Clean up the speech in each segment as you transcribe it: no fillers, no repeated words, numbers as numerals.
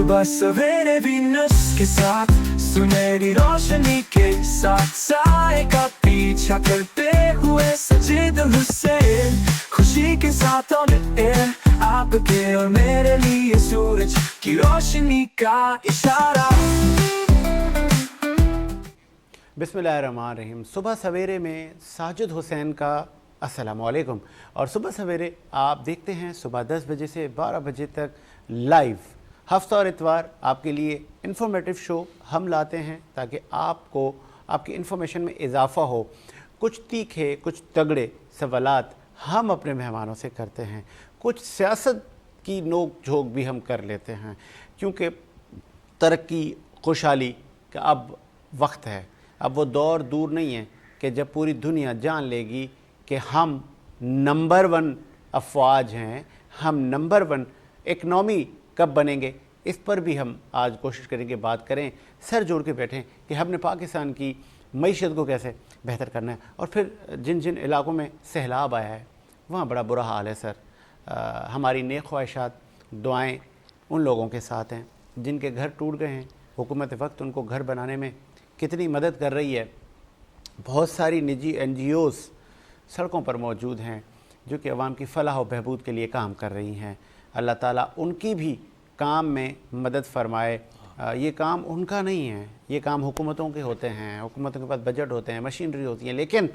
सुबह सवेरे भी नस के साथ सुनहरी रोशनी के साथ साए का पीछा करते हुए सजे दिल से खुशी के साथ ऑन एयर आपके और मेरे लिए सूरज की रोशनी का इशारा। बिस्मिल्लाहिर्रहमानिर्रहीम। सुबह सवेरे में साजिद हुसैन का अस्सलाम वालेकुम। और सुबह सवेरे आप देखते हैं सुबह 10 बजे से 12 बजे तक लाइव हफ्ता और इतवार आपके लिए इन्फॉर्मेटिव शो हम लाते हैं ताकि आपको आपकी इन्फॉर्मेशन में इजाफ़ा हो। कुछ तीखे कुछ तगड़े सवालात हम अपने मेहमानों से करते हैं, कुछ सियासत की नोक झोंक भी हम कर लेते हैं, क्योंकि तरक्की खुशहाली का अब वक्त है। अब वो दौर दूर नहीं है कि जब पूरी दुनिया जान लेगी कि हम नंबर 1 अफवाज हैं, हम नंबर 1 इकनॉमी कब बनेंगे। इस पर भी हम आज कोशिश करेंगे बात करें, सर जोड़ के बैठें कि हमने पाकिस्तान की मईशत को कैसे बेहतर करना है। और फिर जिन जिन इलाकों में सैलाब आया है वहाँ बड़ा बुरा हाल है सर। हमारी नेक ख्वाहिशात दुआएँ उन लोगों के साथ हैं जिनके घर टूट गए हैं। हुकूमत वक्त उनको घर बनाने में कितनी मदद कर रही है। बहुत सारी निजी NGOs सड़कों पर मौजूद हैं जो कि अवाम की फलाह और बहबूद के लिए काम कर रही हैं। अल्लाह ताला उनकी भी काम में मदद फरमाए। ये काम उनका नहीं है, ये काम हुकूमतों के होते हैं। हुकूमतों के पास बजट होते हैं, मशीनरी होती है, लेकिन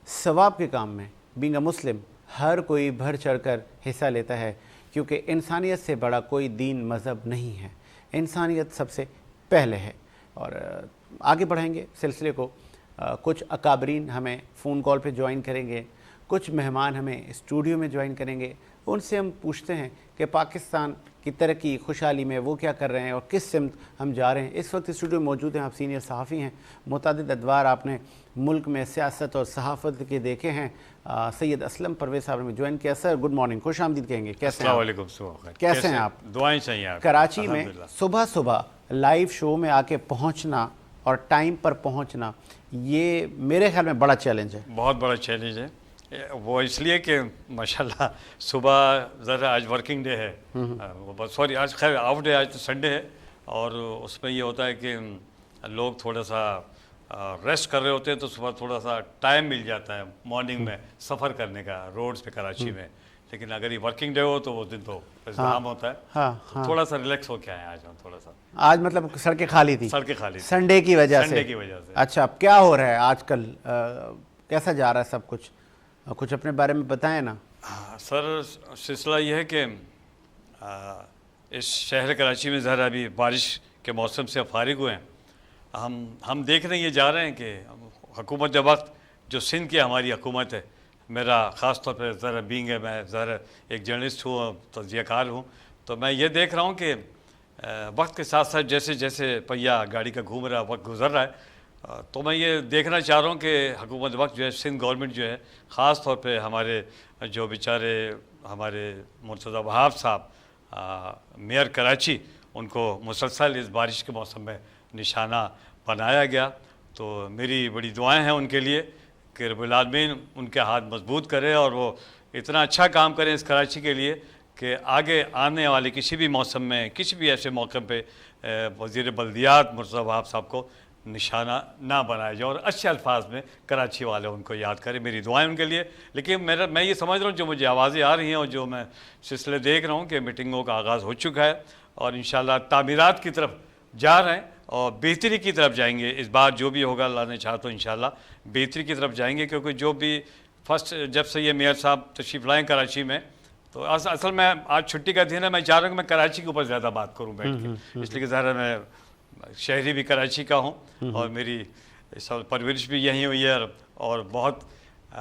सवाब के काम में बीइंग अ मुस्लिम हर कोई बढ़ चढ़ कर हिस्सा लेता है, क्योंकि इंसानियत से बड़ा कोई दीन मज़हब नहीं है। इंसानियत सबसे पहले है। और आगे बढ़ाएंगे सिलसिले को। कुछ अकाबरीन हमें फ़ोन कॉल पे ज्वाइन करेंगे, कुछ मेहमान हमें स्टूडियो में ज्वाइन करेंगे। उनसे हम पूछते हैं कि पाकिस्तान की तरक्की खुशहाली में वो क्या कर रहे हैं और किस सिमत हम जा रहे हैं। इस वक्त स्टूडियो में मौजूद हैं, आप सीनियर सहाफ़ी हैं, मुतअद्दिद अदवार आपने मुल्क में सियासत और सहाफ़त के देखे हैं। सैयद असलम परवेज़ साहब ने ज्वाइन किया। सर गुड मॉर्निंग, खुश आमदीद कहेंगे। कैसे हैं आप? कैसे हैं आप? दुआएं चाहिए आप। कराची में सुबह सुबह लाइव शो में आके पहुँचना और टाइम पर पहुँचना, ये मेरे ख्याल में बड़ा चैलेंज है। बहुत बड़ा चैलेंज है वो, इसलिए कि माशाल्लाह सुबह ज़रा आज वर्किंग डे है, सॉरी आज खैर ऑफ डे, आज तो संडे है। और उसमें ये होता है कि लोग थोड़ा सा रेस्ट कर रहे होते हैं, तो सुबह थोड़ा सा टाइम मिल जाता है मॉर्निंग में सफ़र करने का रोड्स पे कराची में। लेकिन अगर ये वर्किंग डे हो तो वो दिन तो इस्तेमाल होता है। हाँ। थोड़ा सा रिलैक्स हो के आए आज हम थोड़ा सा। आज मतलब सड़कें खाली थी? सड़कें खाली संडे की वजह से। संडे की वजह से। अच्छा, अब क्या हो रहा है आजकल, कैसा जा रहा है सब कुछ? कुछ अपने बारे में बताएं ना। हाँ सर, सिलसिला ये है कि इस शहर कराची में ज़रा अभी बारिश के मौसम से फारिग हुए हैं। हम देख रहे हैं, ये जा रहे हैं कि हुकूमत वक्त जो सिंध की हमारी हुकूमत है, मेरा ख़ास तौर पर ज़रा बीइंग है, मैं ज़रा एक जर्नलिस्ट हूँ, तज्ज़ियाकार हूँ, तो मैं ये देख रहा हूँ कि वक्त के साथ साथ जैसे जैसे पहिया गाड़ी का घूम रहा है, वक्त गुजर रहा है, तो मैं ये देखना चाह रहा हूँ कि हुकूमत वक्त जो है, सिंध गवर्नमेंट जो है, ख़ास तौर पे हमारे जो बेचारे हमारे मुर्तज़ा वहाब साहब मेयर कराची, उनको मुसलसल इस बारिश के मौसम में निशाना बनाया गया। तो मेरी बड़ी दुआएं हैं उनके लिए कि रब्बुल आलमीन उनके हाथ मजबूत करे और वो इतना अच्छा काम करें इस कराची के लिए कि आगे आने वाले किसी भी मौसम में, किसी भी ऐसे मौके पे वज़ीर बल्दियात मुर्तज़ा वहाब साहब को निशाना ना बनाया जाए और अच्छे अल्फाज में कराची वाले उनको याद करें। मेरी दुआएं उनके लिए। लेकिन मैं ये समझ रहा हूँ, जो मुझे आवाज़ें आ रही हैं और जो मैं सिलसिले देख रहा हूँ कि मीटिंगों का आगाज़ हो चुका है और इंशाल्लाह तामीरात की तरफ जा रहे हैं और बेहतरी की तरफ जाएंगे। इस बार जो भी होगा अल्लाह ने चाहा तो इंशाल्लाह बेहतरी की तरफ जाएंगे, क्योंकि जो भी फर्स्ट जब से ये मेयर साहब तशरीफ़ लाएँ कराची में, तो असल में आज छुट्टी का दिन है, मैं चाह रहा हूँ कि मैं कराची के ऊपर ज़्यादा बात करूँ बैठ के, इसलिए कि ज़रा मैं शहरी भी कराची का हूँ और मेरी परवरिश भी यहीं हुई है और बहुत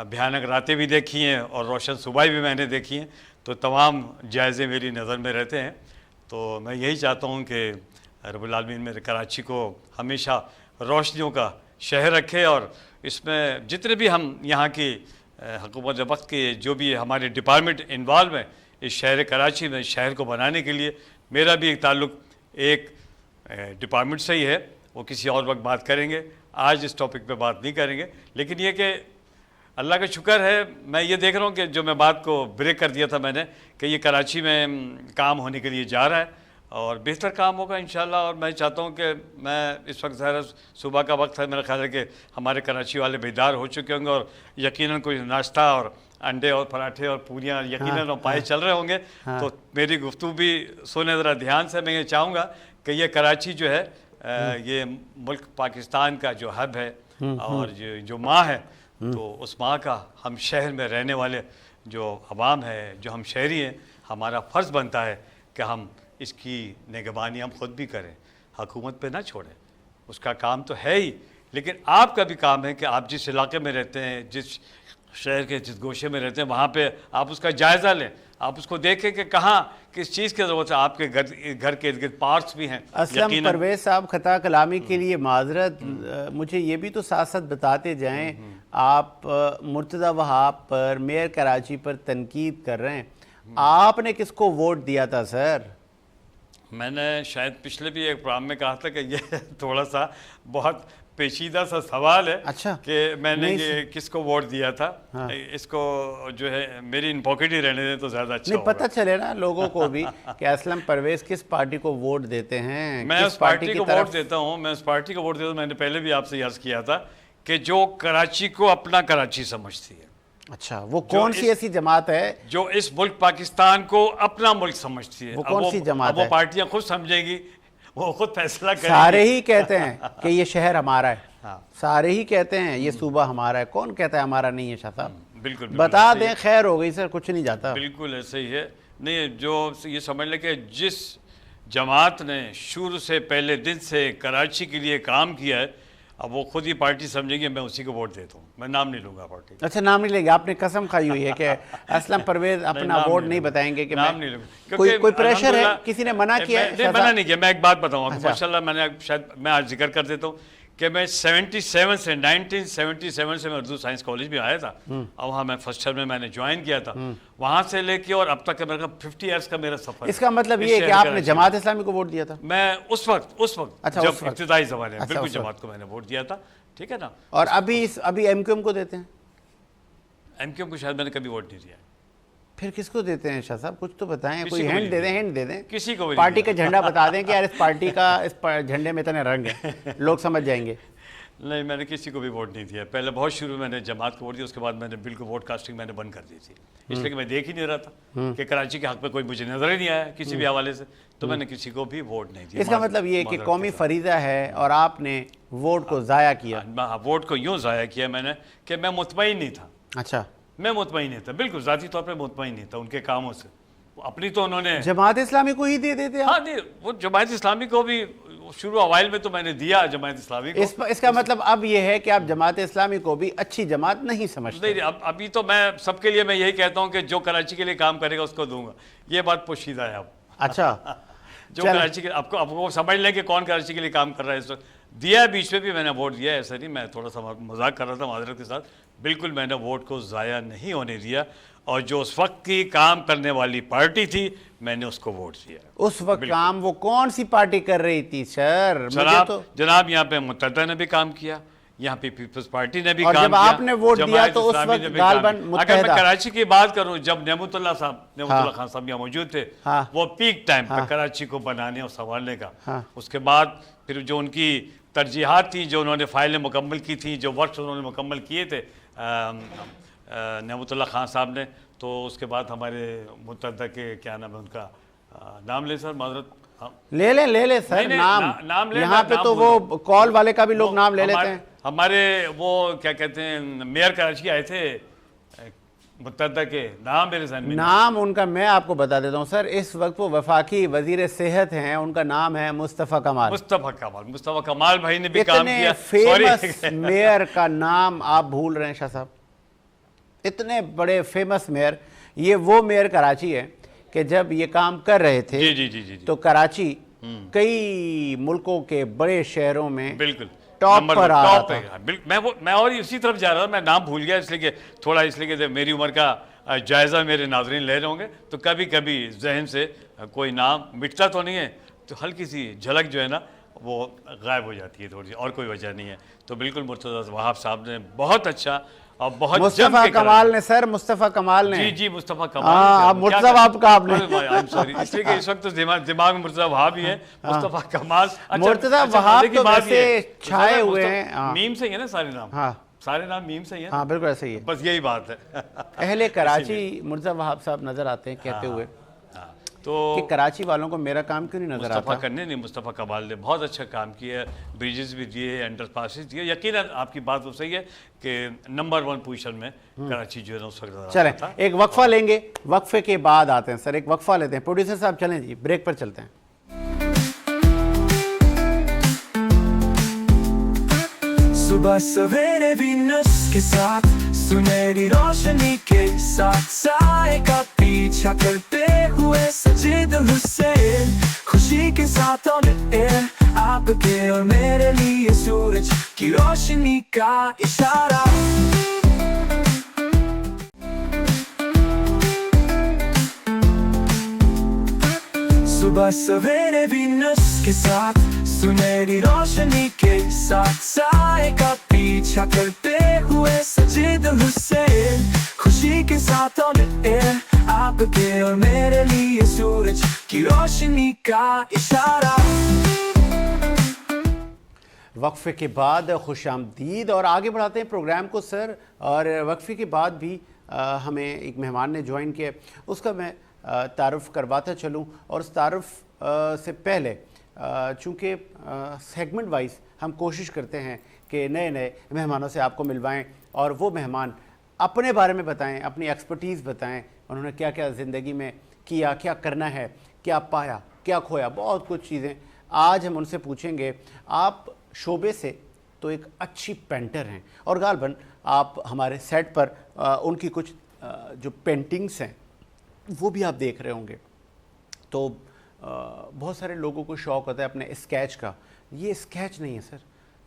भयानक रातें भी देखी हैं और रोशन सुबह भी मैंने देखी हैं, तो तमाम जायज़े मेरी नज़र में रहते हैं। तो मैं यही चाहता हूँ कि रब्बुल आलमीन मेरे कराची को हमेशा रोशनियों का शहर रखे और इसमें जितने भी हम यहाँ की हुकूमत वक्त के जो भी हमारे डिपार्टमेंट इन्वॉल्व हैं इस शहर कराची में, शहर को बनाने के लिए, मेरा भी एक ताल्लुक़ एक डिपार्टमेंट से ही है, वो किसी और वक्त बात करेंगे, आज इस टॉपिक पे बात नहीं करेंगे। लेकिन ये कि अल्लाह का शुक्र है, मैं ये देख रहा हूँ कि जो मैं बात को ब्रेक कर दिया था मैंने कि ये कराची में काम होने के लिए जा रहा है اور بہتر کام ہوگا انشاءاللہ. اور میں چاہتا ہوں کہ میں اس وقت ظاہر صبح کا وقت ہے، میرا خیال ہے کہ ہمارے کراچی والے بیدار ہو چکے ہوں گے اور یقیناً کوئی ناشتہ اور انڈے اور پراٹھے اور پوریاں یقیناً اور پائے چل رہے ہوں گے. تو میری گفتگو بھی سنیں ذرا دھیان سے. میں یہ چاہوں گا کہ یہ کراچی جو ہے یہ ملک پاکستان کا جو ہب ہے اور جو ماں ہے، تو اس ماں کا ہم شہر میں رہنے والے جو عوام ہے، جو ہم شہری ہیں، ہمارا فرض بنتا ہے کہ ہم اس کی نگہبانی ہم خود بھی کریں، حکومت پہ نہ چھوڑیں. اس کا کام تو ہے ہی، لیکن آپ کا بھی کام ہے کہ آپ جس علاقے میں رہتے ہیں، جس شہر کے جس گوشے میں رہتے ہیں، وہاں پہ آپ اس کا جائزہ لیں. آپ اس کو دیکھیں کہ کہاں کس چیز کی ضرورت ہے. آپ کے گھر کے ارد گرد پارکس بھی ہیں. اسلم پرویز صاحب، خطا کلامی کے لیے معذرت، مجھے یہ بھی تو ساتھ ساتھ بتاتے جائیں، آپ مرتضی وہاب پر، میئر کراچی پر تنقید کر رہے ہیں. آپ نے کس کو ووٹ دیا تھا سر؟ میں نے شاید پچھلے بھی ایک پروگرام میں کہا تھا کہ یہ تھوڑا سا بہت پیچیدہ سا سوال ہے. اچھا، کہ میں نے یہ کس کو ووٹ دیا تھا. اس کو جو ہے میری ان پاکٹ ہی رہنے دیں تو زیادہ اچھا نہیں، پتہ چلے نا لوگوں کو بھی کہ اسلم پرویز کس پارٹی کو ووٹ دیتے ہیں. میں اس پارٹی کو ووٹ دیتا ہوں. میں نے پہلے بھی آپ سے عرض کیا تھا کہ جو کراچی کو اپنا کراچی سمجھتی ہے. اچھا، وہ کون سی ایسی جماعت ہے جو اس ملک پاکستان کو اپنا ملک سمجھتی ہے؟ وہ کون سی جماعت ہے؟ وہ پارٹیاں خود سمجھیں گی، وہ خود فیصلہ کریں گی. سارے ہی کہتے ہیں کہ یہ شہر ہمارا ہے، سارے ہی کہتے ہیں یہ صوبہ ہمارا ہے. کون کہتا ہے ہمارا نہیں ہے؟ شاہ صاحب بالکل بتا دیں، خیر ہو گئی سر، کچھ نہیں جاتا. بالکل ایسے ہی ہے. نہیں، جو یہ سمجھ لیں کہ جس جماعت نے شروع سے پہلے دن سے کراچی کے لیے کام کیا ہے، اب وہ خود ہی پارٹی سمجھے گی، میں اسی کو ووٹ دیتا ہوں. میں نام نہیں لوں گا پارٹی. اچھا، نام نہیں لیں گے؟ آپ نے قسم کھائی ہوئی ہے کہ اسلم پرویز اپنا ووٹ نہیں بتائیں گے؟ کہ نام نہیں لوں گا. کوئی پریشر ہے؟ کسی نے منع کیا ہے؟ نہیں، منع نہیں کیا. میں ایک بات بتاؤں گا، ماشاءاللہ میں نے شاید میں آج ذکر کر دیتا ہوں کہ میں 1977 سے میں اردو سائنس کالج میں آیا تھا، اور وہاں میں فرسٹ ایئر میں نے جوائن کیا تھا. وہاں سے لے کے اور اب تک میرا 50 ایئرس کا میرا سفر. اس کا مطلب یہ ہے کہ آپ نے جماعت اسلامی کو ووٹ دیا تھا؟ میں اس وقت جب ابتدائی زمانے میں بالکل جماعت کو میں نے ووٹ دیا تھا. ٹھیک ہے نا. اور ابھی ایم کیو ایم کو دیتے ہیں؟ ایم کیو ایم کو شاید میں نے کبھی ووٹ نہیں دیا. پھر کس کو دیتے ہیں شاہ صاحب؟ کچھ تو بتائیں، کوئی ہینڈ دے دیں. کسی کو بھی پارٹی کا جھنڈا بتا دیں کہ یار اس پارٹی کا، اس جھنڈے میں اتنے رنگ ہیں، لوگ سمجھ جائیں گے. نہیں، میں نے کسی کو بھی ووٹ نہیں دیا. پہلے بہت شروع میں نے جماعت کو ووٹ دیا، اس کے بعد میں نے بالکل ووٹ کاسٹنگ میں نے بند کر دی تھی، اس لیے کہ میں دیکھ ہی نہیں رہا تھا کہ کراچی کے حق میں کوئی مجھے نظر ہی نہیں آیا کسی بھی حوالے سے، تو میں نے کسی کو بھی ووٹ نہیں دیا. اس کا مطلب یہ کہ قومی فریضہ ہے اور آپ نے ووٹ کو ضائع کیا. ووٹ کو یوں ضائع کیا میں نے کہ میں مطمئن نہیں تھا. اچھا، میں مطمئن نہیں تھا، بالکل ذاتی طور پہ مطمئن نہیں تھا ان کے کاموں سے. اپنی تو انہوں نے جماعت اسلامی کو ہی دے دیتے ہیں؟ ہاں نہیں، وہ جماعت اسلامی کو بھی شروع اوائل میں تو میں نے دیا جماعت اسلامی کو. اس کا مطلب اب یہ ہے کہ آپ جماعت اسلامی کو بھی اچھی جماعت نہیں سمجھتے؟ نہیں، ابھی تو میں سب کے لیے میں یہی کہتا ہوں کہ جو کراچی کے لیے کام کرے گا اس کو دوں گا. یہ بات پوشیدہ ہے. اب اچھا، جو کراچی کے آپ کو سمجھ لیں کہ کون کراچی کے لیے کام کر رہا ہے اس وقت. دیا ہے، بیچ میں بھی میں نے ووٹ دیا ہے، ایسا نہیں. میں تھوڑا سا مذاق کر رہا تھا معذرت کے ساتھ. بالکل میں نے ووٹ کو ضائع نہیں ہونے دیا، اور جو اس وقت کی کام کرنے والی پارٹی تھی میں نے اس کو ووٹ دیا. اس وقت کام وہ کون سی پارٹی کر رہی تھی سر؟ جناب یہاں پہ متحدہ نے بھی کام کیا، یہاں پہ پیپلز پارٹی نے بھی اور کام جب کیا. آپ نے ووٹ دیا تو اس وقت غالباً اگر میں متحدہ. کراچی کی بات کروں، جب نعمت اللہ خان صاحب یہاں موجود تھے، وہ پیک ٹائم پہ کراچی کو بنانے اور سنبھالنے کا. اس کے بعد پھر جو ان کی ترجیحات تھیں، جو انہوں نے فائلیں مکمل کی تھیں، جو ورکس انہوں نے مکمل کیے تھے نعمت اللہ خان صاحب نے، تو اس کے بعد ہمارے متحدہ کے کیا نام ہے ان کا، نام لے سر معذرت. لے لیں سر نام. یہاں پہ تو وہ کال والے کا بھی لوگ نام لے لیتے ہیں. ہمارے وہ کیا کہتے ہیں میئر کراچی آئے تھے متحدہ کے، نام میرے ذہن میں نام ان کا میں آپ کو بتا دیتا ہوں سر. اس وقت وہ وفاقی وزیر صحت ہیں، ان کا نام ہے مصطفیٰ کمال. مصطفیٰ کمال بھائی نے بھی کام کیا. فیمس میئر کا نام آپ بھول رہے ہیں شاہ صاحب، اتنے بڑے فیمس میئر. یہ وہ میئر کراچی ہے کہ جب یہ کام کر رہے تھے تو کراچی کئی ملکوں کے بڑے شہروں میں بالکل ٹاپ پر آ رہا تھا. میں اور اسی طرف جا رہا تھا. میں نام بھول گیا اس لیے کہ میری عمر کا جائزہ میرے ناظرین لے رہے ہوں گے، تو کبھی کبھی ذہن سے کوئی نام مٹتا تو نہیں ہے، تو ہلکی سی جھلک جو ہے نا وہ غائب ہو جاتی ہے تھوڑی سی، اور کوئی وجہ نہیں ہے. تو بالکل مرتضی وہاب صاحب نے بہت اچھا اور بہت मुस्तफ़ा कमाल ने सर, मुस्तफ़ा कमाल ने. जी जी मुस्तफ़ा हाँ, कमाल अब मुर्तज़ा वहाब का आपने. आई एम सॉरी, इसलिए कि इस वक्त तो दिमाग में मुर्तज़ा वहाब भी है, मुस्तफ़ा कमाल. मुर्तज़ा वहाब तो वैसे छाए हुए हैं. हाँ. मीम से ही है ना सारे नाम. हाँ. सारे नाम मीम से ही है. हाँ बिल्कुल ऐसे ही है. बस यही बात है. अहले कराची मुर्तज़ा वहाब साहब नजर आते हैं कहते हुए तो कि कराची वालों को मेरा काम क्यों नहीं नजर मुस्तफ़ा आता. करने नहीं, मुस्तफ़ा कमाल ने बहुत अच्छा काम किया, ब्रिजेस भी दिए, अंडरपासेस दिए. यकीनन आपकी बात तो सही है कि नंबर 1 पोजीशन में कराची जो है ना उस वक्त नजर चलें आता था. एक वक्फा लेंगे, वक्फे के बाद आते हैं सर. एक वक्फा लेते हैं. प्रोड्यूसर साहब चलें जी, ब्रेक पर चलते हैं. सुबह सवेरे वीनस के साथ सुनहरी रोशनी के साथ साए का पीछा करते हुए सजे दिल से खुशी के साथ ऑन एयर आपके और मेरे लिए सूरज की रोशनी का इशारा. सुबह सवेरे वीनस के साथ सुनहरी रोशनी के साथ साए का पीछा करते हुए सजे दिल से खुशी के साथ ऑन एयर आपके और मेरे लिए सूरज की रोशनी का इशारा. वक्फे के बाद खुशामदीद और आगे बढ़ाते हैं प्रोग्राम को सर. और वक्फे के बाद भी हमें एक मेहमान ने ज्वाइन किया, उसका मैं तारुफ करवाता चलूं. और उस तारुफ से पहले चूँकि सेगमेंट वाइज हम कोशिश करते हैं कि नए नए मेहमानों से आपको मिलवाएं और वो मेहमान अपने बारे में बताएं, अपनी एक्सपर्टीज़ बताएं, उन्होंने क्या क्या ज़िंदगी में किया, क्या करना है, क्या पाया, क्या खोया, बहुत कुछ चीज़ें आज हम उनसे पूछेंगे. आप शोबे से तो एक अच्छी पेंटर हैं और गालबन आप हमारे सेट पर उनकी कुछ जो पेंटिंग्स हैं वो भी आप देख रहे होंगे. तो बहुत सारे लोगों को शौक़ होता है अपने स्केच का. ये स्केच नहीं है सर,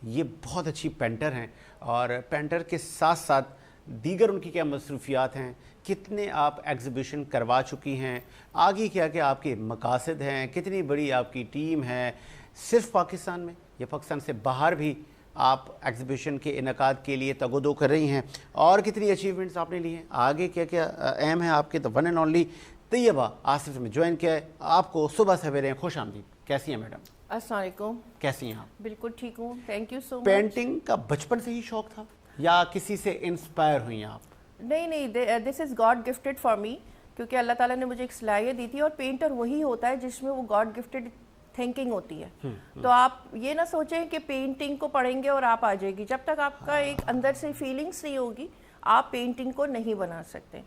ये बहुत अच्छी पेंटर हैं. और पेंटर के साथ साथ दीगर उनकी क्या मसरूफियात हैं, कितने आप एग्ज़िबिशन करवा चुकी हैं, आगे क्या क्या आपके मकासद हैं, कितनी बड़ी आपकी टीम है, सिर्फ पाकिस्तान में या पाकिस्तान से बाहर भी आप एग्ज़िबिशन के इनकाद के लिए तगोदो कर रही हैं, और कितनी अचीवमेंट्स आपने ली हैं, आगे क्या क्या एम है आपके. तो one and only Tayyaba Asif में ज्वाइन किया है. आपको सुबह सवेरे खुश आमदीद. कैसी हैं मैडम? अस्सलाम वालेकुम. कैसी हैं आप? बिल्कुल ठीक हूँ, thank you so much. Painting का बचपन से ही शौक था या किसी से इंस्पायर हुई हैं आप? नहीं, this is God gifted for me, क्योंकि अल्लाह ताला ने मुझे एक सलाहियत दी थी. और पेंटर वही होता है जिसमें वो गॉड गिफ्टेड थिंकिंग होती है. तो आप ये ना सोचें कि पेंटिंग को पढ़ेंगे और आप आ जाएगी. जब तक आपका एक अंदर से फीलिंग्स नहीं होगी आप पेंटिंग को नहीं बना सकते.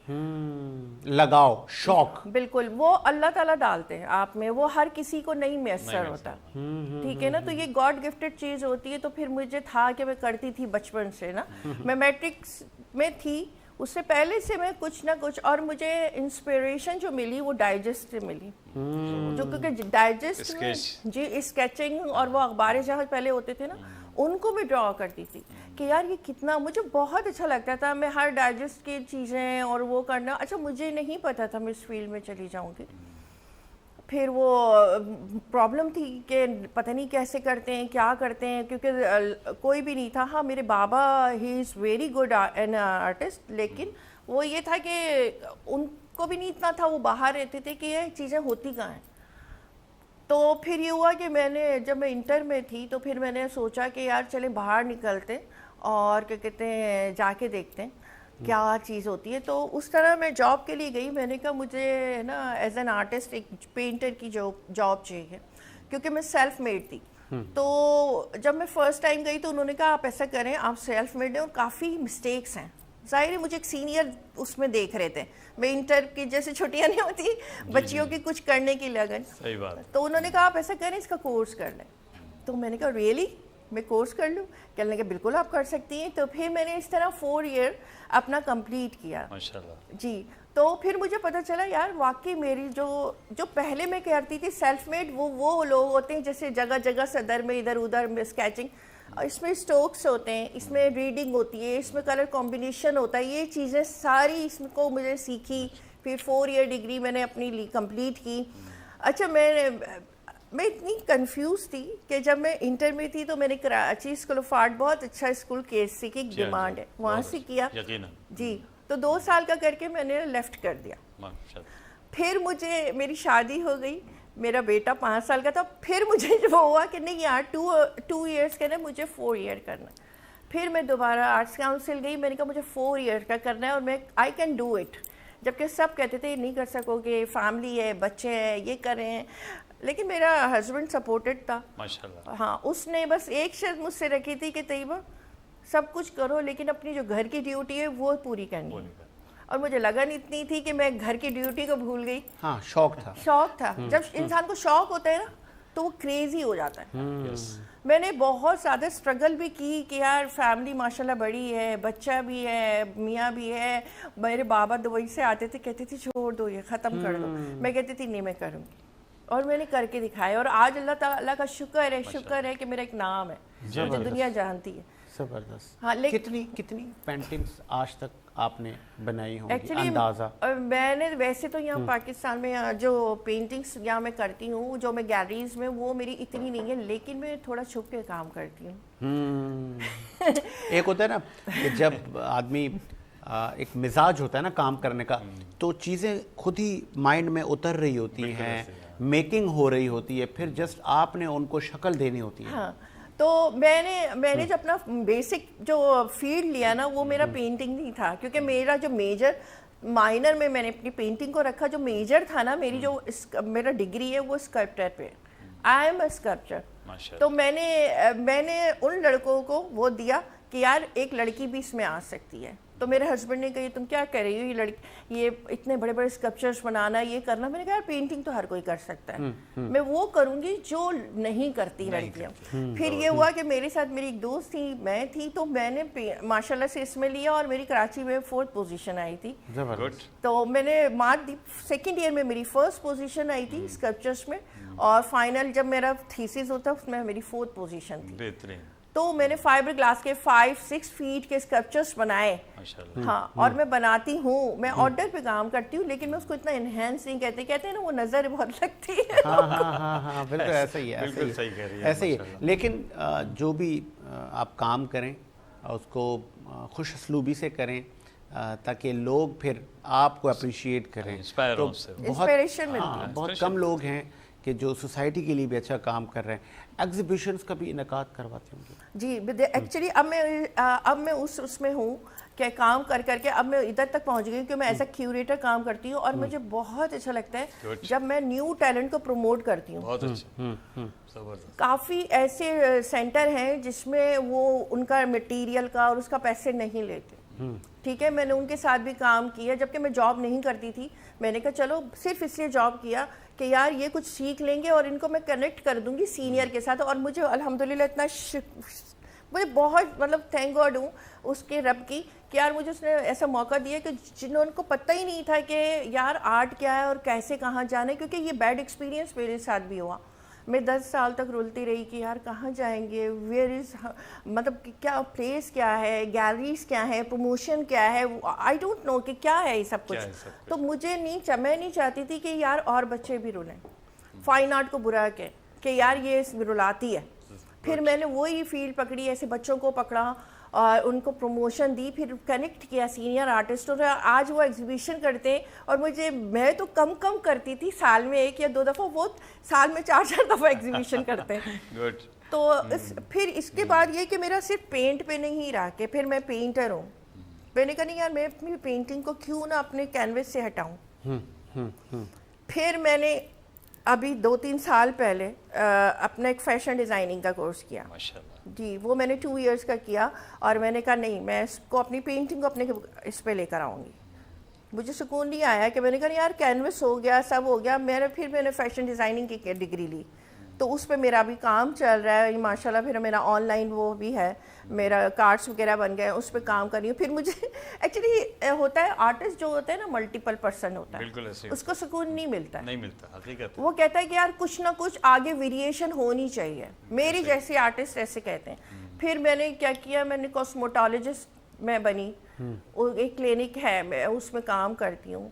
लगाओ, शौक. बिल्कुल, वो अल्लाह ताला डालते हैं आप में, वो हर किसी को नहीं मैसर होता. ठीक है ना. तो ये गॉड गिफ्टेड चीज़ होती है. तो फिर मुझे था कि मैं करती थी बचपन से ना. मैं मैट्रिक्स में थी, उससे पहले से मैं कुछ ना कुछ, और मुझे इंस्पिरेशन जो मिली वो डाइजेस्ट से मिली. जो क्योंकि डाइजेस्ट में जी स्केचिंग और वो अखबार जहाँ पहले होते थे ना, उनको मैं ड्रॉ करती थी कि यार ये कितना मुझे बहुत अच्छा लगता था. मैं हर डाइजेस्ट की चीज़ें और वो करना. अच्छा, मुझे नहीं पता था मैं इस फील्ड में चली जाऊंगी. फिर वो प्रॉब्लम थी कि पता नहीं कैसे करते हैं, क्या करते हैं, क्योंकि कोई भी नहीं था. हाँ, मेरे बाबा ही is very good an artist, लेकिन वो ये था कि उनको भी नहीं इतना था, वो बाहर रहते थे कि ये चीज़ें होती कहाँ हैं. तो फिर ये हुआ कि जब मैं इंटर में थी तो फिर मैंने सोचा कि यार चले बाहर निकलते और क्या कहते हैं जाके देखते हैं क्या चीज़ होती है. तो उस तरह मैं जॉब के लिए गई. मैंने कहा मुझे ना एज एन आर्टिस्ट एक पेंटर की जॉब चाहिए, क्योंकि मैं सेल्फ मेड थी. तो जब मैं फ़र्स्ट टाइम गई तो उन्होंने कहा आप ऐसा करें, आप सेल्फ मेड हैं और काफ़ी मिस्टेक्स हैं. ज़ाहिर है मुझे एक सीनियर उसमें देख रहे थे. मैं इंटर की जैसे छुट्टियां नहीं होती बच्चियों की कुछ करने की लगन. सही बात. तो उन्होंने कहा आप ऐसा करें, इसका कोर्स कर लें. तो मैंने कहा रियली मैं कोर्स कर लूँ? कहने लगे बिल्कुल आप कर सकती हैं. तो फिर मैंने इस तरह 4 ईयर अपना कंप्लीट किया. माशाल्लाह जी. तो फिर मुझे पता चला यार वाकई मेरी जो पहले मैं करती थी सेल्फ मेड, वो लोग होते हैं जैसे जगह जगह सदर में इधर उधर में स्केचिंग, इसमें स्ट्रोक्स होते हैं, इसमें रीडिंग होती है, इसमें कलर कॉम्बिनेशन होता है. ये चीज़ें सारी इसको मुझे सीखी. फिर 4 ईयर डिग्री मैंने अपनी कंप्लीट की. अच्छा, मैं میں اتنی کنفیوز تھی کہ جب میں انٹر میں تھی تو میں نے کراچی اسکول آف آرٹ بہت اچھا اسکول KSC کی ایک ڈیمانڈ ہے وہاں سے کیا جی، تو 2 سال کا کر کے میں نے لیفٹ کر دیا. پھر مجھے میری شادی ہو گئی, میرا بیٹا 5 سال کا تھا, پھر مجھے وہ ہوا کہ نہیں یار 2 ایئرس کے نا مجھے 4 ایئر کرنا ہے. پھر میں دوبارہ آرٹس کاؤنسل گئی, میں نے کہا مجھے 4 ایئر کا کرنا ہے اور میں آئی کین ڈو اٹ, جبکہ سب کہتے تھے نہیں کر سکو گے, فیملی ہے, بچے ہیں, یہ کریں. لیکن میرا ہسبینڈ سپورٹڈ تھا ماشاءاللہ. ہاں, اس نے بس ایک شرط مجھ سے رکھی تھی کہ طیبہ سب کچھ کرو لیکن اپنی جو گھر کی ڈیوٹی ہے وہ پوری کرنی ہے. اور مجھے لگن اتنی تھی کہ میں گھر کی ڈیوٹی کو بھول گئی. ہاں, شوق تھا. جب انسان کو شوق ہوتا ہے نا تو وہ کریزی ہو جاتا ہے. میں نے بہت زیادہ اسٹرگل بھی کی کہ یار فیملی ماشاءاللہ بڑی ہے, بچہ بھی ہے, میاں بھی ہے. میرے بابا دبئی سے آتے تھے, کہتے تھے چھوڑ دو یہ ختم کر دو, میں کہتی تھی نہیں میں کروں گی, اور میں نے کر کے دکھایا. اور آج اللہ تعالیٰ کا شکر ہے کہ میرا ایک نام ہے جو دنیا جانتی ہے. زبردست. ہاں, کتنی پینٹنگز آج تک آپ نے بنائی ہوں گی اندازہ؟ میں نے ویسے تو یہاں پاکستان میں جو پینٹنگز یہاں میں کرتی ہوں, جو میں گیلریز میں, وہ میری اتنی نہیں ہے, لیکن میں تھوڑا چھپ کے کام کرتی ہوں. ایک ہوتا ہے نا کہ جب آدمی ایک مزاج ہوتا ہے نا کام کرنے کا, تو چیزیں خود ہی مائنڈ میں اتر رہی ہوتی ہیں, میکنگ ہو رہی ہوتی ہے, پھر جسٹ آپ نے ان کو شکل دینی ہوتی ہے. ہاں, تو میں نے جو اپنا بیسک جو فیلڈ لیا نا وہ میرا پینٹنگ نہیں تھا, کیونکہ میرا جو میجر مائنر میں نے اپنی پینٹنگ کو رکھا. جو میجر تھا نا میری جو میرا ڈگری ہے وہ اسکلپچر پہ, آئی ایم اے اسکلپچر. تو میں نے ان لڑکوں کو وہ دیا کہ یار ایک لڑکی بھی اس میں آ سکتی ہے. تو میرے ہسبینڈ نے کہا تم کیا کر رہی ہو, یہ لڑکی یہ اتنے بڑے بڑے اسکلپچرز بنانا, یہ کرنا. میں نے کہا یار پینٹنگ تو ہر کوئی کر سکتا ہے, میں وہ کروں گی جو نہیں کرتی لڑکیاں. پھر یہ ہوا کہ میرے ساتھ میری ایک دوست تھی, میں تھی, تو میں نے ماشاءاللہ سے اس میں لیا اور میری کراچی میں 4th پوزیشن آئی تھی. تو میں نے مارک دی, 2nd ایئر میں میری 1st پوزیشن آئی تھی اسکلپچرز میں, اور فائنل جب میرا تھیسس ہوتا اس میں میری 4th پوزیشن تھی. تو میں نے فائبر گلاس کے 5-6 فیٹ کے اسکلپچرز بنائے. ہاں, اور میں بناتی ہوں, میں آرڈر پہ کام کرتی ہوں, لیکن میں اس کو اتنا انہینس نہیں کہتے ہیں نا وہ نظر بہت لگتی ہے. ہاں بالکل ایسا ہی ہے, ایسا ہی ہے. لیکن جو بھی آپ کام کریں اس کو خوش اسلوبی سے کریں تاکہ لوگ پھر آپ کو اپریشیٹ کریں. تو بہت کم لوگ ہیں کہ جو سوسائٹی کے لیے بھی اچھا کام کر رہے ہیں. ایگزیبیشنز کا بھی انعقاد کرواتے ہوں گے؟ جی, ایکچولی اب میں اس میں ہوں کہ کام کر کے اب میں ادھر تک پہنچ گئی ہوں کہ میں ایز اے کیوریٹر کام کرتی ہوں, اور مجھے بہت اچھا لگتا ہے جب میں نیو ٹیلنٹ کو پروموٹ کرتی ہوں. کافی ایسے سینٹر ہیں جس میں وہ ان کا مٹیریل کا اور اس کا پیسے نہیں لیتے. ٹھیک ہے, میں نے ان کے ساتھ بھی کام کیا جبکہ میں جاب نہیں کرتی تھی. میں نے کہا چلو صرف اس لیے جاب کیا کہ یار یہ کچھ سیکھ لیں گے اور ان کو میں کنیکٹ کر دوں گی سینئر کے ساتھ. اور مجھے الحمدللہ اتنا مجھے بہت مطلب تھینک گاڈ ہوں اس کے رب کی کہ یار مجھے اس نے ایسا موقع دیا کہ جنہوں کو پتہ ہی نہیں تھا کہ یار آرٹ کیا ہے اور کیسے کہاں جانا ہے. کیونکہ یہ بیڈ ایکسپیرینس میرے ساتھ بھی ہوا. میں 10 سال تک رولتی رہی کہ یار کہاں جائیں گے, ویئر از مطلب کیا پلیس کیا ہے, گیلریز کیا ہے, پروموشن کیا ہے, آئی ڈونٹ نو کہ کیا ہے یہ سب کچھ. تو مجھے میں نہیں چاہتی تھی کہ یار اور بچے بھی رولیں, فائن آرٹ کو برا کہ یار یہ رلاتی ہے. پھر میں نے وہی فیلڈ پکڑی, ایسے بچوں کو پکڑا اور ان کو پروموشن دی, پھر کنیکٹ کیا سینئر آرٹسٹ, اور آج وہ ایگزیبیشن کرتے ہیں. اور میں تو کم کرتی تھی, سال میں 1 یا 2 دفعہ, وہ سال میں 4 دفعہ ایگزیبیشن کرتے ہیں. تو پھر اس کے بعد یہ کہ میرا صرف پینٹ پہ نہیں رہا کہ پھر میں پینٹر ہوں. میں نے کہا نہیں یار میں اپنی پینٹنگ کو کیوں نہ اپنے کینوس سے ہٹاؤں. پھر میں نے ابھی 2-3 سال پہلے اپنا ایک فیشن ڈیزائننگ کا کورس کیا. جی, وہ میں نے 2 ایئرس کا کیا, اور میں نے کہا نہیں میں اس کو اپنی پینٹنگ کو اپنے اس پہ لے کر آؤں گی. مجھے سکون نہیں آیا کہ میں نے کہا یار کینوس ہو گیا, سب ہو گیا. پھر میں نے فیشن ڈیزائننگ کی ڈگری لی, تو اس پہ میرا بھی کام چل رہا ہے ماشاءاللہ. پھر میرا آن لائن وہ بھی ہے, میرا کارڈس وغیرہ بن گئے, اس پہ کام کر رہی ہوں. پھر مجھے ایکچولی ہوتا ہے آرٹسٹ جو ہوتا ہے نا ملٹیپل پرسن ہوتا ہے, اس کو سکون نہیں ملتا حقیقت. وہ کہتا ہے کہ یار کچھ نہ کچھ آگے ویریشن ہونی چاہیے. میری جیسی آرٹسٹ ایسے کہتے ہیں. پھر میں نے کیا کیا, میں نے کاسمیٹولوجسٹ میں بنی, ایک کلینک ہے میں اس میں کام کرتی ہوں.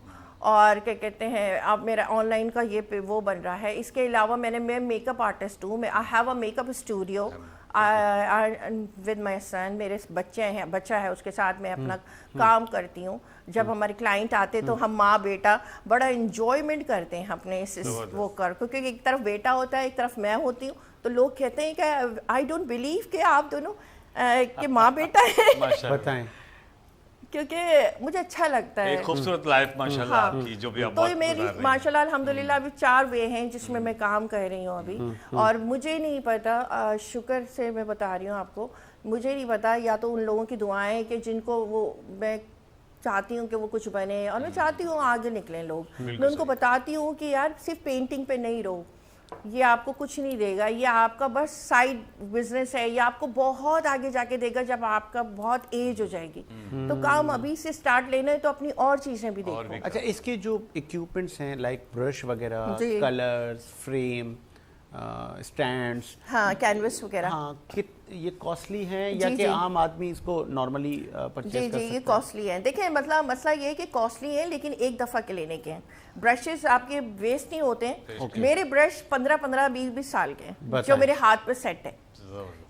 اور کیا کہتے ہیں اب میرا آن لائن کا یہ وہ بن رہا ہے. اس کے علاوہ میں میک اپ آرٹسٹ ہوں. I have a makeup studio with my son. میرے بچہ ہے, اس کے ساتھ میں اپنا کام کرتی ہوں. جب ہمارے کلائنٹ آتے تو ہم ماں بیٹا بڑا انجوائمنٹ کرتے ہیں اپنے وہ کیونکہ ایک طرف بیٹا ہوتا ہے, ایک طرف میں ہوتی ہوں. تو لوگ کہتے ہیں کہ آئی ڈونٹ بلیو کہ آپ دونوں کہ ماں بیٹا ہے. بتائیں, کیونکہ مجھے اچھا لگتا ہے. ایک خوبصورت لائف ماشاءاللہ آپ کی جو بھی آپ تو میری ماشاءاللہ الحمدللہ ابھی 4 وے ہیں جس میں میں کام کر رہی ہوں ابھی. اور مجھے نہیں پتا, شکر سے میں بتا رہی ہوں آپ کو, مجھے نہیں پتا یا تو ان لوگوں کی دعائیں کہ جن کو وہ میں چاہتی ہوں کہ وہ کچھ بنے, اور میں چاہتی ہوں آگے نکلیں لوگ. میں ان کو بتاتی ہوں کہ یار صرف پینٹنگ پہ نہیں رہو, یہ آپ کو کچھ نہیں دے گا, یہ آپ کا بس سائڈ بزنس ہے, یہ آپ کو بہت آگے جا کے دے گا جب آپ کا بہت ایج ہو جائے گی. تو کام ابھی سے سٹارٹ لینا ہے تو اپنی اور چیزیں بھی دیکھو. اچھا, اس کے جو ایکوپمنٹس ہیں لائک برش وغیرہ, کلرز, فریم, اسٹینڈس, ہاں کینوس وغیرہ, ہاں یہ کاسٹلی ہیں یا کہ عام آدمی اس کو نارملی پرچیز کر سکتا ہے؟ یہ کاسٹلی ہیں. دیکھیں مسئلہ یہ ہے کہ کاسٹلی ہیں لیکن ایک دفعہ کے لینے کے ہیں. برشز آپ کے ویسٹ نہیں ہوتے ہیں. میرے برش 15 20 سال کے ہیں جو میرے ہاتھ پہ سیٹ ہے.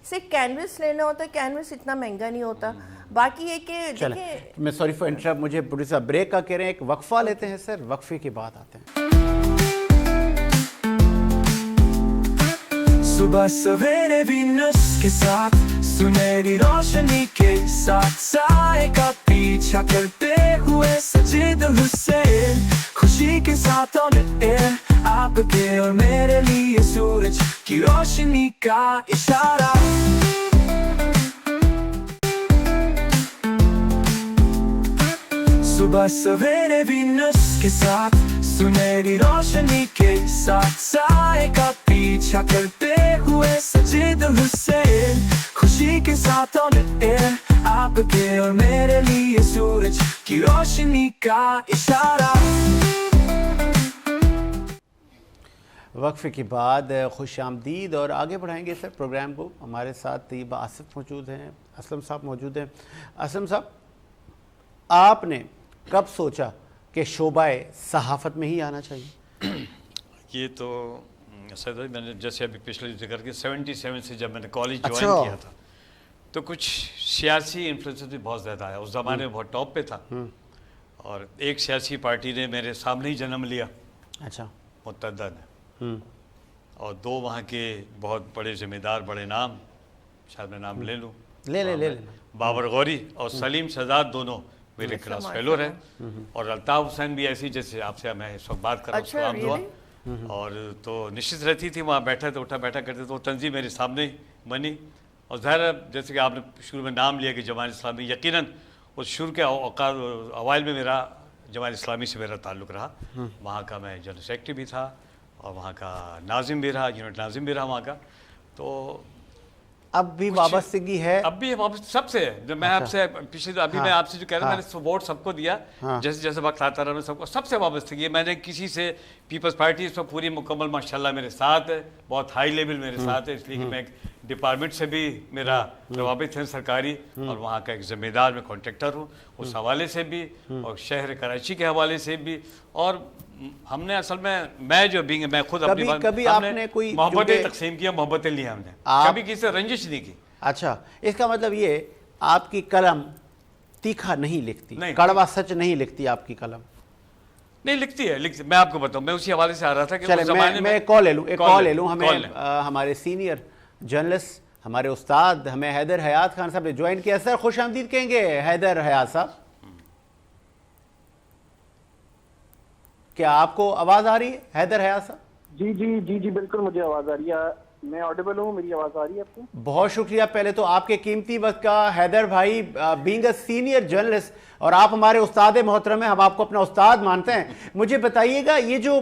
صرف کینوس لینا ہوتا ہے, کینوس اتنا مہنگا نہیں ہوتا. باقی یہ کہ دیکھیں, میں سوری فار انٹرپٹ, مجھے پروڈیوسر بریک کا کہہ رہے ہیں, ایک وقفہ لیتے ہیں سر, وقفے کے بعد آتے ہیں. صبح سویرے وینس کے ساتھ سنہری روشنی کے ساتھ سائے کا پیچھا کرتے ہوئے سجے دل سے خوشی کے ساتھ آن ایئر آپ کے اور میرے لیے سورج کی روشنی کا اشارہ. صبح سویرے وینس کے ساتھ سنہری روشنی کے ساتھ سائے کا پیچھا کرتے ہوئے سجے دل سے خوشی کے ساتھ آن ایئر آپ کے اور میرے لیے سورج کی روشنی کا اشارہ. وقفے کے بعد خوش آمدید, اور آگے بڑھائیں گے سر پروگرام کو. ہمارے ساتھ طیبہ آصف موجود ہیں, اسلم صاحب موجود ہیں. اسلم صاحب, آپ نے کب سوچا کہ شعبہ صحافت میں ہی آنا چاہیے؟ یہ تو میں نے جیسے ابھی پچھلے ذکر کے 77 سے جب میں نے کالج جوائن کیا تھا تو کچھ سیاسی انفلوئنس بھی بہت زیادہ آیا. اس زمانے میں بہت ٹاپ پہ تھا, اور ایک سیاسی پارٹی نے میرے سامنے ہی جنم لیا, اچھا, متحدہ نے, اور 2 وہاں کے بہت بڑے ذمہ دار, بڑے نام, شاید میں نام لے لوں, لے بابر غوری اور سلیم شہزاد دونوں میرے کلاس فیلو رہے, اور الطاف حسین بھی ایسی جیسے آپ سے میں اس وقت بات کر رہا ہوں, سلام دعا. اور تو نشچت رہتی تھی وہاں, بیٹھا تو اٹھا بیٹھا کرتے, تو وہ تنظیم میرے سامنے بنی. اور ظاہر جیسے کہ آپ نے شروع میں نام لیا کہ جماعت اسلامی, یقیناً اس شروع کے اوائل میں میرا جماعت اسلامی سے میرا تعلق رہا. وہاں کا میں جنرل سیکرٹری بھی تھا, اور وہاں کا ناظم بھی رہا, یونٹ ناظم بھی رہا وہاں کا. تو اب بھی وابستگی ہے؟ اب بھی سب سے ہے. جب میں آپ سے پچھلے ابھی میں آپ سے جو کہہ رہا ہوں, میں نے ووٹ سب کو دیا, جیسے جیسے وقت آتا رہا, سب کو سب سے وابستگی ہے. میں نے کسی سے, پیپلز پارٹی اس میں پوری مکمل ماشاءاللہ میرے ساتھ ہے, بہت ہائی لیول میرے ساتھ ہے, اس لیے کہ میں ایک ڈپارٹمنٹ سے بھی میرا روابط ہیں سرکاری, اور وہاں کا ایک ذمہ دار میں کانٹریکٹر ہوں, اس حوالے سے بھی, اور شہر کراچی کے حوالے سے بھی. اور ہم نے اصل میں جو بھی میں خود اپنی کبھی آپ نے کوئی محبتیں تقسیم کیا, محبتیں لی ہم نے, کبھی کسی سے رنجش نہیں کی. اچھا, اس کا مطلب یہ آپ کی قلم تیکھا نہیں لکھتی, کڑوا سچ نہیں لکھتی آپ کی قلم؟ نہیں لکھتی ہے, میں آپ کو بتاؤں, میں اسی حوالے سے آ رہا تھا کہ میں کال لے لوں. ہمیں ہمارے سینئر جرنلسٹ, ہمارے استاد, ہمیں حیدر حیات خان صاحب نے جوائن کیا. سر خوش آمدید کہیں گے حیدر حیات صاحب. کیا آپ کو آواز آ رہی ہے حیدر حیات صاحب؟ جی بالکل مجھے آواز آ رہی ہے. میں آڈیبل ہوں, میری آواز آ رہی ہے آپ کو؟ بہت شکریہ پہلے تو آپ کے قیمتی وقت کا حیدر بھائی, بینگ اے سینئر جرنلسٹ, اور آپ ہمارے استاد محترم ہیں, ہم آپ کو اپنا استاد مانتے ہیں. مجھے بتائیے گا, یہ جو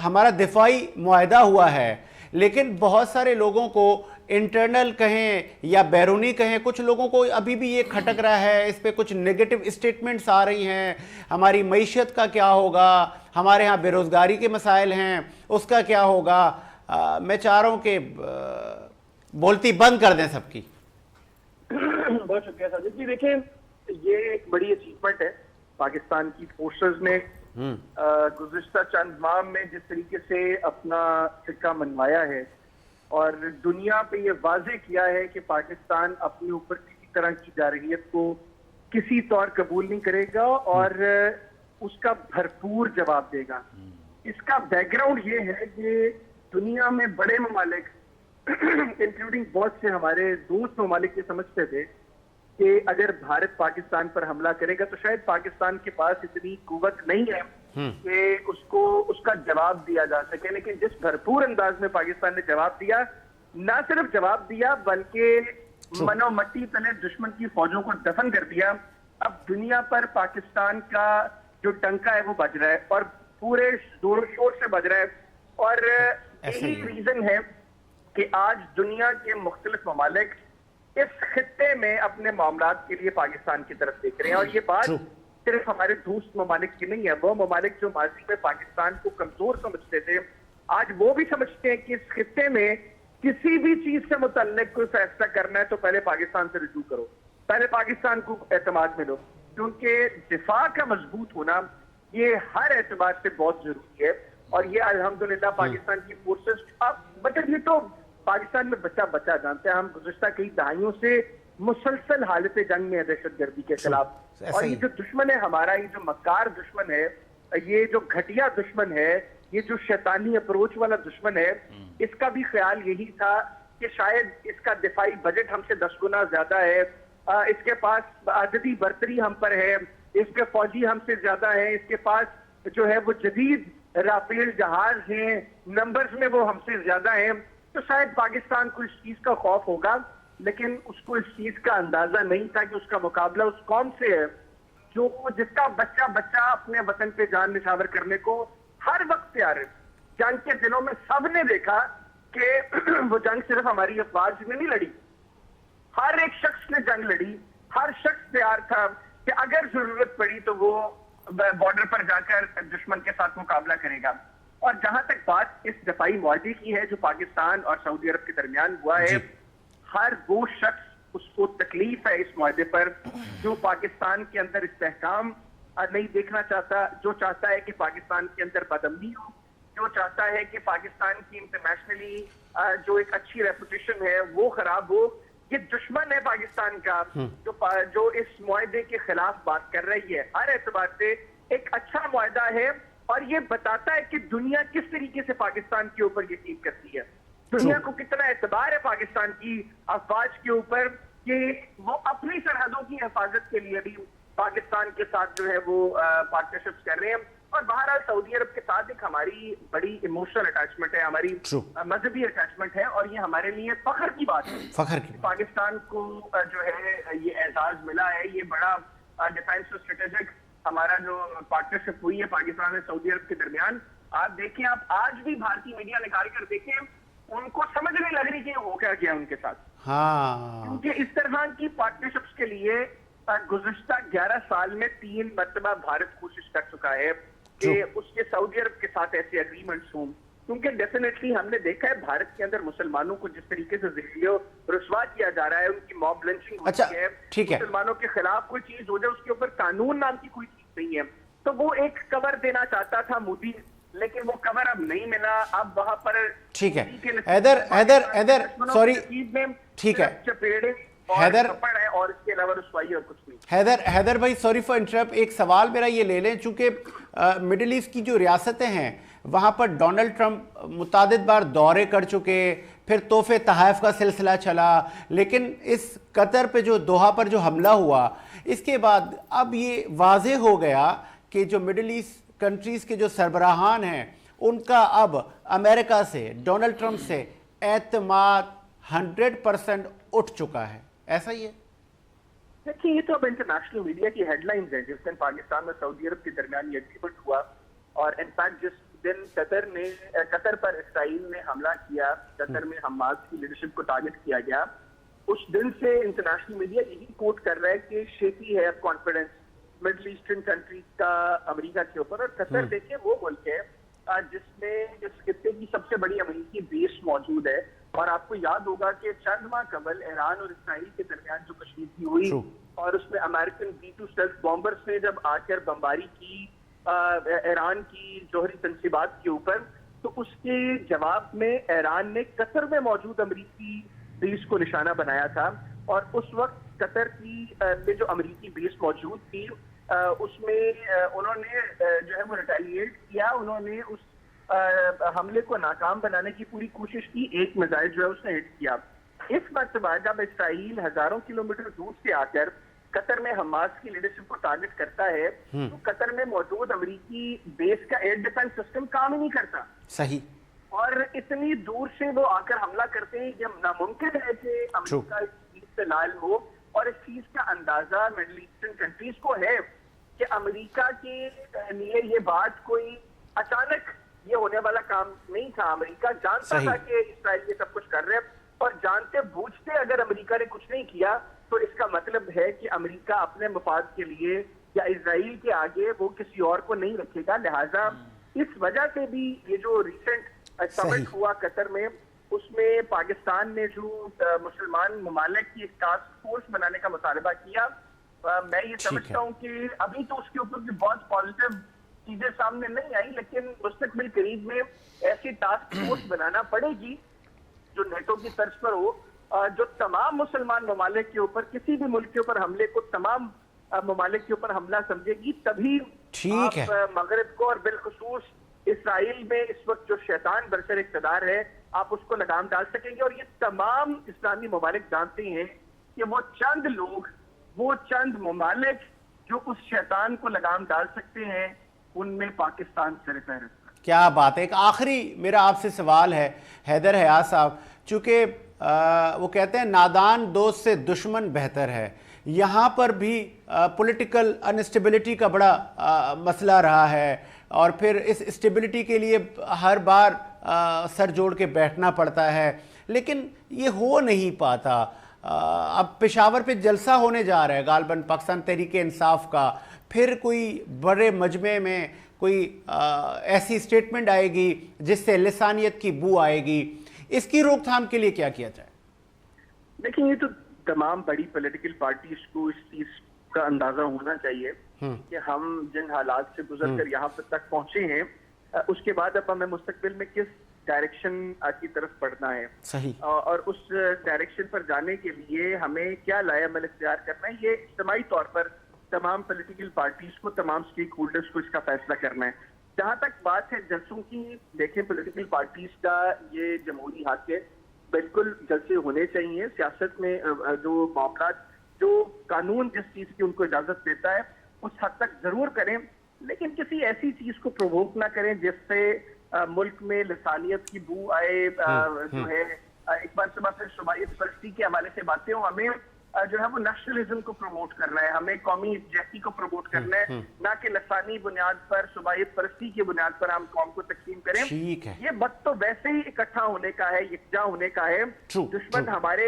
ہمارا دفاعی معاہدہ ہوا ہے, لیکن بہت سارے لوگوں کو انٹرنل کہیں یا بیرونی کہیں, کچھ لوگوں کو ابھی بھی یہ کھٹک رہا ہے, اس پہ کچھ نیگیٹو اسٹیٹمنٹس آ رہی ہیں. ہماری معیشت کا کیا ہوگا, ہمارے ہاں بے روزگاری کے مسائل ہیں, اس کا کیا ہوگا. میں چاہ رہا ہوں کہ بولتی بند کر دیں سب کی. بہت شکریہ ساجد جی. دیکھیں, یہ ایک بڑی اچیومنٹ ہے پاکستان کی فورسز نے गुज़िश्ता चंद माह में जिस तरीके से अपना सिक्का मनवाया है और दुनिया पे ये वाज़ेह किया है कि पाकिस्तान अपने ऊपर किसी तरह की जारहियत को किसी तौर कबूल नहीं करेगा और उसका भरपूर जवाब देगा। इसका बैकग्राउंड ये है कि दुनिया में बड़े ममालिक इंक्लूडिंग बहुत से हमारे दोस्त ममालिक ये समझते थे कि अगर भारत पाकिस्तान पर हमला करेगा तो शायद पाकिस्तान के पास इतनी कुव्वत नहीं है कि उसको उसका जवाब दिया जा सके, लेकिन जिस भरपूर अंदाज में पाकिस्तान ने जवाब दिया, ना सिर्फ जवाब दिया बल्कि मनो मट्टी तले दुश्मन की फौजों को दफन कर दिया। अब दुनिया पर पाकिस्तान का जो टंका है वो बज रहा है और पूरे जोर शोर से बज रहा है और यही रीजन है कि आज दुनिया के मुख्तलिफ ममालिक इस खित्ते में अपने मामलात के लिए पाकिस्तान की तरफ देख रहे हैं। और ये बात सिर्फ हमारे दोस्त ममालिक की नहीं है, वो ममालिक जो माजी में पाकिस्तान को कमजोर समझते थे आज वो भी समझते हैं कि इस खित्ते में किसी भी चीज से मुतल्लिक कोई फैसला करना है तो पहले पाकिस्तान से रुजू करो, पहले पाकिस्तान को एतमाद में लो, क्योंकि दिफा का मजबूत होना ये हर एतबार से बहुत जरूरी है। और ये अल्हम्दुलिल्लाह पाकिस्तान की फोर्सेस अब मतलब ये तो पाकिस्तान में बच्चा जानते हैं, हम गुज़िश्ता कई दहाइयों से मुसलसल हालत जंग में है दहशतगर्दी के खिलाफ। और ये जो दुश्मन है हमारा, ये जो मक्कार दुश्मन है, ये जो घटिया दुश्मन है, ये जो शैतानी अप्रोच वाला दुश्मन है, इसका भी ख्याल यही था कि शायद इसका दिफाई बजट हमसे 10 गुना ज्यादा है, इसके पास अददी बर्तरी हम पर है, इसके फौजी हमसे ज्यादा है, इसके पास जो है वो जदीद राफेल जहाज हैं, नंबर्स में वो हमसे ज्यादा हैं। तो शायद पाकिस्तान को इस चीज का खौफ होगा, लेकिन उसको इस चीज का अंदाजा नहीं था कि उसका मुकाबला उस कौम से है जो जिसका बच्चा अपने वतन पे जान निछावर करने को हर वक्त तैयार है। जंग के दिनों में सबने देखा कि वो जंग सिर्फ हमारी अफवाज ने नहीं लड़ी, हर एक शख्स ने जंग लड़ी, हर शख्स तैयार था कि अगर जरूरत पड़ी तो वो बॉर्डर पर जाकर दुश्मन के साथ मुकाबला करेगा। और जहां तक बात इस दफाई मुआहदे की है जो पाकिस्तान और सऊदी अरब के दरमियान हुआ है, हर वो शख्स उसको तकलीफ है इस मुआहदे पर जो पाकिस्तान के अंदर इस्तेहकाम नहीं देखना चाहता, जो चाहता है कि पाकिस्तान के अंदर बदअमनी हो, जो चाहता है कि पाकिस्तान की इंटरनेशनली जो एक अच्छी रेपुटेशन है वो खराब हो। ये दुश्मन है पाकिस्तान का जो इस मुआहदे के खिलाफ बात कर रही है। हर एतबार से एक अच्छा मुआहदा है और ये बताता है कि दुनिया किस तरीके से पाकिस्तान के ऊपर यकीन करती है, दुनिया को कितना एतबार है पाकिस्तान की अफवाज के ऊपर कि वो अपनी सरहदों की हिफाजत के लिए भी पाकिस्तान के साथ जो है वो पार्टनरशिप्स कर रहे हैं। और बहरहाल सऊदी अरब के साथ एक हमारी बड़ी इमोशनल अटैचमेंट है, हमारी मजहबी अटैचमेंट है और ये हमारे लिए फख्र की बात है। फख्र की पाकिस्तान को जो है ये एजाज मिला है, ये बड़ा डिफेंस स्ट्रेटेजिक हमारा जो पार्टनरशिप हुई है पाकिस्तान और सऊदी अरब के दरमियान। आप देखें, आप आज भी भारतीय मीडिया निकाल कर देखें, उनको समझ नहीं लग रही कि हो क्या गया उनके साथ। क्योंकि इस तरह की पार्टनरशिप्स के लिए गुज़िश्ता 11 साल में 3 मरतबा भारत कोशिश कर चुका है कि उसके सऊदी अरब के साथ ऐसे एग्रीमेंट्स हों, क्योंकि डेफिनेटली हमने देखा है भारत के अंदर मुसलमानों को जिस तरीके से ज़िल्ज़िलो रुस्वा किया जा रहा है, उनकी मॉब लिंचिंग होती है, मुसलमानों के खिलाफ कोई चीज हो जाए उसके ऊपर कानून नाम की कोई चीज नहीं है। तो वो एक कवर देना चाहता था मोदी, लेकिन वो कवर अब नहीं मिला। अब वहां पर ठीक है हैदर सॉरी ठीक है चपेड़े हैदर है और इसके अलावा रुस्वाई और कुछ नहीं। हैदर भाई सॉरी फॉर इंटरप्ट, एक सवाल मेरा ये ले लें, चूंकि मिडिल ईस्ट की जो रियासतें हैं वहाँ पर डोनाल्ड ट्रंप मुतादिद बार दौरे कर चुके, फिर तोहफे तहाइफ का सिलसिला चला, लेकिन इस कतर पे जो दोहा पर जो हमला हुआ इसके बाद अब ये वाज़ेह हो गया कि जो मिडिल ईस्ट कंट्रीज़ के जो सरबराहान हैं उनका अब अमेरिका से, डोनाल्ड ट्रंप से एतमाद 100% उठ चुका है, ऐसा ही है? देखिए, ये तो अब इंटरनेशनल मीडिया की हेडलाइंस है। जिस दिन पाकिस्तान और सऊदी अरब के दरमियान ये एग्रीमेंट हुआ और इनफैक्ट जिस दिन कतर पर इसराइल ने हमला किया, कतर में हमास की लीडरशिप को टारगेट किया गया, उस दिन से इंटरनेशनल मीडिया यही कोट कर रहा है कि शेकी है कॉन्फिडेंस मिडिल ईस्टर्न कंट्रीज का अमेरिका के ऊपर। और कतर देखिए वो मुल्क है जिसमें इस खित्ते की सबसे बड़ी अमेरिकी बेस मौजूद है। और आपको याद होगा कि चंद माह कबल ईरान और इसराइल के दरमियान जो कशीदगी हुई और उसमें अमेरिकन B-2 स्टेल्थ बॉम्बर्स ने जब आकर बमबारी की ایران کی جوہری تنصیبات کے اوپر، تو اس کے جواب میں ایران نے قطر میں موجود امریکی بیس کو نشانہ بنایا تھا، اور اس وقت قطر کی میں جو امریکی بیس موجود تھی اس میں انہوں نے جو ہے وہ ریٹیلیٹ کیا، انہوں نے اس حملے کو ناکام بنانے کی پوری کوشش کی، ایک میزائل جو ہے اس نے ہٹ کیا۔ اس مرتبہ جب اسرائیل ہزاروں کلومیٹر دور سے آ کر قطر میں حماس کی لیڈرشپ کو ٹارگٹ کرتا ہے تو قطر میں موجود امریکی بیس کا ایئر ڈیفنس سسٹم کام ہی نہیں کرتا۔ صحیح۔ اور اتنی دور سے وہ آ کر حملہ کرتے ہیں، یہ ناممکن ہے کہ امریکہ اس چیز سے نائل ہو، اور اس چیز کا اندازہ مڈل ایسٹرن کنٹریز کو ہے کہ امریکہ کے لیے یہ بات کوئی اچانک یہ ہونے والا کام نہیں تھا۔ امریکہ جانتا تھا کہ اسرائیل یہ سب کچھ کر رہے ہیں، اور جانتے بوجھتے اگر امریکہ نے کچھ نہیں کیا تو اس کا مطلب ہے کہ امریکہ اپنے مفاد کے لیے یا اسرائیل کے آگے وہ کسی اور کو نہیں رکھے گا۔ لہٰذا اس وجہ سے بھی یہ جو ریسنٹ سمٹ ہوا قطر میں، اس میں پاکستان نے جو مسلمان ممالک کی ایک ٹاسک فورس بنانے کا مطالبہ کیا، میں یہ سمجھتا ہوں کہ ابھی تو اس کے اوپر بھی بہت پازیٹیو چیزیں سامنے نہیں آئی، لیکن مستقبل قریب میں ایسی ٹاسک فورس بنانا پڑے گی جو نیٹو کی طرز پر ہو، جو تمام مسلمان ممالک کے اوپر، کسی بھی ملک کے اوپر حملے کو تمام ممالک کے اوپر حملہ سمجھے گی، تبھی آپ مغرب کو اور بالخصوص اسرائیل میں اس وقت جو شیطان برسر اقتدار ہے آپ اس کو لگام ڈال سکیں گے۔ اور یہ تمام اسلامی ممالک جانتے ہیں کہ وہ چند لوگ، وہ چند ممالک جو اس شیطان کو لگام ڈال سکتے ہیں، ان میں پاکستان سر فہرست۔ کیا بات ہے۔ ایک آخری میرا آپ سے سوال ہے حیدر حیات صاحب، چونکہ وہ کہتے ہیں نادان دوست سے دشمن بہتر ہے، یہاں پر بھی پولیٹیکل انسٹیبلٹی کا بڑا مسئلہ رہا ہے، اور پھر اس اسٹیبلٹی کے لیے ہر بار سر جوڑ کے بیٹھنا پڑتا ہے، لیکن یہ ہو نہیں پاتا۔ اب پشاور پہ جلسہ ہونے جا رہا ہے غالباً پاکستان تحریک انصاف کا، پھر کوئی بڑے مجمع میں کوئی ایسی اسٹیٹمنٹ آئے گی جس سے لسانیت کی بو آئے گی، اس کی روک تھام کے لیے کیا کیا جائے؟ دیکھیں، یہ تو تمام بڑی پولیٹیکل پارٹیز کو اس چیز کا اندازہ ہونا چاہیے کہ ہم جن حالات سے گزر کر یہاں تک پہنچے ہیں، اس کے بعد اب ہمیں مستقبل میں کس ڈائریکشن کی طرف پڑھنا ہے، صحیح، اور اس ڈائریکشن پر جانے کے لیے ہمیں کیا لائے عمل اختیار کرنا ہے، یہ اجتماعی طور پر تمام پولیٹیکل پارٹیز کو، تمام سٹیک ہولڈرز کو اس کا فیصلہ کرنا ہے۔ جہاں تک بات ہے جلسوں کی، دیکھیں پولیٹیکل پارٹیز کا یہ جمہوری حق ہے، بالکل جلسے ہونے چاہیے۔ سیاست میں جو معاملات، جو قانون جس چیز کی ان کو اجازت دیتا ہے اس حد تک ضرور کریں، لیکن کسی ایسی چیز کو پرووک نہ کریں جس سے ملک میں لسانیت کی بو آئے، جو ہے ایک بار پھر صوبائیت پرستی کے حوالے سے باتیں ہوں۔ ہمیں جو ہے وہ نیشنلزم کو پروموٹ کرنا ہے، ہمیں قومی یکجہتی کو پروموٹ کرنا ہے، نہ کہ لسانی بنیاد پر، صوبائیت پرستی کی بنیاد پر ہم قوم کو تقسیم کریں۔ یہ وقت تو ویسے ہی اکٹھا ہونے کا ہے، یکجا ہونے کا ہے۔ دشمن ہمارے،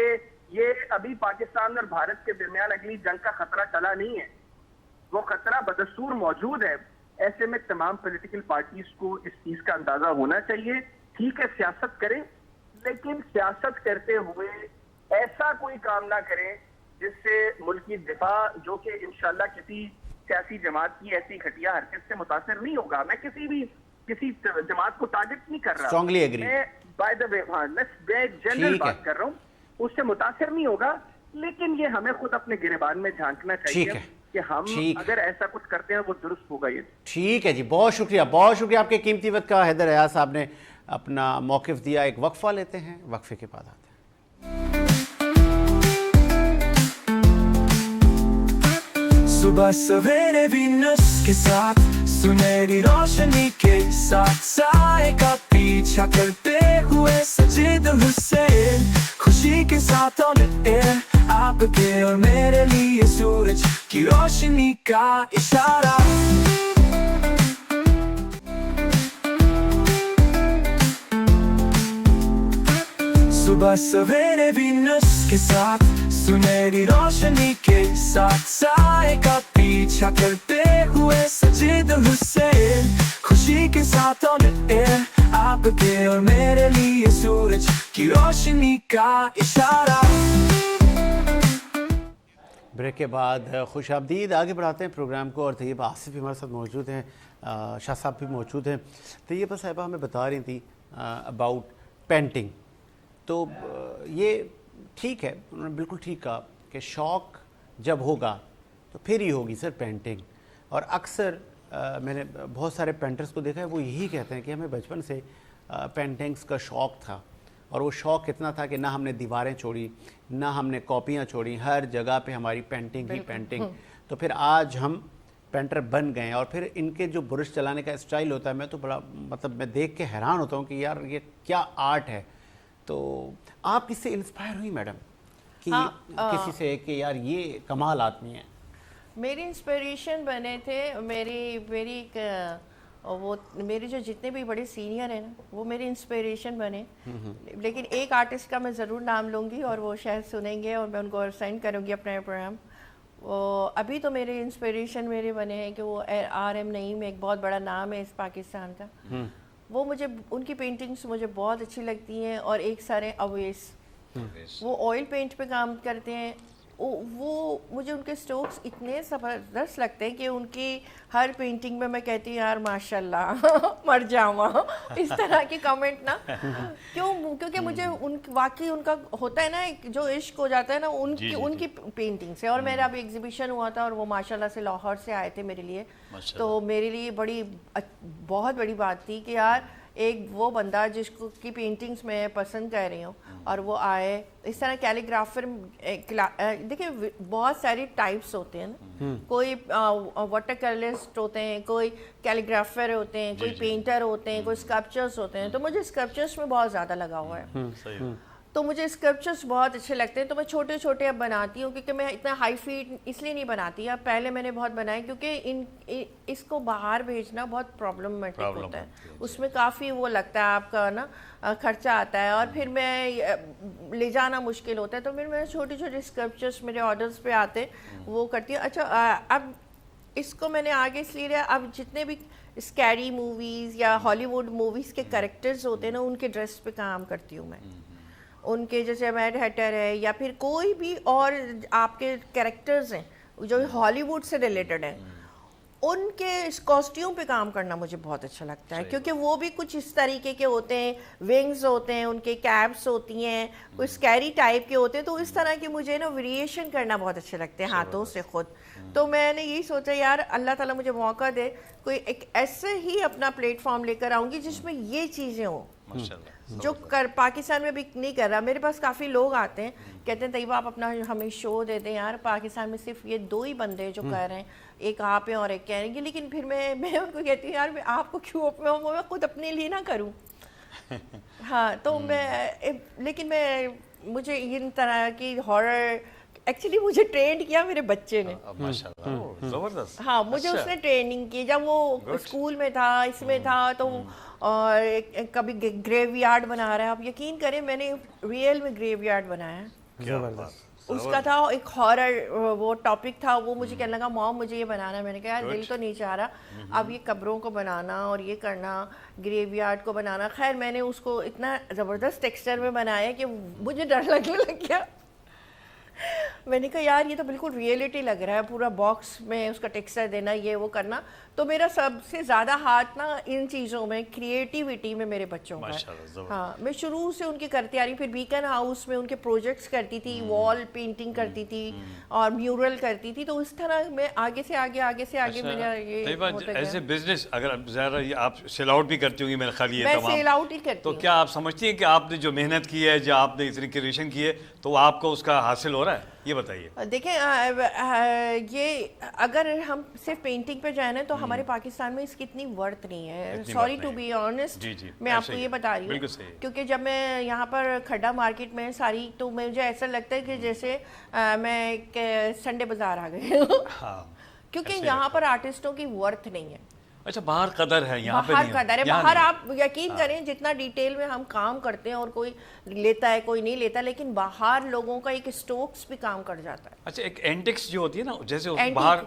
یہ ابھی پاکستان اور بھارت کے درمیان اگلی جنگ کا خطرہ ٹلا نہیں ہے، وہ خطرہ بدستور موجود ہے۔ ایسے میں تمام پولیٹیکل پارٹیز کو اس چیز کا اندازہ ہونا چاہیے۔ ٹھیک ہے سیاست کریں، لیکن سیاست کرتے ہوئے ایسا کوئی کام نہ کریں جس سے ملک کی دفاع، جو کہ انشاءاللہ کسی سیاسی جماعت کی ایسی گھٹیا حرکت سے متاثر نہیں ہوگا۔ میں کسی جماعت کو ٹارگٹ نہیں کر رہا، میں بائی دا وے جنرل بات کر رہا ہوں، اس سے متاثر نہیں ہوگا، لیکن یہ ہمیں خود اپنے گریبان میں جھانکنا چاہیے کہ ہم اگر ایسا کچھ کرتے ہیں وہ درست ہوگا۔ یہ ٹھیک ہے جی، بہت شکریہ، بہت شکریہ آپ کے قیمتی وقت کا۔ حیدر حیات صاحب نے اپنا موقف دیا۔ ایک وقفہ لیتے ہیں، وقفے کے بعد آتے ہیں۔ صبح سویرے وینس کے ساتھ، سنہری روشنی کے ساتھ، سائے کا پیچھا کرتے ہوئے سجید حسین، خوشی کے ساتھ آن ایئر، آپ کے اور میرے لیے سورج کی روشنی کا اشارہ۔ صبح سویرے وینس کے ساتھ، سنہری روشنی کے ساتھ، سائے کا پیچھا کرتے ہوئے سجید حسین، خوشی کے ساتھ آن ایئر، آپ کے اور میرے لیے سورج کی روشنی کا اشارہ۔ بریک کے بعد خوش آمدید، آگے بڑھاتے ہیں پروگرام کو، اور طیب آصف ہمارے ساتھ موجود ہیں शाह साहब भी मौजूद हैं। तैयबा साहिबा हमें बता रही थी अबाउट पेंटिंग, तो ये ठीक है, उन्होंने बिल्कुल ठीक कहा कि शौक़ जब होगा तो फिर ही होगी सर पेंटिंग। और अक्सर मैंने बहुत सारे पेंटर्स को देखा है, वो यही कहते हैं कि हमें बचपन से पेंटिंग्स का शौक़ था, और वो शौक़ इतना था कि ना हमने दीवारें छोड़ी, ना हमने कॉपियाँ छोड़ी, हर जगह पे हमारी पेंटिंग ही पेंटिंग। तो फिर आज हम पेंटर बन गए, और फिर इनके जो ब्रश चलाने का स्टाइल होता है, मैं तो बड़ा मतलब मैं देख के हैरान होता हूँ कि यार ये क्या आर्ट है। तो आप किससे इंस्पायर हुई मैडम कि किसी से कि यार ये कमाल आदमी है? मेरी इंस्पिरेशन बने थे मेरे जो जितने भी बड़े सीनियर हैं ना, वो मेरी इंस्पिरेशन बने। लेकिन एक आर्टिस्ट का मैं ज़रूर नाम लूँगी और वो शायद सुनेंगे और मैं उनको सेंड करूँगी अपना प्रोग्राम। वो अभी तो मेरे इंस्पिरेशन मेरे बने हैं कि वो RM नईम, एक बहुत बड़ा नाम है इस पाकिस्तान का। वो मुझे उनकी पेंटिंग्स मुझे बहुत अच्छी लगती हैं। और एक सारे अवेस, वो ऑयल पेंट पे काम करते हैं। वो मुझे उनके स्ट्रोक्स इतने ज़बरदस्त लगते हैं कि उनकी हर पेंटिंग में मैं कहती हूँ यार माशाल्लाह मर जावा, इस तरह के कमेंट ना। क्योंकि मुझे वाकई उनका होता है ना एक जो इश्क हो जाता है ना उनकी पेंटिंग से। और मेरा अभी एग्जीबिशन हुआ था और वो माशाल्लाह से लाहौर से आए थे मेरे लिए, तो मेरे लिए बहुत बड़ी बात थी कि यार एक वो बंदा जिसको की पेंटिंग्स मैं पसंद कर रही हूँ और वो आए। इस तरह कैलीग्राफर, देखिए बहुत सारी टाइप्स होते हैं ना, कोई वाटर कलरिस्ट होते हैं, कोई कैलीग्राफर होते हैं, कोई पेंटर होते हैं, कोई स्कल्पचर्स होते हैं। तो मुझे स्कल्पचर्स में बहुत ज़्यादा लगा हुआ है। तो मुझे स्कल्पचर्स बहुत अच्छे लगते हैं। तो मैं छोटे छोटे अब बनाती हूँ, क्योंकि मैं इतना हाई फीट इसलिए नहीं बनाती। अब पहले मैंने बहुत बनाए क्योंकि इसको बाहर भेजना बहुत प्रॉब्लमेटिक होता है, उसमें काफ़ी वो लगता है आपका ना खर्चा आता है, और फिर मैं ले जाना मुश्किल होता है। तो फिर मैं छोटे छोटे स्कल्पचर्स मेरे ऑर्डर्स पे आते वो करती हूँ। अच्छा, अब इसको मैंने आगे इसलिए लिया, अब जितने भी स्कैरी मूवीज़ या हॉलीवुड मूवीज़ के कैरेक्टर्स होते हैं ना, उनके ड्रेस पे काम करती हूँ मैं। उनके जैसे मैड हैटर है या फिर कोई भी और आपके कैरेक्टर्स हैं जो हॉलीवुड से रिलेटेड हैं, उनके इस कॉस्ट्यूम पे काम करना मुझे बहुत अच्छा लगता है। क्योंकि वो भी कुछ इस तरीके के होते हैं, विंग्स होते हैं, उनके कैप्स होती हैं, कोई स्कैरी टाइप के होते हैं। तो इस तरह के मुझे ना वेरिएशन करना बहुत अच्छे लगते हैं हाथों से खुद। तो मैंने यही सोचा यार अल्लाह ताला मुझे मौका दे, कोई एक ऐसे ही अपना प्लेटफॉर्म लेकर आऊँगी जिसमें ये चीज़ें हों जो पाकिस्तान में भी नहीं कर रहा। मेरे पास काफ़ी लोग आते हैं, कहते हैं तैयबा आप अपना हमें शो दे दें यार, पाकिस्तान में सिर्फ ये 2 ही बंदे जो कर रहे हैं, एक आप हैं और एक कहेंगे। लेकिन फिर मैं उनको कहती हूँ यार मैं आपको क्यों मैं खुद अपने लिए ना करूँ। हाँ, तो मुझे इन तरह की हॉरर एक्चुअली मुझे ट्रेन किया मेरे बच्चे ने। जबरदस्त। हाँ, मुझे उसने ट्रेनिंग की जब वो स्कूल में था, इसमें था। तो और कभी ग्रेवयार्ड बना रहा है, आप यकीन करें मैंने रियल में ग्रेवयार्ड बनाया। उसका था एक हॉरर वो टॉपिक था। वो मुझे कहने लगा मॉम मुझे ये बनाना है। मैंने कहा यार दिल तो नहीं चाह रहा अब ये कब्रों को बनाना और ये करना, ग्रेवयार्ड को बनाना। खैर मैंने उसको इतना ज़बरदस्त टेक्सचर में बनाया कि मुझे डर लगने लग गया। मैंने कहा यार ये तो बिल्कुल रियलिटी लग रहा है, पूरा बॉक्स में उसका टेक्सचर देना, ये वो करना। तो मेरा सबसे ज़्यादा हाथ ना इन चीज़ों में, क्रिएटिविटी में मेरे बच्चों का। हाँ, मैं शुरू से उनकी करती आ रही। फिर बीकन हाउस में उनके प्रोजेक्ट्स करती थी, वॉल पेंटिंग करती थी और म्यूरल करती थी। तो इस तरह मैं आगे से आगे मेरा ये ऐसे बिजनेस। अगर ज़रा आप सेल आउट भी करती होंगी मेरे ख्याल ये तमाम, मैं सेल आउट ही करती तो क्या आप समझती हैं कि आपने जो मेहनत की है, जो आपने इतनी क्रिएशन की है, तो आपको उसका हासिल हो रहा है? ये बताइए। देखें ये अगर हम सिर्फ पेंटिंग पे जाए ना तो हमारे पाकिस्तान में इसकी इतनी वर्थ नहीं है। सॉरी टू बी ऑनेस्ट, मैं आपको ये बता रही हूँ। क्योंकि जब मैं यहाँ पर खड्डा मार्केट में सारी, तो मुझे ऐसा लगता है कि जैसे मैं संडे बाजार आ गई हूँ। क्योंकि यहाँ पर आर्टिस्टों की वर्थ नहीं है। अच्छा, बाहर कदर है, यहाँ पे बाहर कदर है। बाहर आप यकीन करें जितना डिटेल में हम काम करते हैं और कोई लेता है कोई नहीं लेता, लेकिन बाहर लोगों का एक स्टोक्स भी काम कर जाता है। अच्छा, एक एंटिक्स जो होती है ना, जैसे बाहर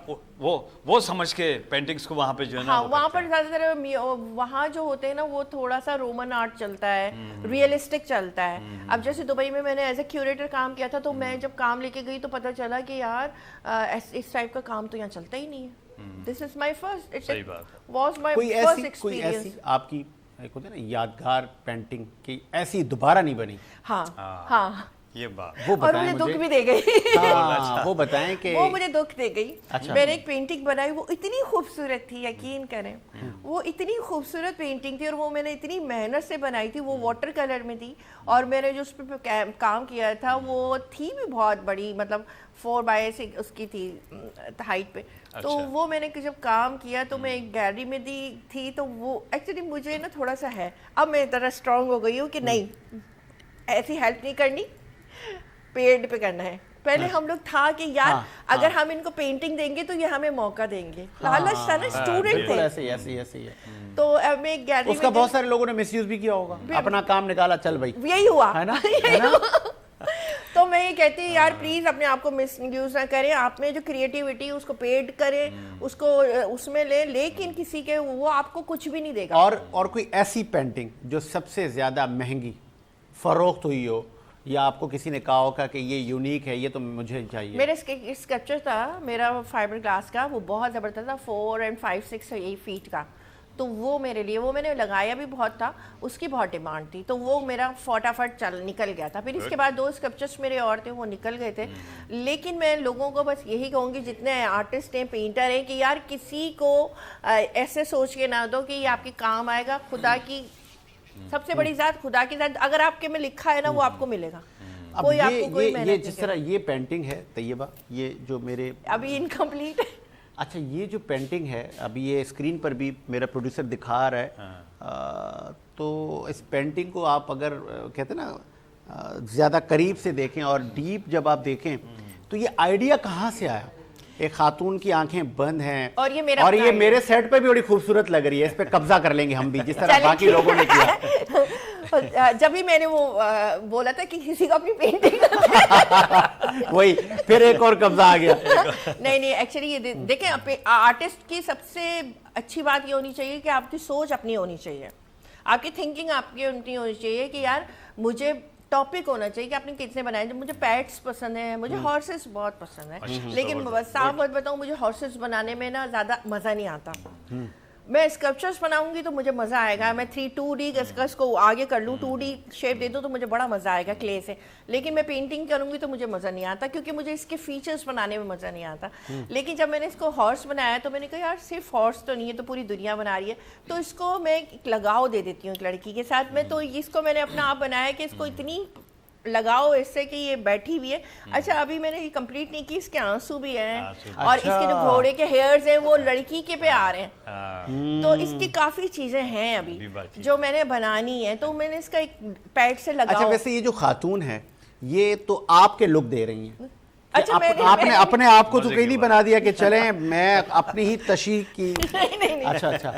वो समझ के पेंटिंग्स को वहाँ पे जो है ना, हाँ, वहाँ पर ज़्यादातर वहाँ जो होते हैं ना वो थोड़ा सा रोमन आर्ट चलता है, रियलिस्टिक चलता है। अब जैसे दुबई में मैंने एज ए क्यूरेटर काम किया था, तो मैं जब काम लेके गई तो पता चला कि यार इस टाइप का काम तो यहाँ चलता ही नहीं है। दिस इज माई फर्स्ट, सही बात है। वॉज माई कोई फर्स्ट ऐसी एक्सपीरियंस। आपकी एक होता है ना यादगार पेंटिंग की ऐसी दोबारा नहीं बनी? हाँ हाँ, ये बात वो और बताएं मुझे दुख मुझे। भी दे गई। हाँ, वो बताएं कि वो मुझे दुख दे गई। अच्छा। मैंने एक पेंटिंग बनाई, वो इतनी खूबसूरत थी, यकीन करें वो इतनी खूबसूरत पेंटिंग थी, और वो मैंने इतनी मेहनत से बनाई थी। वो वाटर कलर में थी, और मैंने जो उस पर काम किया था वो थी भी बहुत बड़ी, मतलब 4x6 उसकी थी हाइट पे। तो अच्छा। वो मैंने जब काम किया तो मैं एक गैलरी में थी, तो वो एक्चुअली मुझे ना थोड़ा सा है, अब मैं इतना स्ट्रांग हो गई हूँ कि नहीं, ऐसी हेल्प नहीं करनी, पेड़ पे करना है। पहले हम लोग था कि यार अगर हम इनको पेंटिंग देंगे तो ये हमें मौका देंगे, लालच था ना, स्टूडेंट बिल्कुल थे। ऐसे ही है। तो अब मैं एक गैलरी उसका में बहुत सारे लोगों ने मिसयूज भी किया होगा, अपना काम निकाला, चल भाई, यही हुआ है ना? यही है ना? हुआ। तो मैं ये कहती हूँ यार प्लीज अपने आप को मिस यूज ना करें, आप में जो क्रिएटिविटी उसको पेड करें, उसको उसमें ले, लेकिन किसी के वो आपको कुछ भी नहीं देगा। और कोई ऐसी पेंटिंग जो सबसे ज्यादा महंगी फरोख्त हुई हो, या आपको किसी ने कहा होगा कि ये यूनिक है, ये तो मुझे चाहिए? मेरे स्कल्पचर था मेरा फाइबर ग्लास का, वो बहुत ज़बरदस्त था, 4 and 5, 6 और 8 फीट का। तो वो मेरे लिए, वो मैंने लगाया भी बहुत था, उसकी बहुत डिमांड थी, तो वो मेरा फटाफट निकल गया था। फिर इसके बाद 2 स्कल्पचर्स मेरे और थे, वो निकल गए थे। लेकिन मैं लोगों को बस यही कहूँगी, जितने आर्टिस्ट हैं, पेंटर हैं, कि यार किसी को ऐसे सोच के ना दो कि ये आपके काम आएगा। खुदा की सबसे बड़ी ज़ात, खुदा की ज़ात, अगर आपके में लिखा है ना, वो आपको मिलेगा। अब कोई ये आपको कोई ये मेहनत ये नहीं जिस तरह ये पेंटिंग है तैयबा, ये जो मेरे अभी इनकम्प्लीट है। अच्छा, ये जो पेंटिंग है अभी ये स्क्रीन पर भी मेरा प्रोड्यूसर दिखा रहा है, तो इस पेंटिंग को आप अगर कहते हैं ना ज़्यादा करीब से देखें और डीप जब आप देखें, तो ये आइडिया कहाँ से आया? एक खातून की आंखें बंद हैं, और ये मेरा और ये अपना मेरे सेट पे भी बड़ी खूबसूरत लग रही है, इस पे कब्जा कर लेंगे हम भी, जिस तरह चलें, बाकी ठीक लोगों ने किया। जब भी मैंने वो बोला था कि किसी को अपनी पेंटिंग वही फिर एक और कब्जा आ गया। नहीं एक्चुअली ये देखें, आर्टिस्ट की सबसे अच्छी बात ये होनी चाहिए कि आपकी सोच अपनी होनी चाहिए, आपकी थिंकिंग आपकी अपनी होनी चाहिए कि यार मुझे टॉपिक होना चाहिए कि आपने किसने बनाया। जब मुझे पैट्स पसंद है, मुझे हॉर्सेस बहुत पसंद है, लेकिन साफ बात बताऊं, मुझे हॉर्सेस बनाने में ना ज़्यादा मज़ा नहीं आता। मैं स्कल्पचर्स बनाऊंगी तो मुझे मज़ा आएगा, मैं 2D इसको आगे कर लूँ, 2D शेप दे दूँ तो मुझे बड़ा मज़ा आएगा क्ले से। लेकिन मैं पेंटिंग करूँगी तो मुझे मज़ा नहीं आता, क्योंकि मुझे इसके फीचर्स बनाने में मज़ा नहीं आता। लेकिन जब मैंने इसको हॉर्स बनाया तो मैंने कहा यार सिर्फ हॉर्स तो नहीं है, तो पूरी दुनिया बना रही है, तो इसको मैं एक लगाव दे देती हूँ एक लड़की के साथ में। तो इसको मैंने अपना आप बनाया कि इसको इतनी लगाओ इससे कि ये बैठी हुई है। अच्छा, अभी मैंने ये कंप्लीट नहीं की, इसके आंसू भी हैं, और इसके जो घोड़े के हेयर्स हैं वो लड़की के पे आ रहे हैं। तो इसकी काफी चीजें हैं अभी जो मैंने बनानी है, तो मैंने इसका एक पैड से लगाओ। अच्छा, वैसे ये जो खातून है ये तो आपके लुक दे रही हैं। अच्छा, आपने अपने आप को तो कहीं नहीं बना दिया कि चलें मैं अपनी ही तशीह की? नहीं। अच्छा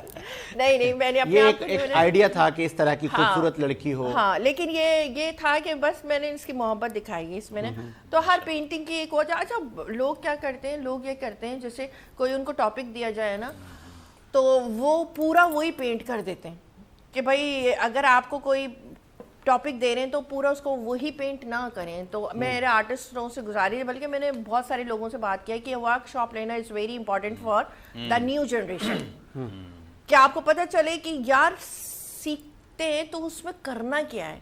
नहीं, मैंने अपने ये आप को एक आइडिया था कि इस तरह की खूबसूरत लड़की हो। हाँ, लेकिन ये था कि बस मैंने इसकी मोहब्बत दिखाई है इसमें ना। तो हर पेंटिंग की एक वजह। अच्छा, लोग क्या करते हैं, लोग ये करते हैं जैसे कोई उनको टॉपिक दिया जाए ना, तो वो पूरा वही पेंट कर देते हैं कि भाई अगर आपको कोई टॉपिक दे रहे हैं तो पूरा उसको वही पेंट ना करें। तो मेरे आर्टिस्टों से गुजारिश है, बल्कि मैंने बहुत सारे लोगों से बात किया कि वर्कशॉप लेना is very important for the new generation. कि आपको पता चले कि यार सीखते हैं तो उसमें करना क्या है।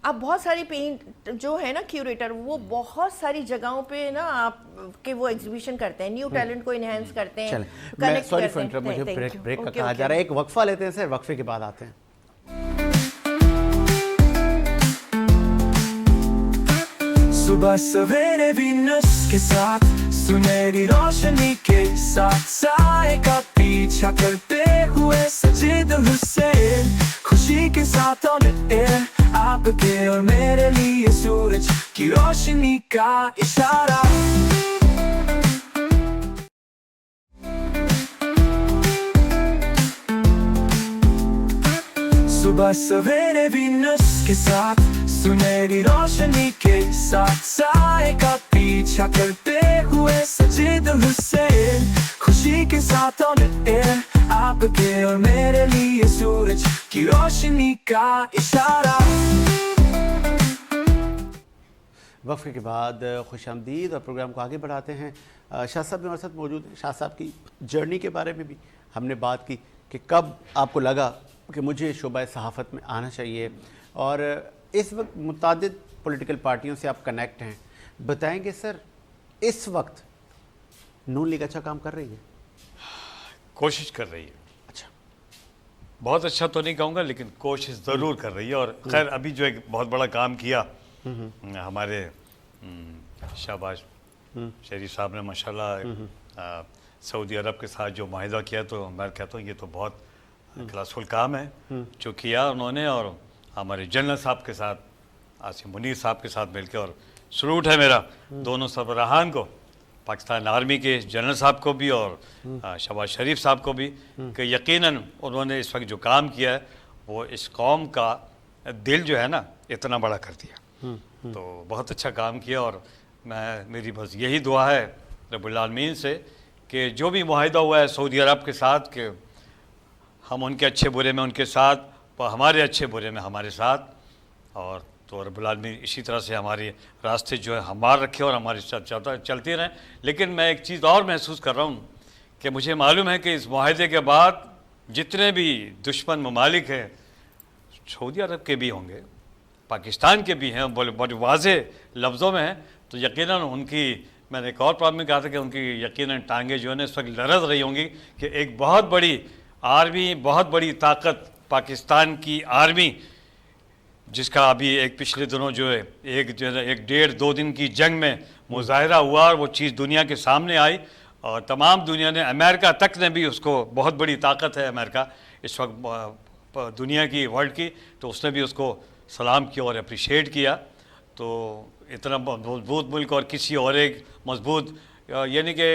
आप बहुत सारी पेंट जो है ना क्यूरेटर, वो बहुत सारी जगहों पे ना आप के वो एग्जीबिशन करते हैं, न्यू टैलेंट को इनहेंस करते हैं, कनेक्ट सॉरी करते फॉर हैं। मुझे ब्रेक का कहा जा रहा है, एक वक्फा लेते हैं सर, वक्फे के बाद आते हैं। सुबह सवेरे वीनस के साथ, सुनहरी रोशनी के साथ, साए का पीछा करते हुए सजे दिल से, खुशी के साथ ऑन एयर, आपके और मेरे लिए सूरज की रोशनी का इशारा। सुबह सवेरे वीनस के साथ, सुनहरी रोशनी के साथ, साए का पीछा करते हुए सजे दिल से, खुशी के साथ ऑन एयर, आपके और मेरे लिए सूरज की रोशनी का इशारा। वक्फे के बाद खुश आमदीद और प्रोग्राम को आगे बढ़ाते हैं। शाह साहब भी हमारे साथ मौजूद हैं। शाह साहब की जर्नी के बारे में भी हमने बात की कि कब आपको लगा कि मुझे शोबा सहाफ़त में आना चाहिए, और इस वक्त मुतादिद पॉलिटिकल पार्टियों से आप कनेक्ट हैं। बताएंगे सर, इस वक्त नून लीग अच्छा काम कर रही है? कोशिश कर रही है। अच्छा, बहुत अच्छा तो नहीं कहूँगा, लेकिन कोशिश ज़रूर कर रही है। और खैर अभी जो एक बहुत बड़ा काम किया हमारे शाहबाज शरीफ साहब ने माशाल्लाह सऊदी अरब के साथ जो माहिदा किया, तो मैं कहता हूँ ये तो बहुत क्लासफुल काम है जो किया उन्होंने। और हमारे जनरल साहब के साथ, आसिम मुनीर साहब के साथ मिलकर, और सलूट है मेरा दोनों सरबराहान को, पाकिस्तान आर्मी के जनरल साहब को भी और शहबाज शरीफ साहब को भी, कि यकीनन उन्होंने इस वक्त जो काम किया है वो इस कौम का दिल जो है ना इतना बड़ा कर दिया। तो बहुत अच्छा काम किया। और मेरी बस यही दुआ है रब्बुल आलमीन से कि जो भी मुआहिदा हुआ है सऊदी अरब के साथ, कि हम उनके अच्छे बुरे में उनके साथ, और हमारे अच्छे बुरे में हमारे साथ, और तो रब्बुल आलमीन इसी तरह से हमारे रास्ते जो है हमार रखे और हमारे साथ चलते रहें। लेकिन मैं एक चीज़ और महसूस कर रहा हूँ कि मुझे मालूम है कि इस मुआहिदे के बाद जितने भी दुश्मन ममालिक हैं, सऊदी अरब के भी होंगे, पाकिस्तान के भी हैं, बड़े वाज़ेह लफ्ज़ों में हैं, तो यकीनन उनकी, मैंने एक और प्रॉब्लम में कहा था कि उनकी यकीनन टांगें जो है ना इस वक्त लरज़ रही होंगी कि एक बहुत बड़ी आर्मी, बहुत बड़ी ताकत पाकिस्तान की आर्मी, जिसका अभी एक पिछले दिनों जो है एक डेढ़ दो दिन की जंग में मुजाहरा हुआ और वो चीज़ दुनिया के सामने आई, और तमाम दुनिया ने, अमेरिका तक ने भी उसको, बहुत बड़ी ताकत है अमेरिका इस वक्त दुनिया की, वर्ल्ड की, तो उसने भी उसको सलाम किया और अप्रिशिएट किया। तो इतना मजबूत मुल्क और किसी और एक मजबूत, यानी कि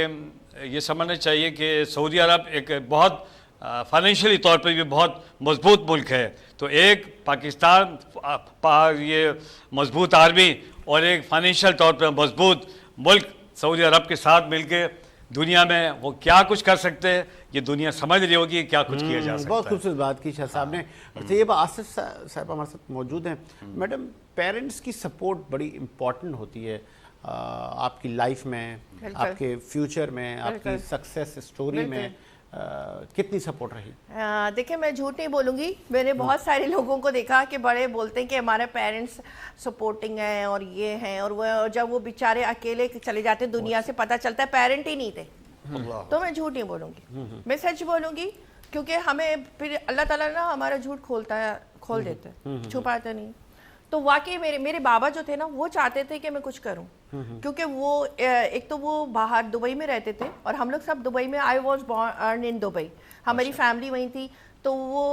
ये समझना चाहिए कि सऊदी अरब एक बहुत फाइनेंशियली तौर पर भी बहुत मजबूत मुल्क है। तो एक पाकिस्तान ये मजबूत आर्मी और एक फाइनेंशियल तौर पर मजबूत मुल्क सऊदी अरब के साथ मिलकर दुनिया में वो क्या कुछ कर सकते हैं, ये दुनिया समझ रही होगी क्या कुछ किया जा सकता है। बहुत खूबसूरत बात की शाह साहब ने। और तैयबा आसिफ साहब हमारे साथ मौजूद हैं। मैडम, पेरेंट्स की सपोर्ट बड़ी इम्पॉर्टेंट होती है आपकी लाइफ में, आपके फ्यूचर में, आपकी सक्सेस स्टोरी में कितनी सपोर्ट रही? देखिए, मैं झूठ नहीं बोलूँगी, मैंने बहुत सारे लोगों को देखा कि बड़े बोलते हैं कि हमारे पेरेंट्स सपोर्टिंग हैं और ये हैं, और वो जब वो बेचारे अकेले चले जाते दुनिया से, पता चलता है पेरेंट ही नहीं थे। तो मैं झूठ नहीं बोलूँगी, मैं सच बोलूँगी, क्योंकि हमें फिर अल्लाह ताला ना हमारा झूठ खोल देता है, छुपाता नहीं। तो वाकई मेरे बाबा जो थे ना, वो चाहते थे कि मैं कुछ करूं, क्योंकि वो एक तो वो बाहर दुबई में रहते थे और हम लोग सब दुबई में, I was born in Dubai, हमारी फैमिली वहीं थी। तो वो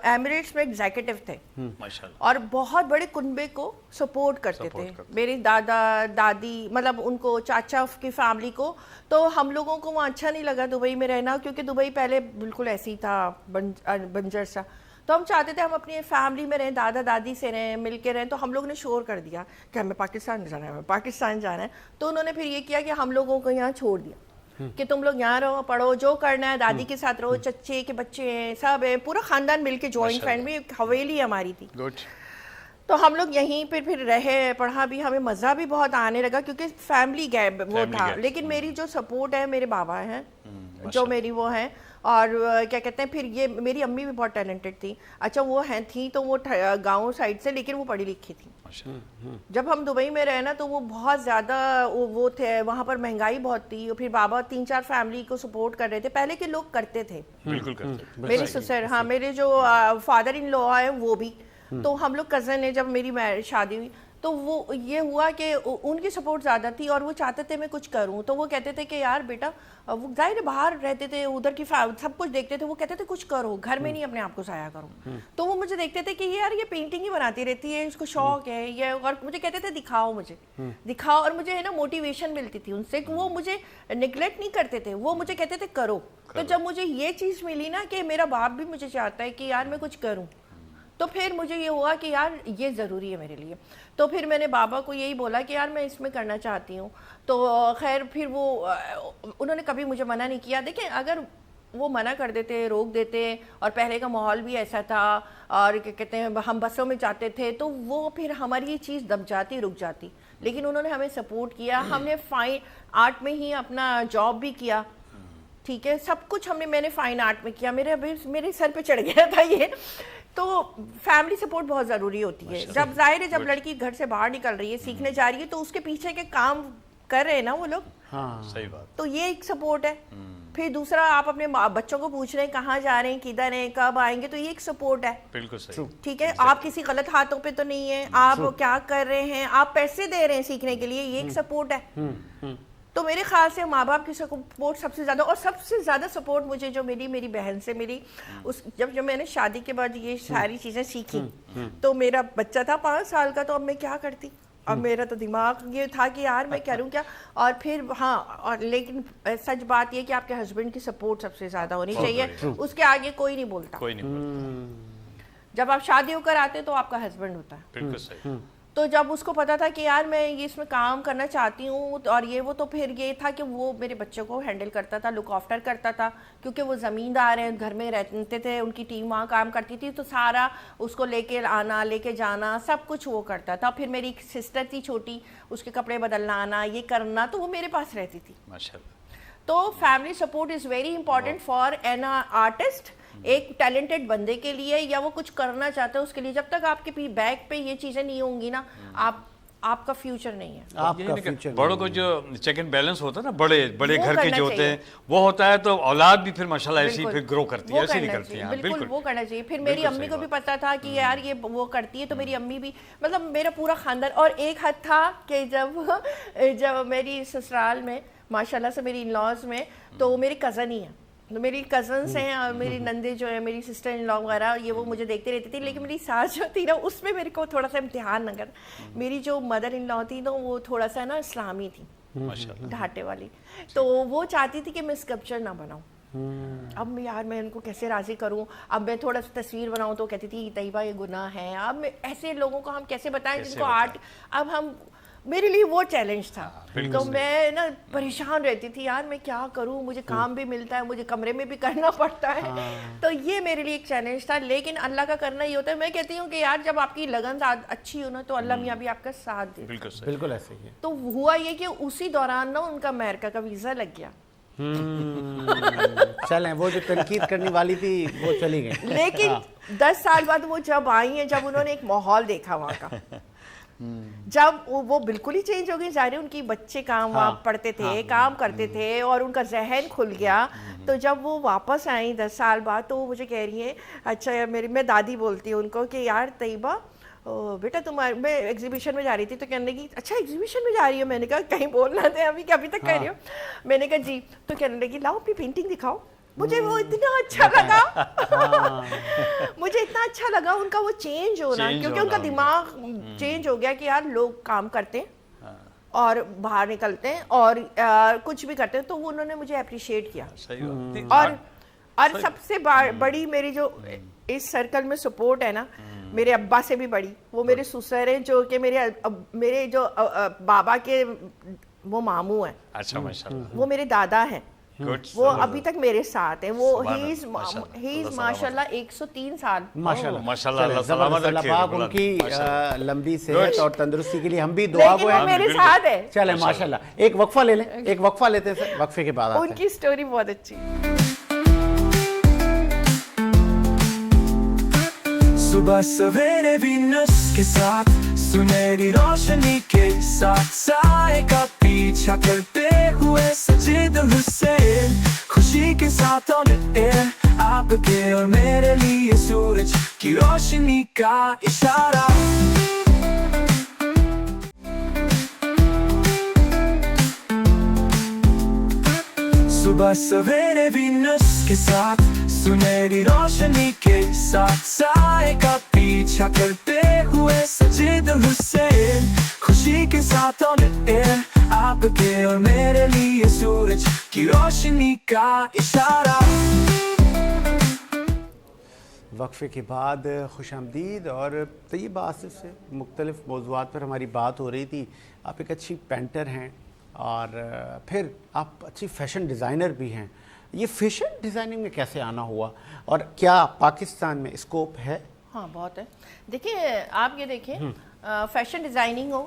एमिरेट्स में एग्जीक्यूटिव थे माशाल्लाह, और बहुत बड़े कुनबे को सपोर्ट करते थे, मेरी दादा दादी, मतलब उनको चाचा की फैमिली को। तो हम लोगों को वहाँ अच्छा नहीं लगा दुबई में रहना, क्योंकि दुबई पहले बिल्कुल ऐसे ही था, बंजर सा। तो हम चाहते थे हम अपनी फैमिली में रहें, दादा दादी से रहें, मिल के रहें। तो हम लोगों ने शोर कर दिया कि हमें पाकिस्तान जाना है, हमें पाकिस्तान जाना है। तो उन्होंने फिर ये किया कि हम लोगों को यहाँ छोड़ दिया कि तुम लोग यहाँ रहो, पढ़ो, जो करना है, दादी के साथ रहो, चच्चे के बच्चे हैं, सब है, पूरा खानदान मिल के जॉइंट फैमिली, हवेली हमारी थी। तो हम लोग यहीं पे फिर रहे, पढ़ा भी, हमें मज़ा भी बहुत आने लगा, क्योंकि फैमिली गैप वो था। लेकिन मेरी जो सपोर्ट है, मेरे बाबा हैं जो मेरी वो हैं, और क्या कहते हैं, फिर ये मेरी अम्मी भी बहुत टैलेंटेड थी। अच्छा, वो हैं थी तो वो गांव साइड से, लेकिन वो पढ़ी लिखी थी। जब हम दुबई में रहे ना, तो वो बहुत ज़्यादा वो थे, वहाँ पर महंगाई बहुत थी। और फिर बाबा 3-4 फैमिली को सपोर्ट कर रहे थे, पहले के लोग करते थे, बिल्कुल करते। मेरी ससुर, हाँ, मेरे जो फादर इन लॉ है वो भी। तो हम लोग कज़न है, जब मेरी शादी हुई तो वो ये हुआ कि उनकी सपोर्ट ज़्यादा थी, और वो चाहते थे मैं कुछ करूं। तो वो कहते थे कि यार बेटा, वो जाहिर बाहर रहते थे, उधर की सब कुछ देखते थे, वो कहते थे कुछ करो, घर में नहीं अपने आप को ज़ाया करो। तो वो मुझे देखते थे कि यार ये पेंटिंग ही बनाती रहती है, इसको शौक है ये, और मुझे कहते थे दिखाओ, मुझे दिखाओ, और मुझे है ना मोटिवेशन मिलती थी उनसे। वो मुझे निगलेक्ट नहीं करते थे, वो मुझे कहते थे करो। तो जब मुझे ये चीज़ मिली ना कि मेरा बाप भी मुझे चाहता है कि यार मैं कुछ करूँ, तो फिर मुझे ये हुआ कि यार ये ज़रूरी है मेरे लिए। तो फिर मैंने बाबा को यही बोला कि यार मैं इसमें करना चाहती हूँ। तो खैर फिर वो उन्होंने कभी मुझे मना नहीं किया। देखिए, अगर वो मना कर देते, रोक देते, और पहले का माहौल भी ऐसा था, और क्या कहते हैं, हम बसों में जाते थे, तो वो फिर हमारी ये चीज़ दब जाती, रुक जाती। لیکن انہوں نے ہمیں سپورٹ کیا. ہم نے فائن آرٹ میں ہی اپنا جاب بھی کیا, ٹھیک ہے, سب کچھ میں نے فائن آرٹ میں کیا. میرے سر پہ چڑھ گیا تھا یہ. تو فیملی سپورٹ بہت ضروری ہوتی ہے. جب ظاہر ہے جب لڑکی گھر سے باہر نکل رہی ہے, سیکھنے جا رہی ہے, تو اس کے پیچھے کے کام کر رہے ہیں نا وہ لوگ, صحیح بات, تو یہ ایک سپورٹ ہے. پھر دوسرا آپ اپنے بچوں کو پوچھ رہے ہیں کہاں جا رہے ہیں, کدھر ہیں, کب آئیں گے, تو یہ ایک سپورٹ ہے. بالکل صحیح, ٹھیک ہے, آپ کسی غلط ہاتھوں پہ تو نہیں ہیں, آپ کیا کر رہے ہیں, آپ پیسے دے رہے ہیں سیکھنے کے لیے, یہ ایک سپورٹ ہے. تو میرے خیال سے ماں باپ کی سپورٹ سب سے زیادہ, اور سب سے زیادہ سپورٹ مجھے جو میری بہن سے جب میں نے شادی کے بعد یہ ساری چیزیں سیکھی, تو میرا بچہ تھا 5 سال کا, تو اب میں کیا کرتی, اب میرا تو دماغ یہ تھا کہ یار میں کروں کیا. اور پھر اور لیکن سچ بات یہ کہ آپ کے ہسبینڈ کی سپورٹ سب سے زیادہ ہونی چاہیے, اس کے آگے کوئی نہیں بولتا. کوئی نہیں بولتا. جب آپ شادی ہو کر آتے تو آپ کا ہسبینڈ ہوتا ہے. بالکل صحیح. تو جب اس کو پتا تھا کہ یار میں یہ اس میں کام کرنا چاہتی ہوں اور یہ وہ, تو پھر یہ تھا کہ وہ میرے بچوں کو ہینڈل کرتا تھا, لک آفٹر کرتا تھا, کیونکہ وہ زمیندار ہیں, گھر میں رہتے تھے, ان کی ٹیم وہاں کام کرتی تھی, تو سارا اس کو لے کے آنا, لے کے جانا, سب کچھ وہ کرتا تھا. پھر میری ایک سسٹر تھی چھوٹی, اس کے کپڑے بدلنا آنا, یہ کرنا, تو وہ میرے پاس رہتی تھی. ماشاءاللہ. تو family support is very important for an artist, ایک ٹیلنٹڈ بندے کے لیے, یا وہ کچھ کرنا چاہتا ہے اس کے لیے. جب تک آپ کے بیک پہ یہ چیزیں نہیں ہوں گی نا, آپ کا فیوچر نہیں ہے. آپ کا فیوچر بڑوں کو جو چیک اینڈ بیلنس ہوتا ہے نا, بڑے گھر کے جو ہوتے ہیں وہ ہوتا ہے, تو اولاد بھی پھر ماشاءاللہ ایسی پھر گرو کرتی ہے, ایسی نہیں کرتی ہے. بالکل وہ کرنا چاہیے. پھر میری امی کو بھی پتا تھا کہ یار یہ وہ کرتی ہے, تو میری امی بھی, مطلب میرا پورا خاندان. اور ایک حد تھا کہ جب میری سسرال میں ماشاءاللہ سے میری ان لاز میں, تو میری کزن ہی ہیں, میری کزنس ہیں, اور میری نندے جو ہیں, میری سسٹر ان لا وغیرہ, یہ وہ مجھے دیکھتے رہتی تھی. لیکن میری ساس جو تھی نا, اس میں میرے کو تھوڑا سا امتحان نہ کر. میری جو مدر ان لا تھی نا, وہ تھوڑا سا نا اسلامی تھی, ڈھاٹے والی, تو وہ چاہتی تھی کہ میں اسکلپچر نہ بناؤں. اب یار میں ان کو کیسے راضی کروں, اب میں تھوڑا سا تصویر بناؤں تو کہتی تھی طیبہ یہ گناہ ہے. اب میں ایسے لوگوں کو ہم کیسے بتائیں جن کو آرٹ, اب ہم, میرے لیے وہ چیلنج تھا. تو میں نا پریشان رہتی تھی, یار میں کیا کروں, مجھے کام بھی ملتا ہے, مجھے کمرے میں بھی کرنا پڑتا ہے. تو یہ میرے لیے ایک چیلنج تھا. لیکن اللہ کا کرنا یہ ہوتا ہے, میں کہتی ہوں کہ یار جب آپ کی لگن اچھی ہو نا, تو اللہ میاں بھی آپ کا ساتھ دے. بالکل ایسے ہی ہے. تو ہوا یہ کہ اسی دوران نا ان کا امریکہ کا ویزا لگ گیا. چلیں, وہ جو تنقید کرنے والی تھی وہ چلی گئی. لیکن 10 سال بعد وہ جب آئی ہیں, جب انہوں نے ایک ماحول دیکھا وہاں کا, جب وہ بالکل ہی چینج ہو گئی. ظاہر ان کی بچے کام وہاں پڑھتے تھے, کام کرتے تھے, اور ان کا ذہن کھل گیا. تو جب وہ واپس آئیں 10 سال بعد, تو وہ مجھے کہہ رہی ہیں, اچھا میں دادی بولتی ہوں ان کو کہ یار طیبہ بیٹا میں ایگزیبیشن میں جا رہی تھی, تو کہنے لگی اچھا ایگزیبیشن میں جا رہی ہو. میں نے کہا کہیں بولنا تھے ابھی کہ ابھی تک کہہ رہی ہو. میں نے کہا جی. تو کہنے لگی لاؤ اپنی پینٹنگ دکھاؤ. مجھے وہ اتنا اچھا لگا, مجھے اتنا اچھا لگا ان کا وہ چینج ہونا, کیونکہ ان کا دماغ چینج ہو گیا کہ یار لوگ کام کرتے ہیں اور باہر نکلتے ہیں اور کچھ بھی کرتے ہیں. تو انہوں نے مجھے اپریشیٹ کیا. اور سب سے بڑی میری جو اس سرکل میں سپورٹ ہے نا, میرے ابا سے بھی بڑی, وہ میرے سسر ہیں, جو کہ میرے جو بابا کے وہ ماموں ہیں. اچھا ماشاءاللہ. وہ میرے دادا ہیں, وہ ابھی تک میرے ساتھ ہیں. وہ ہی از ماشاءاللہ 103 سال. ان کی لمبی صحت اور تندرستی کے لیے ہم بھی دعا گو ہیں. میرے ساتھ ہے. چلیں ماشاءاللہ ایک وقفہ لے لیں, ایک وقفہ لیتے ہیں, وقفے کے بعد ان کی سٹوری بہت اچھی. صبح سویرے وینس کے ساتھ, سنہری روشنی کے ساتھ, سائے کا پیچھا کرتے ہوئے سجید حسین, خوشی کے ساتھ آپ کے اور میرے لیے سورج کی روشنی کا اشارہ. صبح سویرے وینس کے ساتھ, سنہری روشنی کے ساتھ, سائے کا پیچھا کرتے ہوئے سجید حسین, خوشی کے ساتھ آپ کے اور میرے لیے سورج کی روشنی کا اشارہ. وقفے کے بعد خوش آمدید. اور طیبہ آصف سے مختلف موضوعات پر ہماری بات ہو رہی تھی. آپ ایک اچھی پینٹر ہیں اور پھر آپ اچھی فیشن ڈیزائنر بھی ہیں. یہ فیشن ڈیزائننگ میں کیسے آنا ہوا, اور کیا پاکستان میں اسکوپ ہے؟ ہاں بہت ہے. دیکھیں آپ یہ دیکھیں, فیشن ڈیزائننگ ہو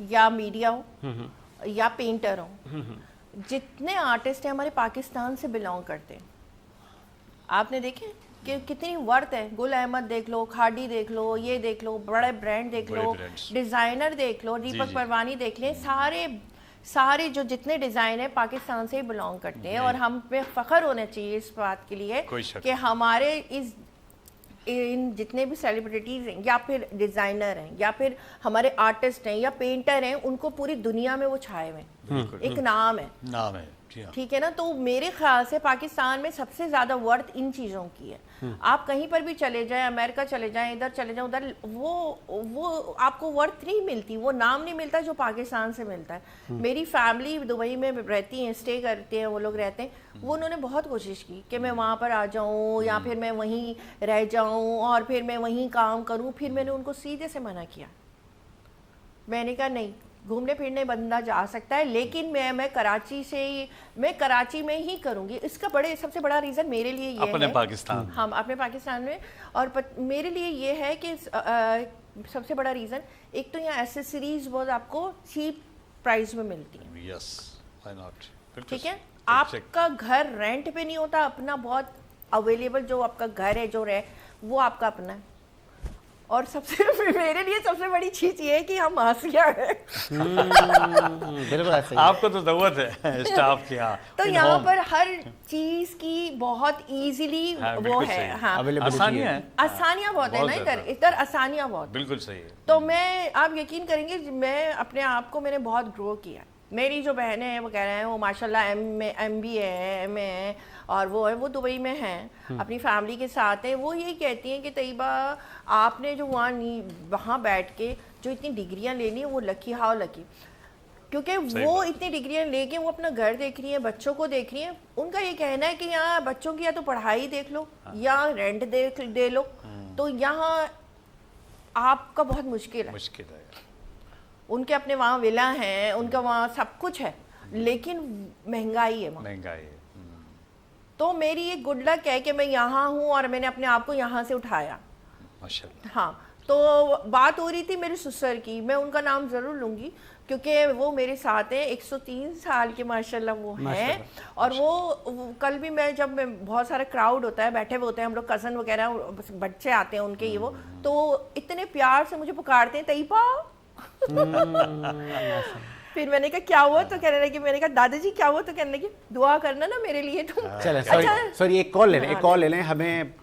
या मीडिया हो या पेंटर हो, जितने आर्टिस्ट हैं हमारे पाकिस्तान से बिलोंग करते हैं। आपने देखे कि कितनी वर्थ है, गुल अहमद देख लो, खाड़ी देख लो, ये देख लो, बड़े ब्रांड देख बड़े लो, brands। डिज़ाइनर देख लो, दीपक जी। परवानी देख लें, सारे जो जितने डिज़ाइन है पाकिस्तान से ही बिलोंग करते हैं। और हम पे फ़ख्र होना चाहिए इस बात के लिए कोई शक कि हमारे इन जितने भी सेलिब्रिटीज़ हैं या फिर डिज़ाइनर हैं या फिर हमारे आर्टिस्ट हैं या पेंटर हैं, उनको पूरी दुनिया में वो छाए हुए हैं, एक नाम है, नाम है जी हाँ। ठीक है ना। तो मेरे ख्याल से पाकिस्तान में सबसे ज़्यादा वर्थ इन चीज़ों की है। आप कहीं पर भी चले जाएं, अमेरिका चले जाएं, इधर चले जाएं, उधर वो आपको वर्थ नहीं मिलती, वो नाम नहीं मिलता जो पाकिस्तान से मिलता है। मेरी फैमिली दुबई में रहती है, स्टे करते हैं, वो लोग रहते हैं, वो उन्होंने बहुत कोशिश की कि मैं वहाँ पर आ जाऊँ या फिर मैं वहीं रह जाऊँ और फिर मैं वहीं काम करूँ। फिर मैंने उनको सीधे से मना किया, मैंने कहा नहीं, घूमने फिरने बंदा जा सकता है, लेकिन मैं कराची में ही करूंगी। इसका सबसे बड़ा रीज़न मेरे लिए ये अपने है, पाकिस्तान हम अपने पाकिस्तान में, और मेरे लिए ये है कि सबसे बड़ा रीज़न, एक तो यहाँ एसेसरीज बहुत आपको चीप प्राइस में मिलती हैं, यस व्हाई नॉट, ठीक है। आपका घर रेंट पे नहीं होता, अपना बहुत अवेलेबल जो आपका घर है जो वो आपका अपना है। और मेरे लिए सबसे बड़ी चीज ये है कि हम आसिया हैं। बिल्कुल ऐसे ही। आपको तो जरूरत है स्टाफ की। हाँ तो यहाँ पर हर चीज की बहुत इजीली हाँ, वो बिल्कुल है, सही। हाँ Availability आसानियाँ है। हैं, आसानियाँ बहुत है बहुत ना, ज़्यादा। इधर आसानियाँ बहुत। बिल्कुल सही है। तो आप यकीन करेंगे, मैं अपने आप को मैंने बहुत ग्रो किया। मेरी जो बहनें हैं वो कह रहे हैं, वो माशाल्लाह MBA है, MA है, और वो दुबई में हैं, अपनी फैमिली के साथ हैं। वो यही कहती हैं कि तैयबा आपने जो वहाँ बैठ के जो इतनी डिग्रियाँ लेनी है, वो लकी, हाउ लकी, क्योंकि वो इतनी डिग्रियाँ लेके वो अपना घर देख रही है, बच्चों को देख रही है। उनका ये कहना है कि यहाँ बच्चों की या तो पढ़ाई देख लो या रेंट दे लो, तो यहाँ आपका बहुत मुश्किल है। उनके अपने वहाँ विला हैं, उनका वहाँ सब कुछ है, लेकिन महंगाई है वहाँ। महंगाई है। तो मेरी ये गुड लक है कि मैं यहाँ हूँ और मैंने अपने आप को यहाँ से उठाया, माशाल्लाह। हाँ। तो बात हो रही थी मेरे ससुर की, मैं उनका नाम ज़रूर लूँगी क्योंकि वो मेरे साथ हैं, 103 साल के माशाल्लाह वो हैं। और वो कल भी जब बहुत सारा क्राउड होता है, बैठे हुए होते हैं हम लोग, कज़न वगैरह बच्चे आते हैं उनके, ये वो तो इतने प्यार से मुझे पुकारते हैं, तैयबा। फिर मैंने कहा क्या हुआ, तो कहने लगी, मैंने कहा दादाजी क्या हुआ, तो कहने लगी दुआ करना ना मेरे लिए। तो चले सॉरी एक कॉल ले लें। हमें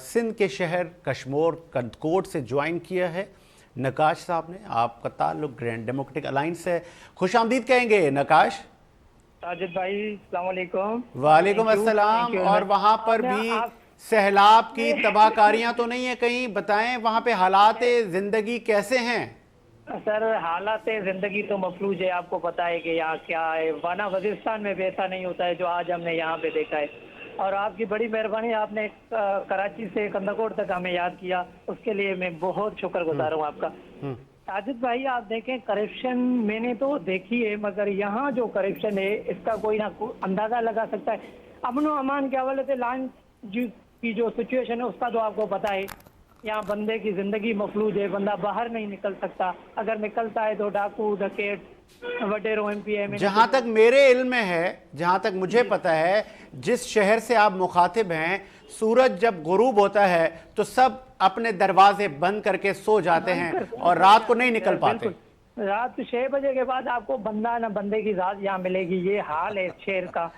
सिंध के शहर कश्मोर कंदकोट से ज्वाइन किया है नकाश साहब ने। आपका ताल्लुक ग्रैंड डेमोक्रेटिक अलायंस से, खुश आमदीद कहेंगे नकाश। साजिद भाई अस्सलाम वालेकुम। वालेकुम अस्सलाम। और वहाँ पर भी सैलाब की तबाहकारियाँ तो नहीं है कहीं? बताएं वहाँ पे हालात ज़िंदगी कैसे हैं? सर हालात ज़िंदगी तो मफलूज है, आपको पता है कि यहाँ क्या है, वाना वजीरिस्तान में भी ऐसा नहीं होता है जो आज हमने यहाँ पे देखा है। और आपकी बड़ी मेहरबानी, आपने कराची से कंदकोट तक हमें याद किया, उसके लिए मैं बहुत शुक्रगुजार हूँ आपका। साजिद भाई आप देखें, करप्शन मैंने तो देखी है, मगर यहाँ जो करप्शन है इसका कोई ना अंदाज़ा लगा सकता है। अमन व अमान के हवाले से लॉन्च की जो सिचुएशन है उसका तो आपको पता है, यहाँ बंदे की जिंदगी मफलूज है, बंदा बाहर नहीं निकल सकता, अगर निकलता है तो डाकू डकैत वडेरों MPA। जहाँ तक मेरे इल्म में है, जहाँ तक मुझे पता है, जिस शहर से आप मुखातिब हैं, सूरज जब गुरूब होता है तो सब अपने दरवाजे बंद करके सो जाते हैं और रात को नहीं निकल पाते। रात 6 बजे के बाद आपको बंदा ना बंदे की जात यहाँ मिलेगी, ये हाल है शहर का।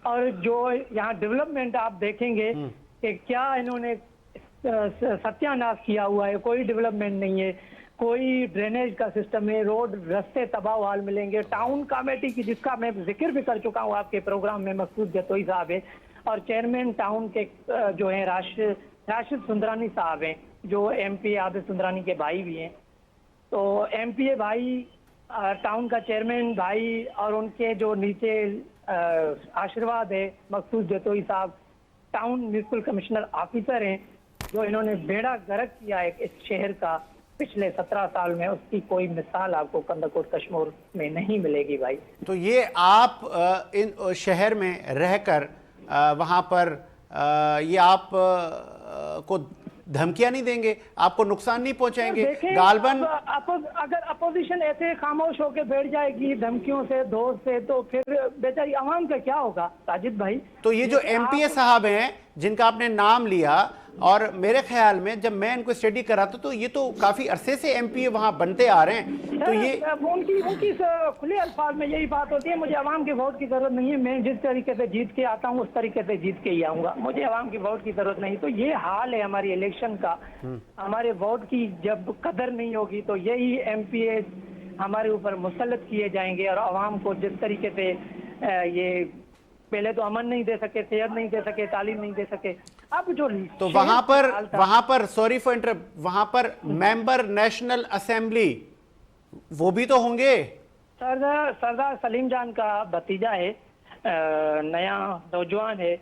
और जो यहाँ डेवलपमेंट आप देखेंगे कि क्या इन्होंने सत्यानाश किया हुआ है, कोई डेवलपमेंट नहीं है, कोई ड्रेनेज का सिस्टम है, रोड रास्ते तबाह हाल मिलेंगे। टाउन कमेटी की, जिसका मैं जिक्र भी कर चुका हूँ आपके प्रोग्राम में, मकसूद जतोई साहब है, और चेयरमैन टाउन के जो हैं राशिद सुंदरानी साहब हैं, जो MPA आबिद सुंदरानी के भाई भी हैं। तो MPA भाई, टाउन का चेयरमैन भाई, और उनके जो नीचे आशीर्वाद है मकसूद जतोई साहब, टाउन म्यूनसिपल कमिश्नर ऑफिसर हैं, जो इन्होंने बेड़ा गर्क किया है इस शहर का पिछले 17 साल में, उसकी कोई मिसाल आपको कंदकोट कश्मीर में नहीं मिलेगी भाई। तो ये आप इन शहर में रहकर वहाँ पर ये आप को دھمکیاں نہیں دیں گے, آپ کو نقصان نہیں پہنچائیں گے. دیکھیں غالباً اگر اپوزیشن ایسے خاموش ہو کے بیٹھ جائے گی دھمکیوں سے دھوس سے, تو پھر بیچاری عوام کا کیا ہوگا ساجد بھائی؟ تو یہ جو ایم پی اے صاحب ہیں جن کا آپ نے نام لیا, اور میرے خیال میں جب میں ان کو اسٹڈی کراتا تو یہ تو کافی عرصے سے ایم پی اے وہاں بنتے آ رہے ہیں, تو یہ ان کی کھلے الفاظ میں یہی بات ہوتی ہے, مجھے عوام کے ووٹ کی ضرورت نہیں ہے, میں جس طریقے سے جیت کے آتا ہوں اس طریقے سے جیت کے ہی آؤں گا, مجھے عوام کی ووٹ کی ضرورت نہیں. تو یہ حال ہے ہماری الیکشن کا, ہمارے ووٹ کی جب قدر نہیں ہوگی تو یہی ایم پی اے ہمارے اوپر مسلط کیے جائیں گے, اور عوام کو جس طریقے سے یہ پہلے تو امن نہیں دے سکے, صحت نہیں دے سکے, تعلیم نہیں دے سکے, اب جو تو وہاں پر سوری فار انٹرپٹ, وہاں پر ممبر نیشنل اسمبلی وہ بھی تو ہوں گے. سردار سلیم جان کا بھتیجا ہے, نیا نوجوان ہے,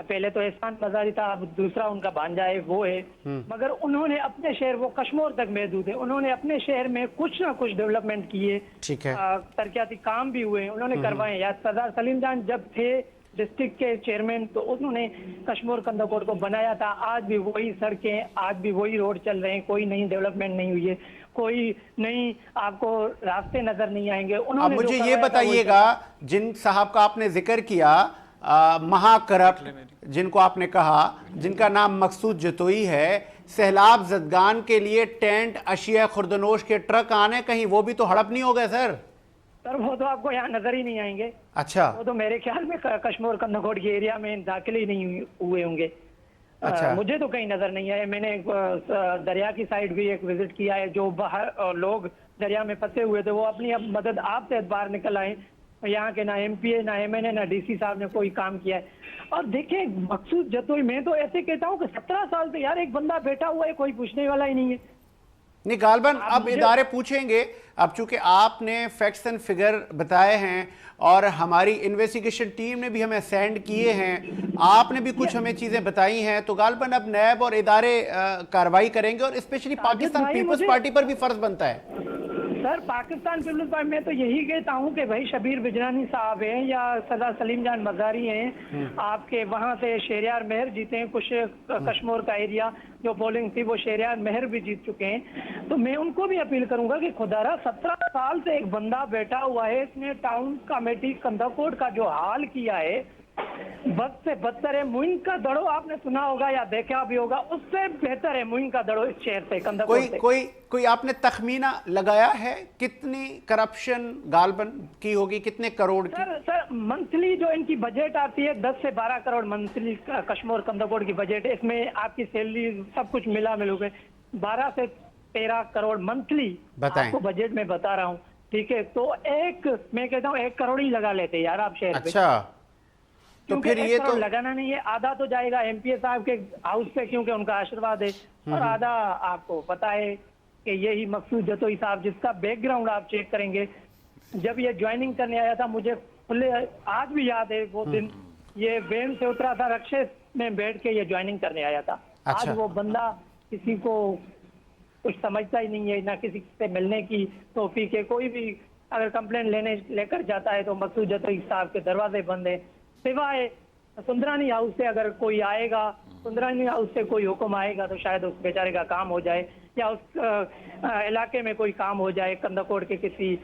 پہلے تو احسان مزاری تھا, اب دوسرا ان کا بھانجا ہے وہ ہے, مگر انہوں نے اپنے شہر, وہ کشمور تک محدود ہے, انہوں نے اپنے شہر میں کچھ نہ کچھ ڈیولپمنٹ کیے, ٹھیک ہے, ترقیاتی کام بھی ہوئے, انہوں نے کروائے. یا سردار سلیم جان جب تھے ڈسٹرکٹ کے چیئرمین تو انہوں نے کشمور کندہ کوٹ کو بنایا تھا, آج بھی وہی سڑکیں, آج بھی وہی روڈ چل رہے ہیں, کوئی نئی ڈیولپمنٹ نہیں ہوئی ہے, کوئی نئی آپ کو راستے نظر نہیں آئیں گے. اب مجھے یہ بتائیے گا, جن صاحب کا آپ نے ذکر کیا مہا کرپٹ جن کو آپ نے کہا, جن کا نام مقصود جتوئی ہے, سیلاب زدگان کے لیے ٹینٹ, اشیاء خوردنوش کے ٹرک آنے, کہیں وہ بھی تو ہڑپ نہیں ہو گئے سر؟ سر وہ تو آپ کو یہاں نظر ہی نہیں آئیں گے. اچھا, وہ تو میرے خیال میں کشمور کندہ کوٹ کے ایریا میں داخل ہی نہیں ہوئے ہوں گے. اچھا, مجھے تو کہیں نظر نہیں آئے. میں نے دریا کی سائڈ بھی ایک وزٹ کیا ہے, جو باہر لوگ دریا میں پھنسے ہوئے تھے وہ اپنی مدد آپ سے باہر نکل آئے. یہاں کے نہ ایم پی اے, نہ ایم این اے, نہ ڈی سی صاحب نے کوئی کام کیا ہے. اور دیکھیں مقصود جتوئی, میں تو ایسے کہتا ہوں کہ 17 سال سے یار ایک بندہ بیٹھا ہوا ہے, کوئی پوچھنے والا ہی نہیں ہے. نہیں غالباً اب ادارے پوچھیں گے, اب چونکہ آپ نے فیکٹس اینڈ فگر بتائے ہیں اور ہماری انویسٹیگیشن ٹیم نے بھی ہمیں سینڈ کیے ہیں, آپ نے بھی کچھ ہمیں چیزیں بتائی ہیں, تو غالباً اب نیب اور ادارے کارروائی کریں گے, اور اسپیشلی پاکستان پیپلز پارٹی پر بھی فرض بنتا ہے. سر پاکستان پیپلز پارٹی میں تو یہی کہتا ہوں کہ بھائی شبیر بجرانی صاحب ہیں یا سردار سلیم جان مزاری ہیں, آپ کے وہاں سے شہریار مہر جیتے ہیں, کچھ کشمور کا ایریا جو پولنگ تھی وہ شہریار مہر بھی جیت چکے ہیں. تو میں ان کو بھی اپیل کروں گا کہ خدارا 17 سال سے ایک بندہ بیٹھا ہوا ہے, اس نے ٹاؤن کمیٹی کندہ کوٹ کا جو حال کیا ہے بد سے بدتر ہے. موئن کا دڑو آپ نے سنا ہوگا یا دیکھا بھی ہوگا, اس سے بہتر ہے موئن کا دڑو اس شہر سے, کندہ کوٹ سے. کوئی آپ نے تخمینہ لگایا ہے کتنی کرپشن غالباً کی ہوگی, کتنے کروڑ کی؟ سر منتھلی جو ان کی بجٹ آتی ہے 10 سے 12 کروڑ منتھلی کشمور کندہ کوٹ کی بجٹ ہے. اس میں آپ کی سیلری سب کچھ ملا ملو گے 12 سے 13 کروڑ منتھلی آپ کو بجٹ میں بتا رہا ہوں, ٹھیک ہے. تو میں کہتا ہوں 1 کروڑ ہی لگا لیتے یار آپ شہر پہ. اچھا, تو پھر یہ تو لگانا نہیں ہے, آدھا تو جائے گا ایم پی اے صاحب کے ہاؤس پہ کیونکہ ان کا آشرواد ہے, اور آدھا آپ کو پتا ہے کہ یہی مقصود جتوئی صاحب, جس کا بیک گراؤنڈ آپ چیک کریں گے, جب یہ جوائننگ کرنے آیا تھا مجھے آج بھی یاد ہے وہ دن, یہ وین سے اترا تھا, رکشے میں بیٹھ کے یہ جوائننگ کرنے آیا تھا. آج وہ بندہ کسی کو کچھ سمجھتا ہی نہیں ہے, نہ کسی سے ملنے کی توفیق ہے. کوئی بھی اگر کمپلین لے کر جاتا ہے تو مقصود جتوئی صاحب کے دروازے بند ہیں, سوائے سندرانی ہاؤس سے اگر کوئی آئے گا, سندرانی ہاؤس سے کوئی حکم آئے گا تو شاید اس بیچارے کا کام ہو جائے, یا اس علاقے میں کوئی کام ہو جائے, کندہ کوٹ کے کسی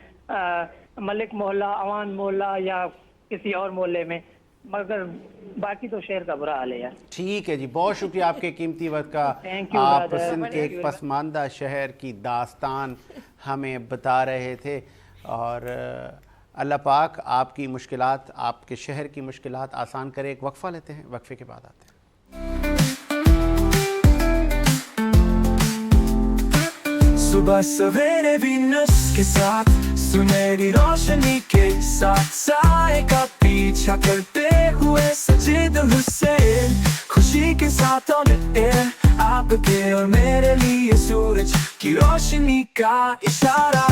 ملک محلہ, عوان محلہ یا کسی اور محلے میں, مگر باقی تو شہر کا برا حال ہے یار. ٹھیک ہے جی, بہت شکریہ آپ کے قیمتی وقت کا. آپ سندھ کے ایک پسماندہ شہر کی داستان ہمیں بتا رہے تھے, اور اللہ پاک آپ کی مشکلات, آپ کے شہر کی مشکلات آسان کرے. ایک وقفہ لیتے ہیں, وقفے کے بعد آتے ہیں. صبح سویرے وینس کے ساتھ, سنہری روشنی کے ساتھ, سائے کا پیچھا کرتے ہوئے سجید حسین, خوشی کے ساتھ آن ایئر, آپ کے اور میرے لیے سورج کی روشنی کا اشارہ.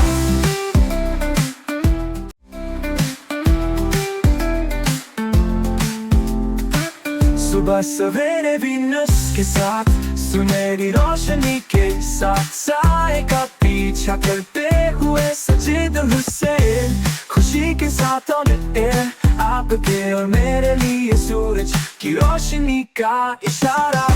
صبح سویرے وینس کے ساتھ, سنہری روشنی کے ساتھ, سائے کا پیچھا کرتے ہوئے سجید حسین, خوشی کے ساتھ آن ایئر, آپ کے اور میرے لیے سورج کی روشنی کا اشارہ.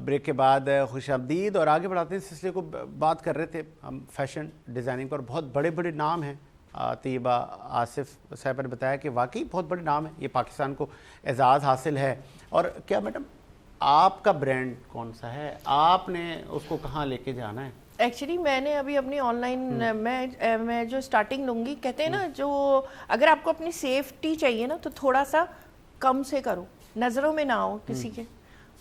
ब्रेक के बाद खुशामदीद और आगे बढ़ाते हैं सिलसिले को। बात कर रहे थे हम फैशन डिज़ाइनिंग पर, बहुत बड़े बड़े नाम हैं। तैयबा आसिफ साहब ने बताया कि वाकई बहुत बड़े नाम है, ये पाकिस्तान को एजाज़ हासिल है। और क्या मैडम आपका ब्रांड कौन सा है, आपने उसको कहाँ लेके जाना है? एक्चुअली मैंने अभी अपनी ऑनलाइन मैं जो स्टार्टिंग लूँगी, कहते हैं ना, जो अगर आपको अपनी सेफ्टी चाहिए ना तो थोड़ा सा कम से करो, नज़रों में ना आओ किसी के।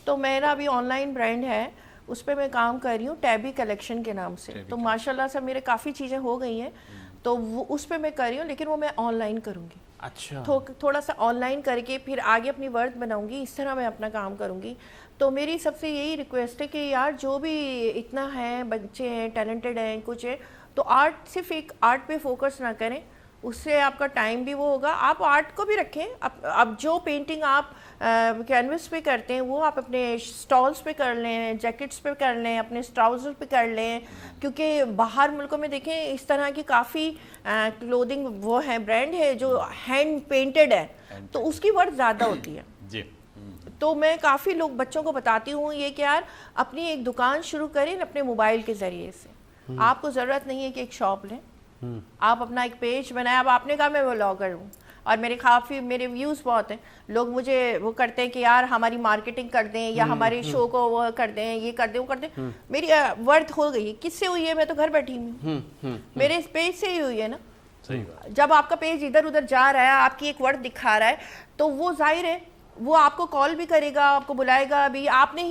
तो मेरा अभी ऑनलाइन ब्रांड है, उस पर मैं काम कर रही हूँ टैबी कलेक्शन के नाम से। तो माशाल्लाह से मेरे काफ़ी चीज़ें हो गई हैं, तो वो उस पर मैं कर रही हूँ, लेकिन वो मैं ऑनलाइन करूँगी। अच्छा, थोड़ा सा ऑनलाइन करके फिर आगे अपनी वर्थ बनाऊंगी, इस तरह मैं अपना काम करूंगी। तो मेरी सबसे यही रिक्वेस्ट है कि यार जो भी इतना है, बच्चे हैं, टैलेंटेड हैं, कुछ है, तो आर्ट सिर्फ एक आर्ट पे फोकस ना करें, उससे आपका टाइम भी वो होगा। आप आर्ट को भी रखें, अब जो पेंटिंग आप कैनवस पे करते हैं वो आप अपने स्टॉल्स पे कर लें, जैकेट्स पे कर लें, अपने ट्राउज़र पे कर लें, क्योंकि बाहर मुल्कों में देखें इस तरह की काफ़ी क्लोथिंग वो है, ब्रांड है जो हैंड पेंटेड है, तो उसकी वर्थ ज़्यादा होती है जी। तो मैं काफ़ी लोग बच्चों को बताती हूँ ये कि यार अपनी एक दुकान शुरू करें अपने मोबाइल के ज़रिए से। आपको ज़रूरत नहीं है कि एक शॉप लें, आप अपना एक पेज बनाएं। अब आपने कहा मैं व्लॉगर हूँ और मेरे व्यूज़ बहुत हैं, लोग मुझे वो करते हैं कि यार हमारी मार्केटिंग कर दें या हमारे शो को वो कर दें, ये कर दें, वो कर दें। मेरी वर्थ हो गई, किससे हुई है? मैं तो घर बैठी हूँ, मेरे इस पेज से ही हुई है ना। सही बात। जब आपका पेज इधर उधर जा रहा है, आपकी एक वर्थ दिखा रहा है, तो वो जाहिर है वो आपको कॉल भी करेगा, आपको बुलाएगा। अभी आपने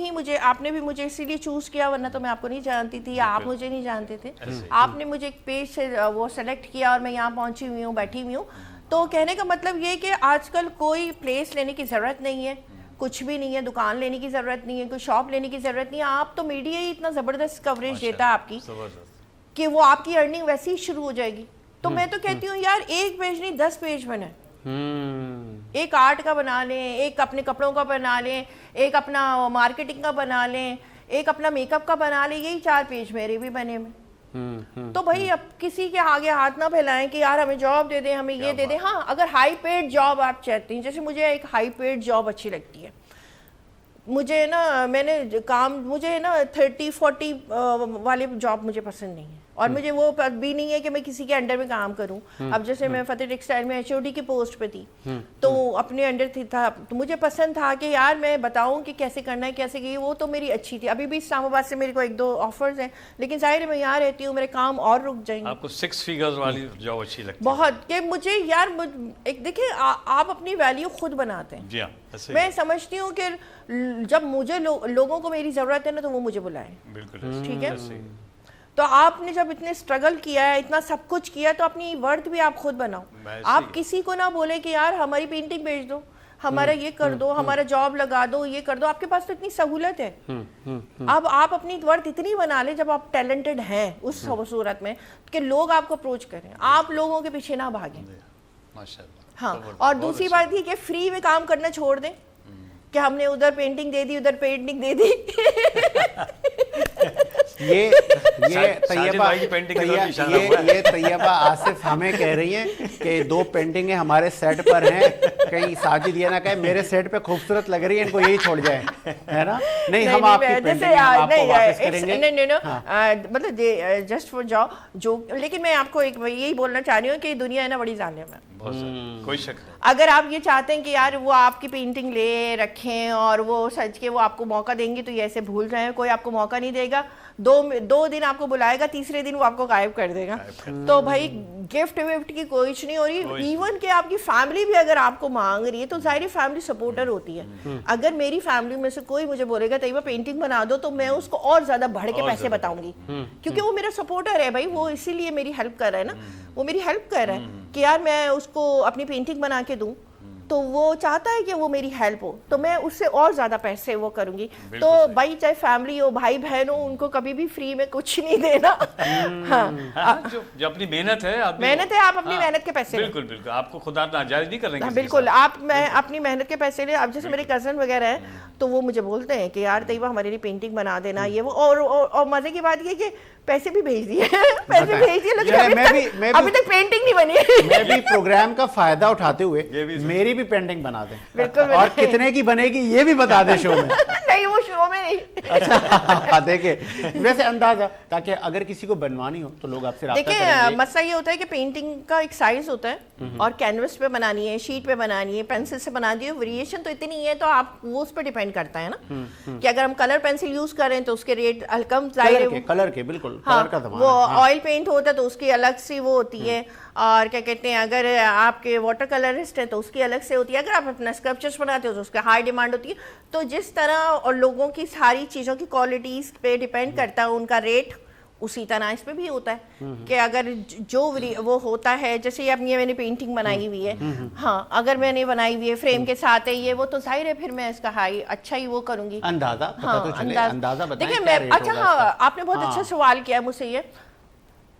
भी मुझे इसीलिए चूज़ किया, वरना तो मैं आपको नहीं जानती थी, आप मुझे नहीं जानते थे। आपने मुझे एक पेज से वो सेलेक्ट किया और मैं यहाँ पहुँची हुई हूँ, बैठी हुई हूँ। तो कहने का मतलब ये कि आजकल कोई प्लेस लेने की ज़रूरत नहीं है, कुछ भी नहीं है, दुकान लेने की ज़रूरत नहीं है, कोई शॉप लेने की ज़रूरत नहीं है। आप तो मीडिया ही इतना ज़बरदस्त कवरेज देता है आपकी कि वो आपकी अर्निंग वैसे ही शुरू हो जाएगी। तो मैं तो कहती हूँ यार एक पेज नहीं 10 पेज बनाए, एक आर्ट का बना लें, एक अपने कपड़ों का बना लें, एक अपना मार्केटिंग का बना लें, एक अपना मेकअप का बना लें, यही 4 पेज मेरे भी बने में। तो भाई अब किसी के आगे हाथ ना फैलाएं कि यार हमें जॉब दे दें, हमें ये दे दें। हाँ, अगर हाई पेड जॉब आप चाहते हैं, जैसे मुझे एक हाई पेड जॉब अच्छी लगती है, मुझे ना मुझे ना 30-40 वाले जॉब मुझे पसंद नहीं है, और मुझे वो भी नहीं है कि मैं किसी के अंडर में काम करूं। अब जैसे मैं फतेह टेक्सटाइल में HOD की पोस्ट पे थी, तो अपने अंडर था, तो मुझे पसंद था कि यार मैं बताऊं कि कैसे करना है, कैसे की, वो तो मेरी अच्छी थी। अभी भी इस्लामाबाद से मेरे को 1-2 ऑफर्स हैं, लेकिन जाहिर है मैं यहाँ रहती हूँ, मेरे काम और रुक जाएंगे। आपको 6 फिगर्स वाली जॉब अच्छी लगती है? बहुत, कि मुझे यार एक देखिए आप अपनी वैल्यू खुद बनाते हैं। जी हाँ, मैं समझती हूँ कि जब मुझे लोगों को मेरी ज़रूरत है ना, तो वो मुझे बुलाएं। बिल्कुल ठीक है। तो आपने जब इतने स्ट्रगल किया है, इतना सब कुछ किया, तो अपनी वर्थ भी आप खुद बनाओ। आप किसी को ना बोले कि यार हमारी पेंटिंग बेच दो, हमारा ये कर दो, हमारा जॉब लगा दो, ये कर दो। आपके पास तो इतनी सहूलत है। अब आप अपनी वर्थ इतनी बना ले जब आप टैलेंटेड हैं उस सूरत में कि लोग आपको अप्रोच करें, आप लोगों के पीछे ना भागें। माशाल्लाह। हाँ, और दूसरी बात ये कि फ्री में काम करना छोड़ दें कि हमने उधर पेंटिंग दे दी, उधर पेंटिंग दे दी। ये तैयबा आसिफ हमें कह रही हैं कि 2 पेंटिंगें हमारे सेट पर हैं, कहीं साजिद ये ना कहे मेरे सेट पे खूबसूरत लग रही है, इनको यही छोड़ जाए, है ना? नहीं, हम आपकी पेंटिंग आपको वापस करेंगे। नहीं, मतलब जस्ट फॉर जो लेकिन मैं आपको एक यही बोलना चाह रही हूँ कि दुनिया है ना बड़ी जालिम है, कोई शक नहीं। अगर आप ये चाहते हैं कि यार वो आपकी पेंटिंग ले रखें और वो सच के वो आपको मौका देंगे, तो ये ऐसे भूल जाएं, कोई आपको मौका नहीं देगा। 2 दिन आपको बुलाएगा, तीसरे दिन वो आपको गायब कर देगा। तो भाई गिफ्ट विफ्ट की कोई नहीं हो रही। इवन कि आपकी फैमिली भी अगर आपको मांग रही है तो सारी फैमिली सपोर्टर होती है। अगर मेरी फैमिली में से कोई मुझे बोलेगा तैयबा पेंटिंग बना दो, तो मैं उसको और ज्यादा बढ़ के पैसे बताऊंगी, क्योंकि वो मेरा सपोर्टर है भाई, वो इसीलिए मेरी हेल्प कर रहा है ना, वो मेरी हेल्प कर रहा है कि यार मैं उसको अपनी पेंटिंग बना के दूं, तो वो चाहता है कि वो मेरी हेल्प हो, तो मैं उससे और ज्यादा पैसे वो करूंगी। तो भाई चाहे फैमिली हो, भाई बहन हो, उनको कभी भी फ्री में कुछ नहीं देना। हाँ, जो अपनी मेहनत है, आप अपनी मेहनत के पैसे, बिल्कुल बिल्कुल, आपको खुदा नाजायज नहीं करने। बिल्कुल, मैं अपनी मेहनत के पैसे ले। अब जैसे मेरे कजन वगैरह हैं, तो वो मुझे बोलते हैं कि यार तैयबा हमारे लिए पेंटिंग बना देना, ये वो। और मजे की बात ये कि पैसे भी भेज दिए, पैसे भेज दिए, लेकिन अभी तक पेंटिंग नहीं बनी। मैं भी प्रोग्राम का फायदा उठाते हुए मेरी بھی پینٹنگ بنا دیں بالکل اور کتنے کی بنے گی یہ بھی بتا دیں شو میں. نہیں وہ شو میں نہیں. اچھا دیکھیں ویسے اندازہ تاکہ اگر کسی کو بنوانی ہو تو لوگ آپ سے رابطہ کریں دیکھیں گے. مسئلہ یہ ہوتا ہے کہ پینٹنگ کا ایک سائز ہوتا ہے اور کینوس پہ بنانی ہے, شیٹ پہ بنانی ہے, پینسل سے بنا دی ہے, ویریشن تو اتنی ہے, تو آپ وہ اس پہ ڈیپینڈ کرتا ہے نا کہ اگر ہم کلر پینسل یوز کریں تو اس کے ریٹ کم ظاہر ہے. کلر کے بالکل ہاں کلر کا زمانہ وہ ہے. آئل پینٹ ہوتا ہے تو اس کی الگ سی وہ ہوتی ہے, اور کیا کہتے ہیں اگر آپ کے واٹر کلرسٹ ہیں تو اس کی الگ سے ہوتی ہے, اگر آپ اپنا اسکلپچرس بناتے ہو تو اس کا ہائی ڈیمانڈ ہوتی ہے. تو جس طرح اور لوگوں کی ساری چیزوں کی کوالٹیز پہ ڈیپینڈ کرتا ہے ان کا ریٹ, اسی طرح اس پہ بھی ہوتا ہے کہ اگر جو وہ ہوتا ہے, جیسے یہ میں نے پینٹنگ بنائی ہوئی ہے, ہاں اگر میں نے بنائی ہوئی ہے فریم کے ساتھ ہے یہ وہ, تو ظاہر ہے پھر میں اس کا ہائی اچھا ہی وہ کروں گی. اندازہ پتہ تو چلے, اندازہ بتائیں دیکھیں کیا میں, ریٹ اچھا ہوگا ہاں اس کا. آپ نے بہت اچھا سوال کیا مجھ سے یہ,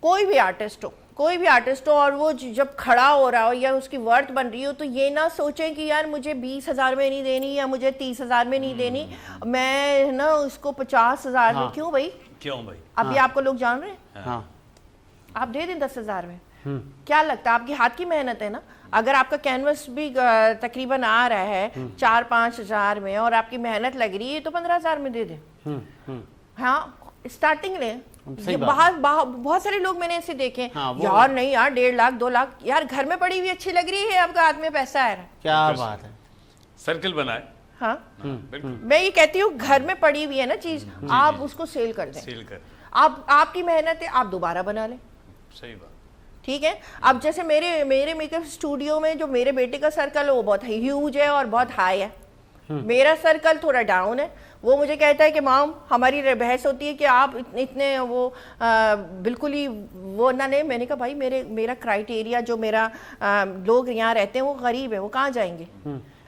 کوئی بھی آرٹسٹ ہو اور وہ جب کھڑا ہو رہا ہو یا اس کی ورتھ بن رہی ہو تو یہ نہ سوچیں کہ یار مجھے 20,000 میں نہیں دینی یا مجھے 30,000 میں نہیں دینی, میں نا اس کو 50,000 میں. کیوں بھائی, کیوں بھائی, ابھی آپ کو لوگ جان رہے ہیں, ہاں آپ دے دیں 10,000 میں. کیا لگتا ہے آپ کی ہاتھ کی محنت ہے نا. اگر آپ کا کینوس بھی تقریباً آ رہا ہے 4-5 ہزار میں اور آپ کی محنت لگ رہی ہے تو 15,000 میں دے دیں. ہاں اسٹارٹنگ لیں. بہت سارے لوگ میں نے ایسے دیکھے, یار نہیں یار 1.5 لاکھ 2 لاکھ, یار گھر میں پڑی ہوئی اچھی لگ رہی ہے, آپ کا ہاتھ میں پیسہ آ رہا ہے, کیا بات ہے. سرکل بنائے, ہاں میں یہ کہتی ہوں گھر میں پڑی ہوئی ہے نا چیز, آپ اس کو سیل کر دیں. سیل کر, آپ کی محنت ہے, آپ دوبارہ بنا لیں. صحیح بات. ٹھیک ہے. اب جیسے میرے میک اپ اسٹوڈیو میں جو میرے بیٹے کا سرکل ہے وہ بہت ہیوج ہے اور بہت ہائی ہے, میرا سرکل تھوڑا ڈاؤن ہے. وہ مجھے کہتا ہے کہ مام ہماری بحث ہوتی ہے کہ آپ اتنے وہ بالکل ہی وہ نہ لیں. میں نے کہا بھائی میرا کرائٹیریا جو میرا لوگ یہاں رہتے ہیں وہ غریب ہیں, وہ کہاں جائیں گے.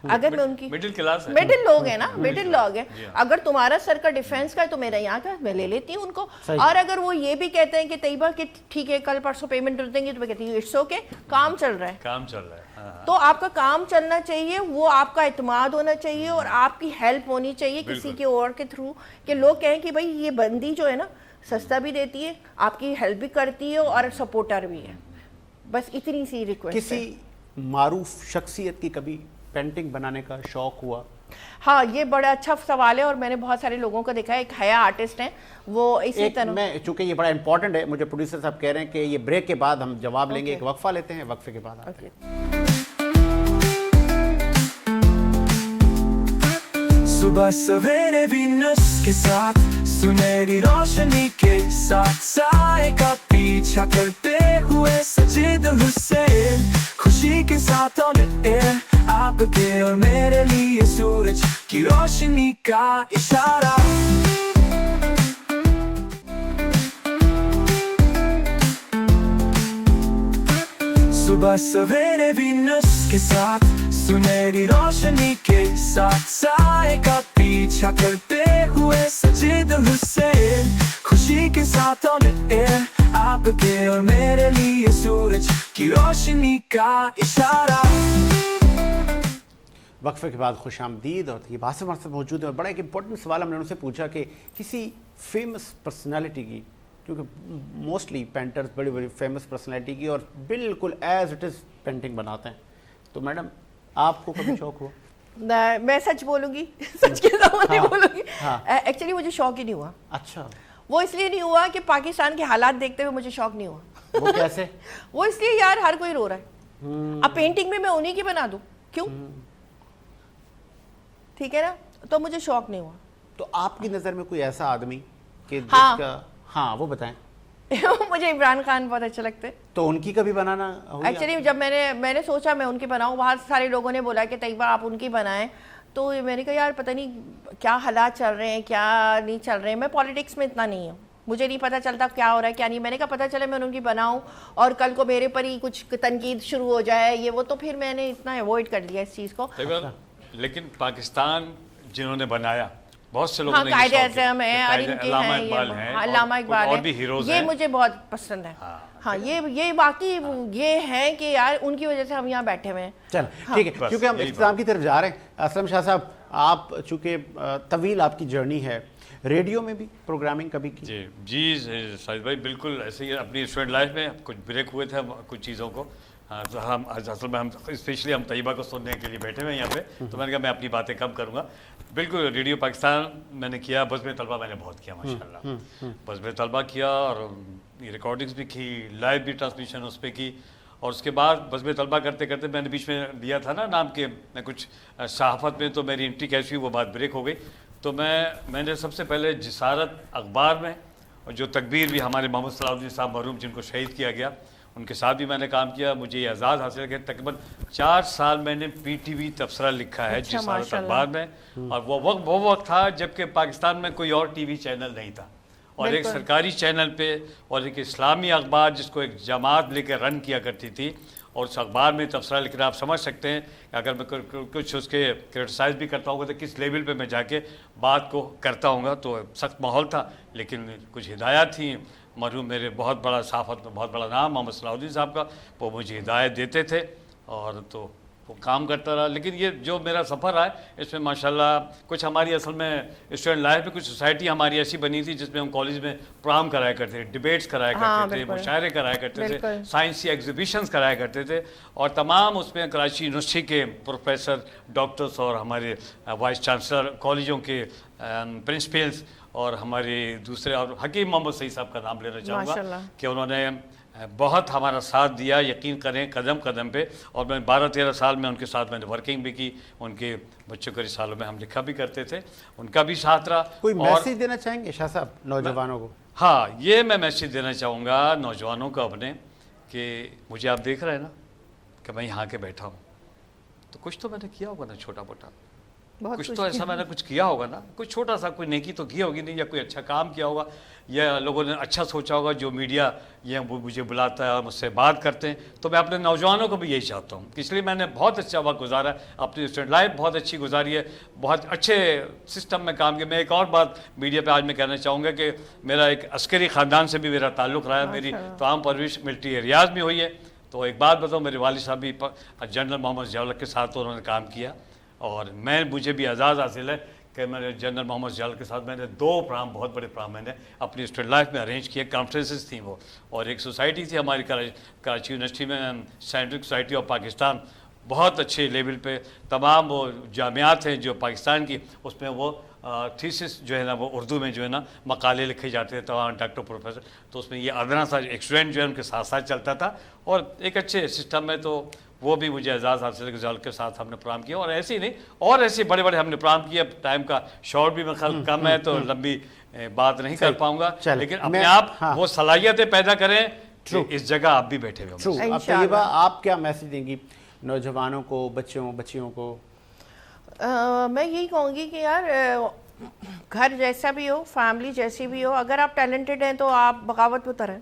اگر میں ان کی مڈل کلاس ہے, مڈل لوگ ہیں نا, مڈل لوگ ہیں. اگر تمہارا سر کا ڈیفینس کا ہے تو میرا یہاں کا میں لے لیتی ہوں ان کو. اور اگر وہ یہ بھی کہتے ہیں کہ طیبہ کہ ٹھیک ہے کل پرسوں پیمنٹ دیں گے, تو میں کہتی ہوں اٹس اوکے, کام چل رہا ہے, کام چل رہا ہے. تو آپ کا کام چلنا چاہیے, وہ آپ کا اعتماد ہونا چاہیے اور آپ کی ہیلپ ہونی چاہیے کسی کے اور کے تھرو, کہ لوگ کہیں کہ بھائی یہ بندی جو ہے نا سستا بھی دیتی ہے, آپ کی ہیلپ بھی کرتی ہے اور سپورٹر بھی ہے. بس اتنی سی ریکویسٹ. کسی معروف شخصیت کی کبھی پینٹنگ بنانے کا شوق ہوا؟ ہاں یہ بڑا اچھا سوال ہے اور میں نے بہت سارے لوگوں کو دیکھا ہے. ایک حیا آرٹسٹ ہیں, وہ اسی طرح, میں چونکہ یہ بڑا امپورٹنٹ ہے, مجھے پروڈیوسر صاحب کہہ رہے ہیں کہ یہ بریک کے بعد ہم جواب لیں گے. ایک وقفہ لیتے ہیں, وقفے کے بعد آتے ہیں. صبح سویرے وینس کے ساتھ سنہری روشنی کے ساتھ سائے کا پیچھا کرتے ہوئے سجید حسین, خوشی کے ساتھ آن ایئر آپ کے اور میرے لیے سورج کی روشنی کا اشارہ. صبح سویرے وینس کے ساتھ سنہری روشنی کے ساتھ سائے کا پیچھا کرتے ہوئے سجید حسین, خوشی کے ساتھ آن ایئر آپ کے اور میرے لیے سورج کی روشنی کا اشارہ. وقفے کے بعد خوش آمدید. اور یہ باسم ہمارے ساتھ موجود ہے, اور بڑا ایک امپورٹنٹ سوال ہم نے ان سے پوچھا کہ کسی فیمس پرسنالٹی کی, کیونکہ موسٹلی پینٹرز بڑی بڑی فیمس پرسنالٹی کی اور بالکل ایز اٹ از پینٹنگ بناتے ہیں, تو میڈم آپ کو کبھی شوق ہوا؟ میں سچ بولوں گی, سچ کے سامنے بولوں گی, ایکچولی مجھے شوق ہی نہیں ہوا. اچھا, وہ اس لیے نہیں ہوا کہ پاکستان کے حالات دیکھتے ہوئے مجھے شوق نہیں ہوا. وہ کیسے؟ وہ اس لیے یار ہر کوئی رو رہا ہے, اب پینٹنگ میں انہی کی بنا دوں کیوں, ٹھیک ہے نا, تو مجھے شوق نہیں ہوا. تو آپ کی نظر میں کوئی ایسا آدمی کہ جس کا, ہاں وہ بتائیں. مجھے عمران خان بہت اچھے لگتے. تو ان کی کبھی بنانا ہوگی؟ ایکچولی جب میں نے سوچا میں ان کی بناؤں, بہت سارے لوگوں نے بولا کہ طیبہ آپ ان کی بنائیں, تو میں نے کہا یار پتہ نہیں کیا حالات چل رہے ہیں کیا نہیں چل رہے ہیں, میں پالیٹکس میں اتنا نہیں ہوں, مجھے نہیں پتہ چلتا کیا ہو رہا ہے کیا نہیں. میں نے کہا پتہ چلے میں ان کی بناؤں اور کل کو میرے پر ہی کچھ تنقید شروع ہو جائے یہ وہ, تو پھر میں نے اتنا ایوائڈ کر دیا اس چیز کو. لیکن پاکستان جنہوں نے بنایا بہت سے لوگوں نے, قائد اعظم ہیں, علامہ اقبال ہیں, علامہ اقبال اور بھی ہیروز ہیں, یہ مجھے بہت پسند ہے. ہاں یہ باقی یہ ہیں کہ یار ان کی وجہ سے ہم یہاں بیٹھے ہوئے ہیں. چل ٹھیک ہے, کیونکہ ہم اختتام کی طرف جا رہے ہیں. اسلم شاہ صاحب, آپ چونکہ طویل آپ کی جرنی ہے, ریڈیو میں بھی پروگرامنگ کبھی کی؟ جی ساجد بھائی بالکل ایسے ہی اپنی اسٹوڈنٹ لائف میں کچھ بریک ہوئے تھے کچھ چیزوں کو, हाँ तो हम आज असल में हम स्पेशली हम तैयबा को सुनने के लिए बैठे हुए हैं यहाँ पे, तो मैंने कहा मैं अपनी बातें कम करूँगा। बिल्कुल रेडियो पाकिस्तान मैंने किया, बज़्म तलबा मैंने बहुत किया माशाल्लाह, बज़्म तलबा किया और रिकॉर्डिंग्स भी की, लाइव भी ट्रांसमिशन उस पर की। और उसके बाद बज़्म तलबा करते करते मैंने बीच में दिया था ना नाम के मैं कुछ सहाफ़त में, तो मेरी एंट्री कैसी हुई वो बात ब्रेक हो गई। तो मैंने सबसे पहले जिसारत अखबार में, और जो तकबीर भी हमारे मोहम्मद सलाहुद्दीन साहब मरहूम जिनको शहीद किया गया, उनके साथ भी मैंने काम किया। मुझे ये एजाज़ हासिल है कि तकरीबन 4 साल मैंने PTV तबसरा लिखा है अच्छा, जिसारत अखबार में। और वो वक्त था जबकि पाकिस्तान में कोई और TV चैनल नहीं था, और एक सरकारी चैनल पे और एक इस्लामी अखबार जिसको एक जमात लेकर रन किया करती थी, और उस अखबार में तबसरा लिखना आप समझ सकते हैं कि अगर मैं कुछ उसके क्रिटिसाइज़ भी करता हूँ तो किस लेवल पे मैं जाके बात को करता हूँ। तो सख्त माहौल था, लेकिन कुछ हिदायत थी। मरहूम मेरे बहुत बड़ा सहाफ़त में बहुत बड़ा नाम मोहम्मद सलाहुद्दीन साहब का, वो मुझे हिदायत देते थे और तो वो काम करता रहा। लेकिन ये जो मेरा सफ़र रहा है इसमें माशाल्लाह कुछ हमारी असल में स्टूडेंट लाइफ में कुछ सोसाइटी हमारी ऐसी बनी थी जिसमें हम कॉलेज में प्रोग्राम कराया करते थे, डिबेट्स कराया करते थे, मुशायरे कराया करते थे, साइंसी एग्जीबिशंस कराया करते थे, और तमाम उसमें कराची यूनिवर्सिटी के प्रोफेसर, डॉक्टर्स और हमारे वाइस चांसलर कॉलेजों के प्रिंसिपल्स और हमारे दूसरे, और हकीम मोहम्मद सईद साहब का नाम लेना चाहूँगा कि उन्होंने बहुत हमारा साथ दिया, यकीन करें कदम कदम पे। और मैं 12-13 साल में उनके साथ मैंने वर्किंग भी की, उनके बच्चों के रिसालों में हम लिखा भी करते थे, उनका भी साथ रहा। कोई मैसेज देना चाहेंगे शाह साहब नौजवानों को? हाँ, ये मैं मैसेज देना चाहूँगा नौजवानों को अपने, कि मुझे आप देख रहे हैं ना कि मैं यहाँ के बैठा हूँ, तो कुछ तो मैंने किया होगा ना, छोटा मोटा कुछ तो ऐसा मैंने कुछ किया होगा ना, कुछ छोटा सा कोई नेकी तो की होगी नहीं, या कोई अच्छा काम किया होगा, या लोगों ने अच्छा सोचा होगा। जो मीडिया ये मुझे बुलाता है और मुझसे बात करते हैं, तो मैं अपने नौजवानों को भी यही चाहता हूँ। इसलिए मैंने बहुत अच्छा वक्त गुजारा, अपनी स्टूडेंट लाइफ बहुत अच्छी गुजारी है, बहुत अच्छे सिस्टम में काम किया। मैं एक और बात मीडिया पर आज मैं कहना चाहूँगा कि मेरा एक अस्करी ख़ानदान से भी मेरा ताल्लुक़ रहा है, मेरी तमाम परवरिश मिलिट्री एरियाज़ में हुई है। तो एक बात बताऊँ, मेरे वालिद साहब भी जनरल मोहम्मद ज़ियाउल के साथ तो उन्होंने काम किया, और मुझे भी एजाज़ हासिल है कि मैंने जनरल मोहम्मद ज़ियाउल के साथ मैंने 2 प्रोग्राम, बहुत बड़े प्रोग्राम मैंने अपनी स्टूडेंट लाइफ में अरेंज किए, कॉन्फ्रेंसेस थी वो। और एक सोसाइटी थी हमारी कराची यूनिवर्सिटी में, साइंटिफिक सोसाइटी ऑफ पाकिस्तान, बहुत अच्छे लेवल पे तमाम वो जामियात हैं जो पाकिस्तान की, उसमें वो थीसिस जो है ना वो उर्दू में जो है ना मकाले लिखे जाते थे तमाम डॉक्टर प्रोफेसर, तो उसमें ये अदना सा एक स्टूडेंट जो है उनके साथ साथ चलता था, और एक अच्छे सिस्टम में। तो वो भी मुझे एजाज़ हासिल है कि के साथ हमने प्रोग्राम किया, और ऐसे ही नहीं और ऐसे बड़े बड़े हमने प्रोग्राम किए। टाइम का शॉर्ट भी मेरा कम है तो लंबी बात नहीं कर पाऊंगा, लेकिन अपने आप वो सलाहियतें पैदा करें कि इस जगह आप भी बैठे हुए हो। अब तैयबा आप क्या मैसेज देंगी नौजवानों को, बच्चियों को? मैं यही कहूँगी कि यार घर जैसा भी हो, फैमिली जैसी भी हो, अगर आप टैलेंटेड हैं तो आप बगावत पे उतरें।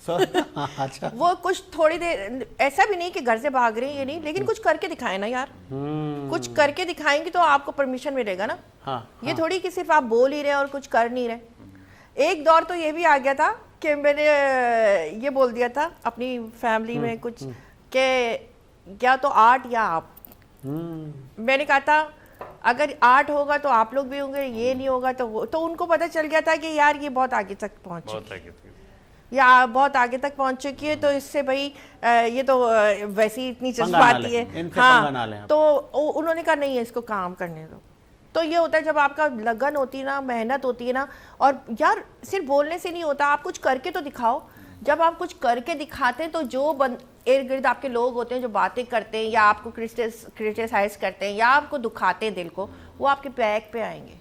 अच्छा, वो कुछ थोड़ी देर, ऐसा भी नहीं कि घर से भाग रहे हैं, ये नहीं, लेकिन कुछ करके दिखाएं ना यार। कुछ करके दिखाएंगे तो आपको परमिशन मिलेगा ना। ये थोड़ी कि सिर्फ आप बोल ही रहे और कुछ कर नहीं रहे। एक दौर तो ये भी आ गया था कि मैंने ये बोल दिया था अपनी फैमिली में कुछ कि या तो आर्ट या आप। मैंने कहा था अगर आर्ट होगा तो आप लोग भी होंगे, ये नहीं होगा तो उनको पता चल गया था कि यार ये बहुत आगे तक पहुंच या बहुत आगे तक पहुंच चुकी है, तो इससे भाई ये तो वैसे ही इतनी जज्बाती है। हाँ, तो उन्होंने कहा नहीं है, इसको काम करने दो। तो ये होता है जब आपका लगन होती है ना, मेहनत होती है ना, और यार सिर्फ बोलने से नहीं होता, आप कुछ करके तो दिखाओ। जब आप कुछ करके दिखाते हैं तो जो इर्द गिर्द आपके लोग होते हैं जो बातें करते हैं या आपको क्रिटिसाइज करते हैं या आपको दुखाते हैं दिल को, वो आपके बैक पे आएंगे,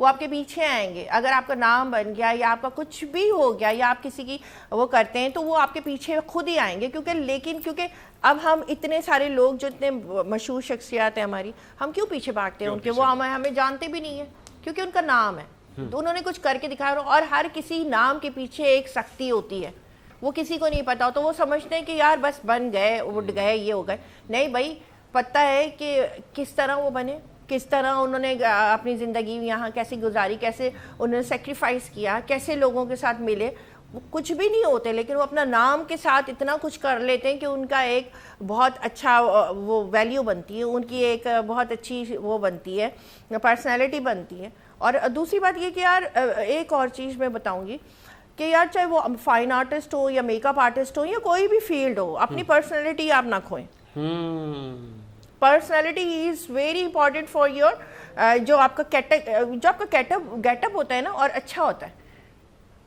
वो आपके पीछे आएंगे। अगर आपका नाम बन गया या आपका कुछ भी हो गया या आप किसी की वो करते हैं तो वो आपके पीछे खुद ही आएंगे। क्योंकि अब हम इतने सारे लोग जो इतने मशहूर शख्सियत हैं हमारी, हम क्यों पीछे भागते हैं उनके? वो हमें जानते भी नहीं है क्योंकि उनका नाम है, तो उन्होंने कुछ करके दिखाया। और हर किसी नाम के पीछे एक शक्ति होती है, वो किसी को नहीं पता हो, तो वो समझते हैं कि यार बस बन गए, उड़ गए, ये हो गए। नहीं भाई, पता है कि किस तरह वो बने, किस तरह उन्होंने अपनी ज़िंदगी यहाँ कैसे गुजारी, कैसे उन्होंने सेक्रीफाइस किया, कैसे लोगों के साथ मिले। वो कुछ भी नहीं होते लेकिन वो अपना नाम के साथ इतना कुछ कर लेते हैं कि उनका एक बहुत अच्छा वो वैल्यू बनती है, उनकी एक बहुत अच्छी वो बनती है, पर्सनैलिटी बनती है। और दूसरी बात ये कि यार एक और चीज़ मैं बताऊँगी کہ یار چاہے وہ فائن آرٹسٹ ہو یا میک اپ آرٹسٹ ہو یا کوئی بھی فیلڈ ہو, اپنی پرسنالٹی آپ نہ کھوئیں. Personality is very important for your جو آپ کا گیٹ اپ ہوتا ہے نا اور اچھا ہوتا ہے,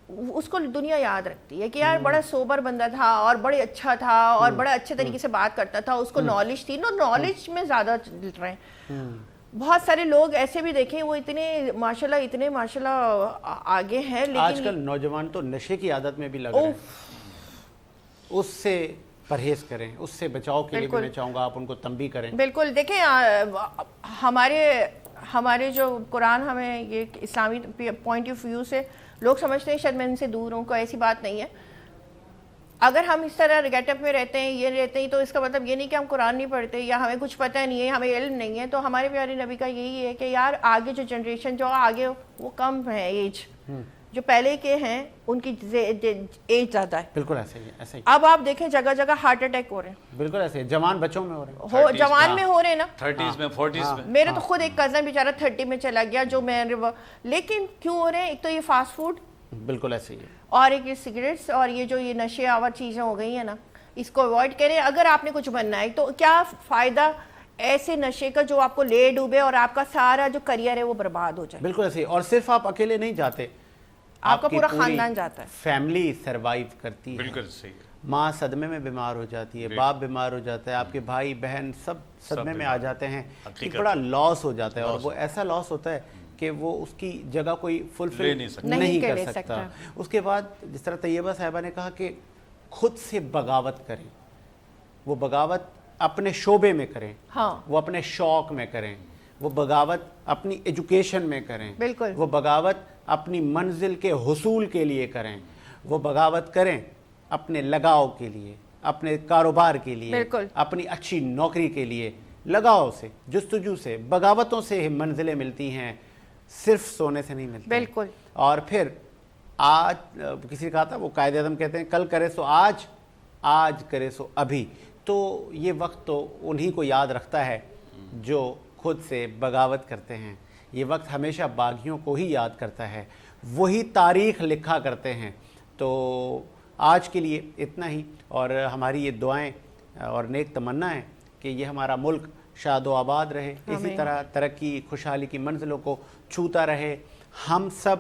اس کو دنیا یاد رکھتی ہے کہ یار بڑا سوبر بندہ تھا اور بڑے اچھا تھا اور بڑا اچھے طریقے سے بات کرتا تھا, اس کو نالج تھی. نالج میں زیادہ چل رہے ہیں. بہت سارے لوگ ایسے بھی دیکھیں وہ اتنے ماشاءاللہ آگے ہیں, لیکن آج کل نوجوان تو نشے کی عادت میں بھی لگ رہے ہیں. اس سے پرہیز کریں, اس سے بچاؤ کے لیے بھی میں چاہوں گا آپ ان کو تنبیہ کریں. بالکل. دیکھیں ہمارے جو قرآن ہمیں یہ اسلامی پوائنٹ آف ویو سے لوگ سمجھتے ہیں شاید میں ان سے دور ہوں, کوئی ایسی بات نہیں ہے. اگر ہم اس طرح گیٹ اپ میں رہتے ہیں, یہ رہتے ہیں, تو اس کا مطلب یہ نہیں کہ ہم قرآن نہیں پڑھتے یا ہمیں کچھ پتہ نہیں ہے, ہمیں علم نہیں ہے. تو ہمارے پیارے نبی کا یہی ہے کہ یار آگے جو جنریشن جو آگے وہ کم ہے ایج, جو پہلے کے ہیں ان کی ایج زیادہ ہے. بالکل ایسے ہی ایسے ہی. اب آپ دیکھیں جگہ جگہ ہارٹ اٹیک ہو رہے ہیں. بالکل ایسے ہی جوان بچوں میں ہو رہے ہیں, جوان میں ہو رہے ہیں نا, 30s میں 40s میں. میرے تو خود ایک کزن بیچارہ 30 میں چلا گیا جو میں, لیکن کیوں ہو رہے ہیں؟ ایک تو یہ فاسٹ فوڈ, بالکل ایسے ہی ہے, اور ایک یہ سگریٹس, اور یہ نشے آور چیزیں ہو گئی ہیں نا, اس کو اوائڈ کریں. اگر آپ نے کچھ بننا ہے تو کیا فائدہ ایسے نشے کا جو آپ کو لے ڈوبے اور آپ کا سارا جو کریئر ہے وہ برباد ہو جائے. بالکل ایسے ہی. اور صرف آپ اکیلے نہیں جاتے, آپ کا پورا خاندان جاتا ہے, فیملی سروائیو کرتی ہے. بالکل صحیح. ماں صدمے میں بیمار ہو جاتی ہے, باپ بیمار ہو جاتا ہے, آپ کے بھائی بہن سب صدمے میں آ جاتے ہیں. ایک بڑا لاس ہو جاتا ہے, اور وہ ایسا لاس ہوتا ہے کہ وہ اس کی جگہ کوئی فلفل نہیں کر سکتا. اس کے بعد جس طرح طیبہ صاحبہ نے کہا کہ خود سے بغاوت کریں, وہ بغاوت اپنے شعبے میں کریں, وہ اپنے شوق میں کریں, وہ بغاوت اپنی ایجوکیشن میں کریں, وہ بغاوت اپنی منزل کے حصول کے لیے کریں, وہ بغاوت کریں اپنے لگاؤ کے لیے, اپنے کاروبار کے لیے, اپنی اچھی نوکری کے لیے. لگاؤ سے, جستجو سے, بغاوتوں سے منزلیں ملتی ہیں, صرف سونے سے نہیں ملتی. بالکل. اور پھر آج کسی نے کہا تھا, وہ قائد اعظم کہتے ہیں کل کرے سو آج, آج کرے سو ابھی. تو یہ وقت تو انہی کو یاد رکھتا ہے جو خود سے بغاوت کرتے ہیں. یہ وقت ہمیشہ باغیوں کو ہی یاد کرتا ہے, وہی تاریخ لکھا کرتے ہیں. تو آج کے لیے اتنا ہی, اور ہماری یہ دعائیں اور نیک تمنا ہے کہ یہ ہمارا ملک شاد و آباد رہے, اسی طرح ترقی خوشحالی کی منزلوں کو چھوتا رہے. ہم سب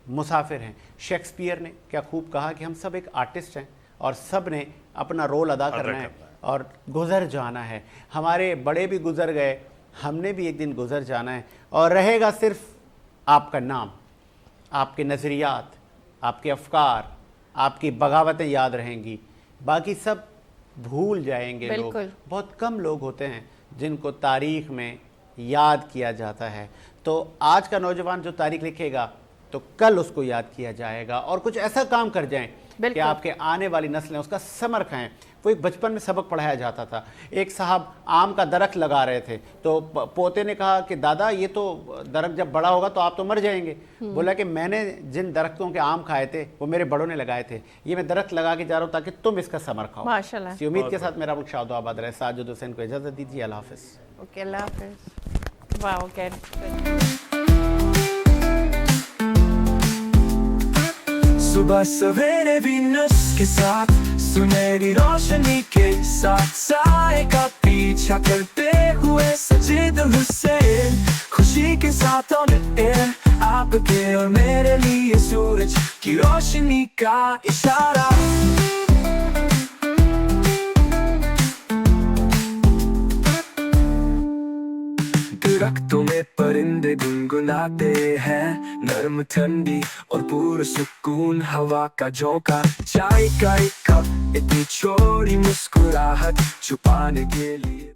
مسافر ہیں. شیکسپیئر نے کیا خوب کہا کہ ہم سب ایک آرٹسٹ ہیں اور سب نے اپنا رول ادا کرنا ہے اور گزر جانا ہے. ہمارے بڑے بھی گزر گئے, ہم نے بھی ایک دن گزر جانا ہے, اور رہے گا صرف آپ کا نام, آپ کے نظریات, آپ کے افکار, آپ کی بغاوتیں یاد رہیں گی. باقی سب بھول جائیں گے لوگ. بہت کم لوگ ہوتے ہیں جن کو تاریخ میں یاد کیا جاتا ہے. تو آج کا نوجوان جو تاریخ لکھے گا تو کل اس کو یاد کیا جائے گا, اور کچھ ایسا کام کر جائیں کہ آپ کے آنے والی نسلیں اس کا ثمر کھائیں. وہ ایک بچپن میں سبق پڑھایا جاتا تھا. ایک صاحب آم کا درخت لگا رہے تھے, تو پوتے نے کہا کہ دادا یہ تو درخت جب بڑا ہوگا تو آپ تو مر جائیں گے. بولا کہ میں نے جن درختوں کے آم کھائے تھے وہ میرے بڑوں نے لگائے تھے, یہ میں درخت لگا کے جا رہا ہوں تاکہ تم اس کا ثمر کھاؤ. ماشاءاللہ. اسی امید کے ساتھ میرا ملک شاد و آباد رہے. ساجد حسین کو اجازت دیجیے. اللہ حافظ. اوکے, اللہ حافظ. واو, اوکے. صبح سویرے وینس کے ساتھ, سنہری روشنی کے ساتھ, سائے کا پیچھا کرتے ہوئے سجید حسین, خوشی کے ساتھ آن ایئر, آپ کے اور میرے لیے سورج کی روشنی کا اشارہ. درختوں میں پرندے گنگناتے ہیں, نرم ٹھنڈی اور پرسکون ہوا کا جھونکا, چائے کا ایک کپ, اتنی چھوٹی مسکراہٹ چھپانے کے لیے.